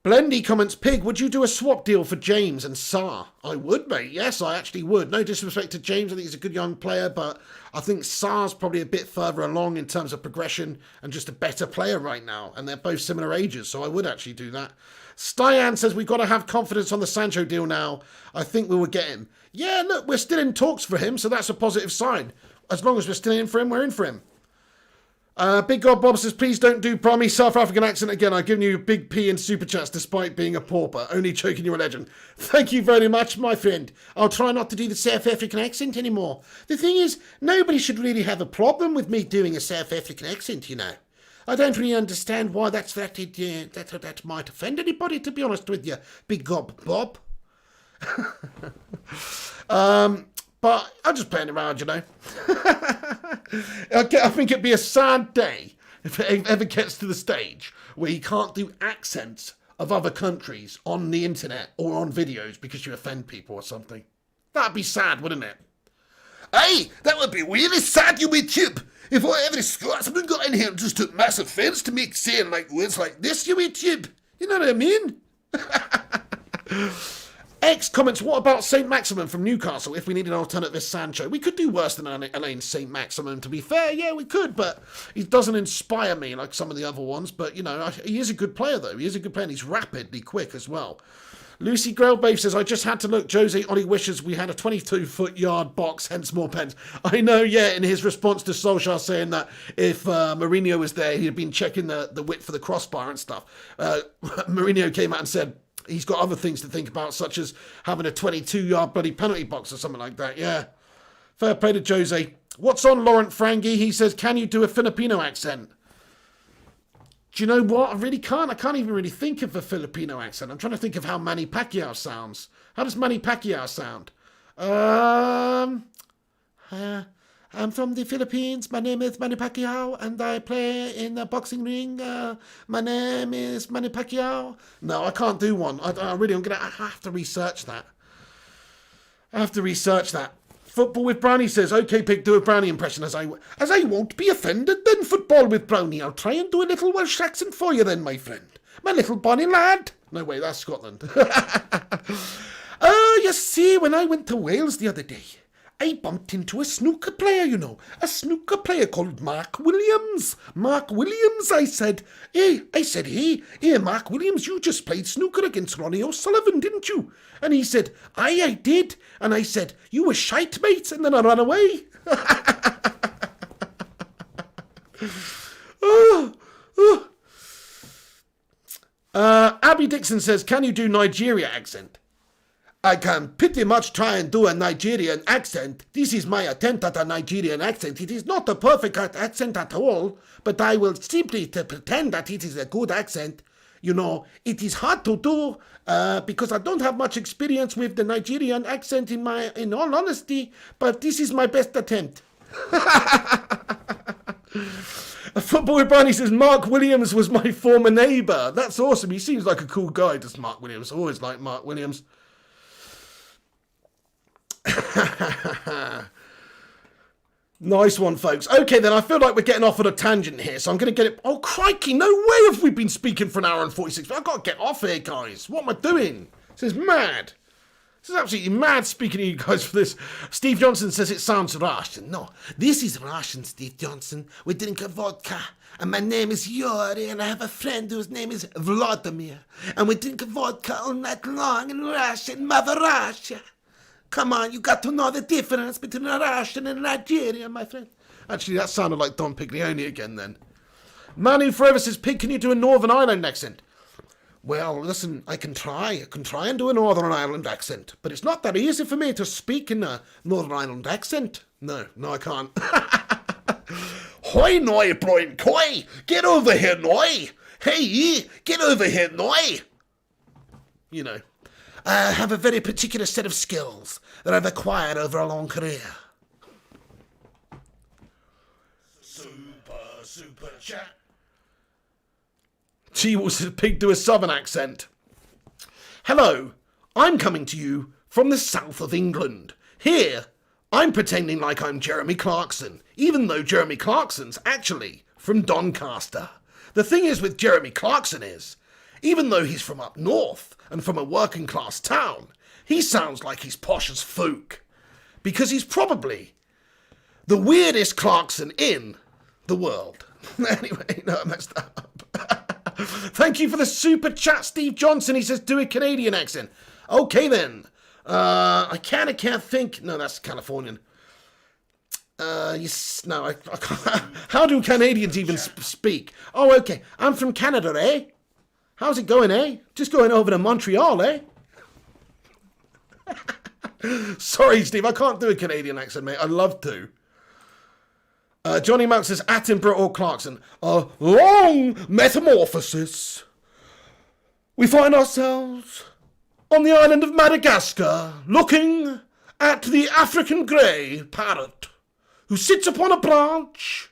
Blendy comments, Pig, would you do a swap deal for James and Sarr? I would, mate. Yes, I actually would. No disrespect to James. I think he's a good young player, but I think Sarr's probably a bit further along in terms of progression and just a better player right now. And they're both similar ages, so I would actually do that. Styan says, we've got to have confidence on the Sancho deal now. I think we will get him. Yeah, look, we're still in talks for him, so that's a positive sign. As long as we're still in for him, we're in for him. Big God Bob says, please don't do Brummy South African accent again. I've given you a big P in super chats despite being a pauper. Only joking, you're a legend. Thank you very much, my friend. I'll try not to do the South African accent anymore. The thing is, nobody should really have a problem with me doing a South African accent, you know. I don't really understand why that might offend anybody, to be honest with you, Big God Bob. But I'm just playing around, you know. I think it'd be a sad day if it ever gets to the stage where you can't do accents of other countries on the internet or on videos because you offend people or something. That'd be sad, wouldn't it? Hey, that would be really sad, you YouTube. If every Scotsman got in here and just took massive offence to me saying like words like this, you YouTube. You know what I mean? X comments, what about St. Maximin from Newcastle if we need an alternative Sancho? We could do worse than Alain St. Maximin, to be fair. Yeah, we could, but he doesn't inspire me like some of the other ones. But, you know, he is a good player, though. He is a good player, and he's rapidly quick as well. Lucy Grailbabe says, I just had to look. Jose only wishes we had a 22-foot yard box, hence more pens. I know, yeah, in his response to Solskjaer saying that if Mourinho was there, he'd been checking the width for the crossbar and stuff. Mourinho came out and said, he's got other things to think about, such as having a 22-yard bloody penalty box or something like that. Yeah. Fair play to Jose. What's on Laurent Frangi? He says, can you do a Filipino accent? Do you know what? I really can't. I can't even really think of a Filipino accent. I'm trying to think of how Manny Pacquiao sounds. How does Manny Pacquiao sound? I'm from the Philippines. My name is Manny Pacquiao, and I play in the boxing ring. My name is Manny Pacquiao. No, I can't do one. I have to research that. Football with Brownie says, okay, Pig, do a Brownie impression as I won't be offended then, Football with Brownie. I'll try and do a little Welsh accent for you then, my friend. My little bonny lad. No, wait, that's Scotland. You see, when I went to Wales the other day, I bumped into a snooker player, you know. A snooker player called Mark Williams. Mark Williams, I said. Hey, Mark Williams, you just played snooker against Ronnie O'Sullivan, didn't you? And he said, aye, I did. And I said, you were shite, mate. And then I ran away. Abby Dixon says, can you do Nigeria accent? I can pretty much try and do a Nigerian accent. This is my attempt at a Nigerian accent. It is not a perfect accent at all, but I will simply pretend that it is a good accent. You know, it is hard to do because I don't have much experience with the Nigerian accent in all honesty, but this is my best attempt. Football with Barney says, Mark Williams was my former neighbour. That's awesome. He seems like a cool guy, does Mark Williams. I always like Mark Williams. Nice one, folks. Okay, then, I feel like we're getting off on a tangent here, so I'm going to get it... Oh, crikey, no way have we been speaking for an hour and 46 minutes. I've got to get off here, guys. What am I doing? This is mad. This is absolutely mad speaking to you guys for this. Steve Johnson says it sounds Russian. No, this is Russian, Steve Johnson. We drink a vodka, and my name is Yuri, and I have a friend whose name is Vladimir, and we drink a vodka all night long in Russian, Mother Russia. Come on, you got to know the difference between a Russian and Nigeria, my friend. Actually, that sounded like Don Piglioni again then. Manu Forever says, Pig, can you do a Northern Ireland accent? Well, listen, I can try. I can try and do a Northern Ireland accent. But it's not that easy for me to speak in a Northern Ireland accent. No, I can't. Hoi, noi, Brian Coy. Get over here, noi. Hey, get over here, noi. You know. I have a very particular set of skills that I've acquired over a long career. Super chat. She was a pig to a southern accent. Hello, I'm coming to you from the south of England. Here, I'm pretending like I'm Jeremy Clarkson, even though Jeremy Clarkson's actually from Doncaster. The thing is with Jeremy Clarkson is, even though he's from up north and from a working class town, he sounds like he's posh as folk. Because he's probably the weirdest Clarkson in the world. Anyway, no, I messed that up. Thank you for the super chat, Steve Johnson. He says, do a Canadian accent. Okay, then. I can't think. No, that's Californian. No, I can't. How do Canadians even speak? Oh, okay. I'm from Canada, eh? How's it going, eh? Just going over to Montreal, eh? Sorry, Steve, I can't do a Canadian accent, mate. I'd love to. Johnny Mount says, Attenborough or Clarkson. A long metamorphosis. We find ourselves on the island of Madagascar, looking at the African grey parrot, who sits upon a branch,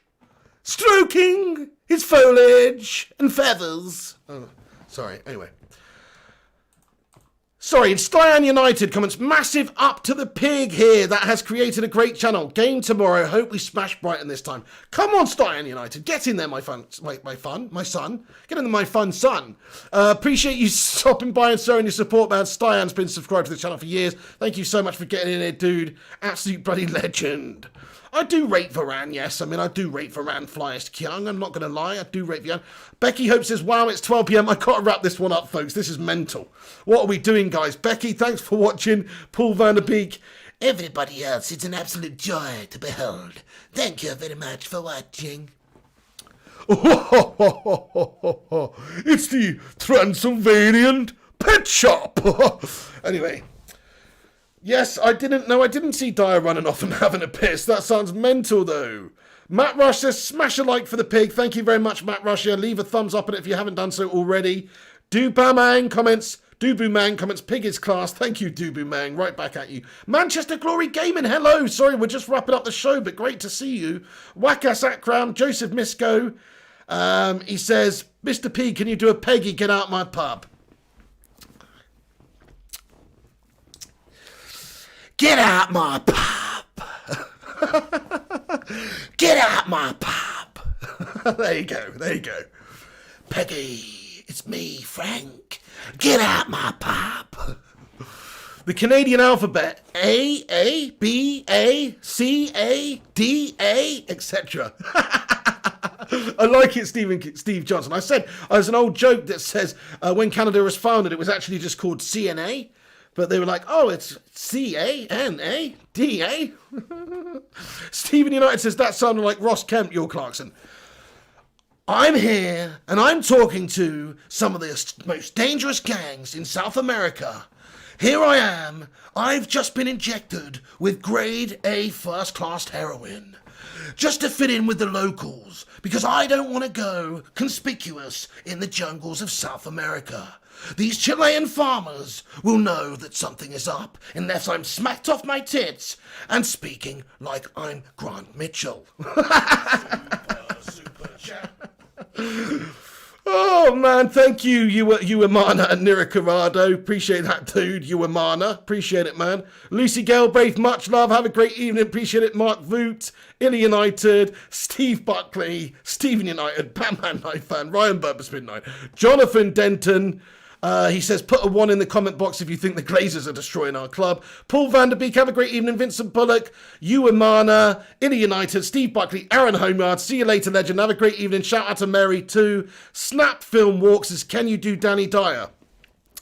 stroking his foliage and feathers. Oh, sorry, anyway. Sorry, Styan United comments, massive up to the pig here. That has created a great channel. Game tomorrow. Hope we smash Brighton this time. Come on, Styan United. Get in there, my son. Get in there, my fun son. Appreciate you stopping by and showing your support, man. Styan's been subscribed to the channel for years. Thank you so much for getting in here, dude. Absolute bloody legend. I do rate Varane, yes. I mean, I do rate Varane flyest Kyung. I'm not going to lie. I do rate Varane. Becky Hope says, wow, it's 12 p.m. I got to wrap this one up, folks. This is mental. What are we doing, guys? Becky, thanks for watching. Paul Van der Beek. Everybody else, it's an absolute joy to behold. Thank you very much for watching. It's the Transylvanian Pet Shop. Anyway. Yes, I didn't see Dyer running off and having a piss. That sounds mental, though. Matt Rush says, smash a like for the pig. Thank you very much, Matt Rush. Yeah, leave a thumbs up on it if you haven't done so already. Dubamang comments, pig is class. Thank you, Dubumang. Right back at you. Manchester Glory Gaming, hello. Sorry, we're just wrapping up the show, but great to see you. Wakas Akram, Joseph Misko. He says, Mr. P, can you do a Peggy get out my pub? Get out my pub. Get out my pub. There you go. Peggy, it's me, Frank. Get out my pub. The Canadian alphabet. A, B, A, C, A, D, A, etc. I like it, Steve Johnson. I said, there's an old joke that says when Canada was founded, it was actually just called CNA. But they were like, oh, it's C-A-N-A-D-A. Stephen United says, that sounded like Ross Kemp, your Clarkson. I'm here, and I'm talking to some of the most dangerous gangs in South America. Here I am. I've just been injected with grade A first-class heroin. Just to fit in with the locals, because I don't want to go conspicuous in the jungles of South America. These Chilean farmers will know that something is up unless I'm smacked off my tits and speaking like I'm Grant Mitchell. Super chat. Oh man, thank you, Uemana and Nirakarado. Appreciate that, dude. Uemana, appreciate it, man. Lucy Galbraith, much love. Have a great evening. Appreciate it. Mark Voot, Illy United, Steve Buckley, Stephen United, Batman Night Fan, Ryan Burberspin Night, Jonathan Denton. He says, put a 1 in the comment box if you think the Glazers are destroying our club. Paul Van der Beek, have a great evening. Vincent Bullock, Uemana, Inner United, Steve Buckley, Aaron Homeyard. See you later, legend. Have a great evening. Shout out to Mary too. Snap Film Walks says, can you do Danny Dyer?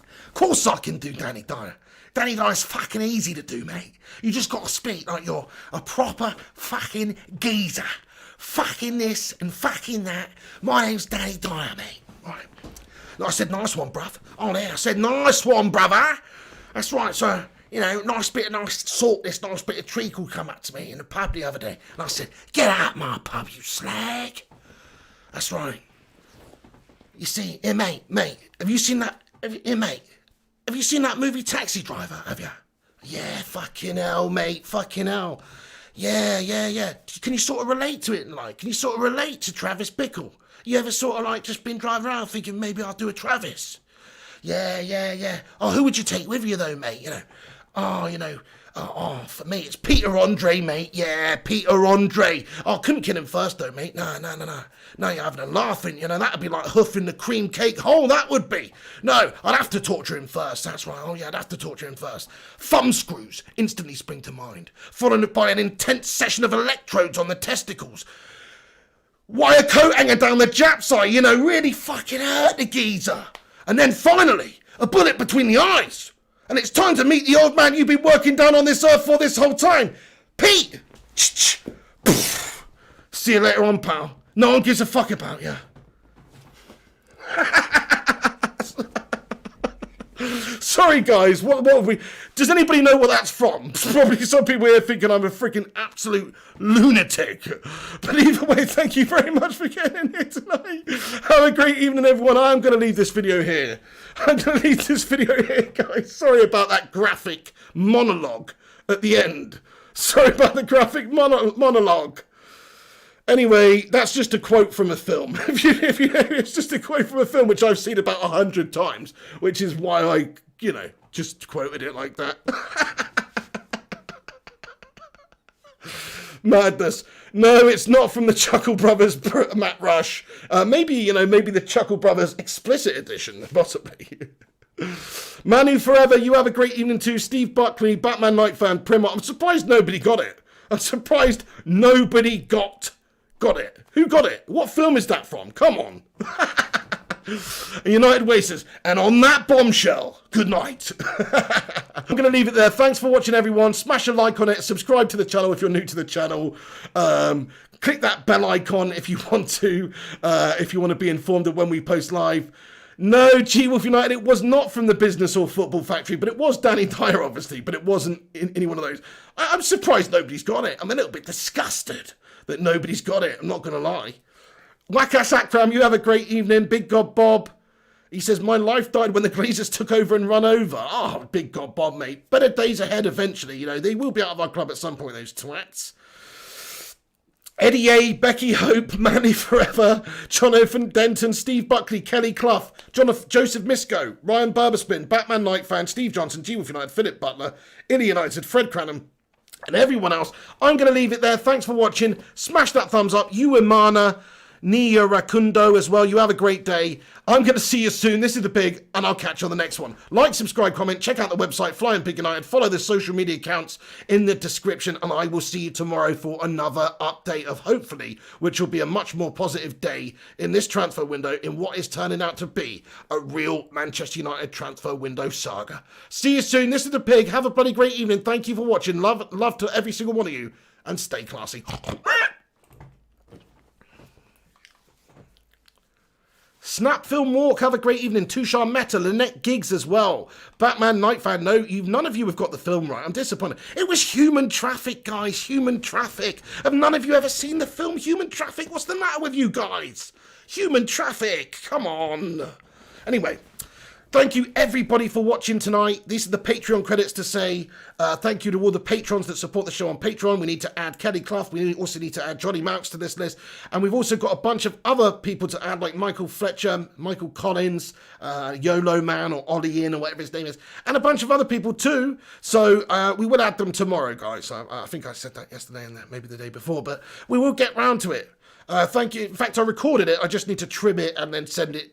Of course I can do Danny Dyer. Danny Dyer's fucking easy to do, mate. You just got to speak like you're a proper fucking geezer. Fucking this and fucking that. My name's Danny Dyer, mate. Right. I said, nice one, bruv. Oh, yeah, I said, nice one, brother. That's right, so, nice bit of treacle come up to me in the pub the other day. And I said, get out my pub, you slag. That's right. You see, mate, have you seen that, mate, have you seen that movie Taxi Driver, have you? Yeah, fucking hell, mate, fucking hell. Yeah. Can you sort of relate to it, Can you sort of relate to Travis Bickle? You ever sort of just been driving around thinking maybe I'll do a Travis? Yeah. Oh, who would you take with you though, mate? For me it's Peter Andre, mate. Yeah, Peter Andre. Oh, I couldn't kill him first though, mate. No. No, you're having a laughing, that'd be like huffing the cream cake hole, that would be. No, I'd have to torture him first, that's right. Oh yeah, I'd have to torture him first. Thumb screws instantly spring to mind, followed by an intense session of electrodes on the testicles. Wire coat hanger down the Jap's eye, really fucking hurt the geezer. And then finally, a bullet between the eyes. And it's time to meet the old man you've been working down on this earth for this whole time. Pete! See you later on, pal. No one gives a fuck about you. Sorry, guys. What have we... Does anybody know what that's from? Probably some people here thinking I'm a freaking absolute lunatic. But either way, thank you very much for getting in here tonight. Have a great evening, everyone. I'm going to leave this video here. Guys. Sorry about that graphic monologue at the end. Sorry about the graphic monologue. Anyway, that's just a quote from a film. It's just a quote from a film which I've seen about 100 times, which is why I, just quoted it like that. Madness. No, it's not from the Chuckle Brothers, Matt Rush. Maybe the Chuckle Brothers explicit edition, possibly. Manu Forever, you have a great evening too. Steve Buckley, Batman Night fan, Primo. I'm surprised nobody got it. Got it. Who got it? What film is that from? Come on. United Wasters. And on that bombshell, good night. I'm going to leave it there. Thanks for watching, everyone. Smash a like on it. Subscribe to the channel if you're new to the channel. Click that bell icon if you want to be informed of when we post live. No, G-Wolf United, it was not from the Business or Football Factory, but it was Danny Dyer, obviously, but it wasn't in any one of those. I'm surprised nobody's got it. I'm a little bit disgusted that nobody's got it. I'm not going to lie. Wackass Akram, you have a great evening. Big God Bob. He says, my life died when the Glazers took over and run over. Oh, Big God Bob, mate. Better days ahead eventually. They will be out of our club at some point, those twats. Eddie A, Becky Hope, Manny Forever, Jonathan Denton, Steve Buckley, Kelly Clough, Joseph Misco, Ryan Burberspin, Batman Night fan, Steve Johnson, G-Wolf United, Philip Butler, Illy United, Fred Cranham, and everyone else. I'm going to leave it there. Thanks for watching. Smash that thumbs up. You Imana, Nia Rakundo as well. You have a great day. I'm going to see you soon. This is The Pig, and I'll catch you on the next one. Like, subscribe, comment, check out the website, Flying Pig United. Follow the social media accounts in the description, and I will see you tomorrow for another update of hopefully, which will be a much more positive day in this transfer window in what is turning out to be a real Manchester United transfer window saga. See you soon. This is The Pig. Have a bloody great evening. Thank you for watching. Love to every single one of you, and stay classy. Snap Film Walk, have a great evening. Tushar Meta, Lynette Giggs as well. Batman Night fan, no, none of you have got the film right. I'm disappointed. It was Human Traffic, guys. Human Traffic. Have none of you ever seen the film Human Traffic? What's the matter with you guys? Human Traffic. Come on. Anyway. Thank you, everybody, for watching tonight. These are the Patreon credits to say. Thank you to all the patrons that support the show on Patreon. We need to add Kelly Clough. We also need to add Johnny Mounts to this list. And we've also got a bunch of other people to add, like Michael Fletcher, Michael Collins, YOLO Man, or Ollie In, or whatever his name is. And a bunch of other people, too. So we will add them tomorrow, guys. I think I said that yesterday and maybe the day before. But we will get round to it. Thank you. In fact, I recorded it. I just need to trim it and then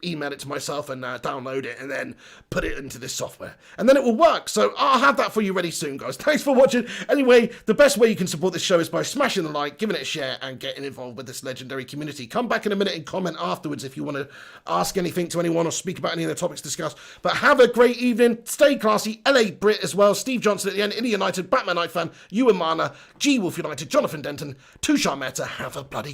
email it to myself and download it and then put it into this software. And then it will work. So I'll have that for you ready soon, guys. Thanks for watching. Anyway, the best way you can support this show is by smashing the like, giving it a share, and getting involved with this legendary community. Come back in a minute and comment afterwards if you want to ask anything to anyone or speak about any of the topics discussed. But have a great evening. Stay classy. LA Brit as well. Steve Johnson at the end. Indy United. Batman Night fan. Ewan Marner. G-Wolf United. Jonathan Denton. Tushar Mehta. Have a bloody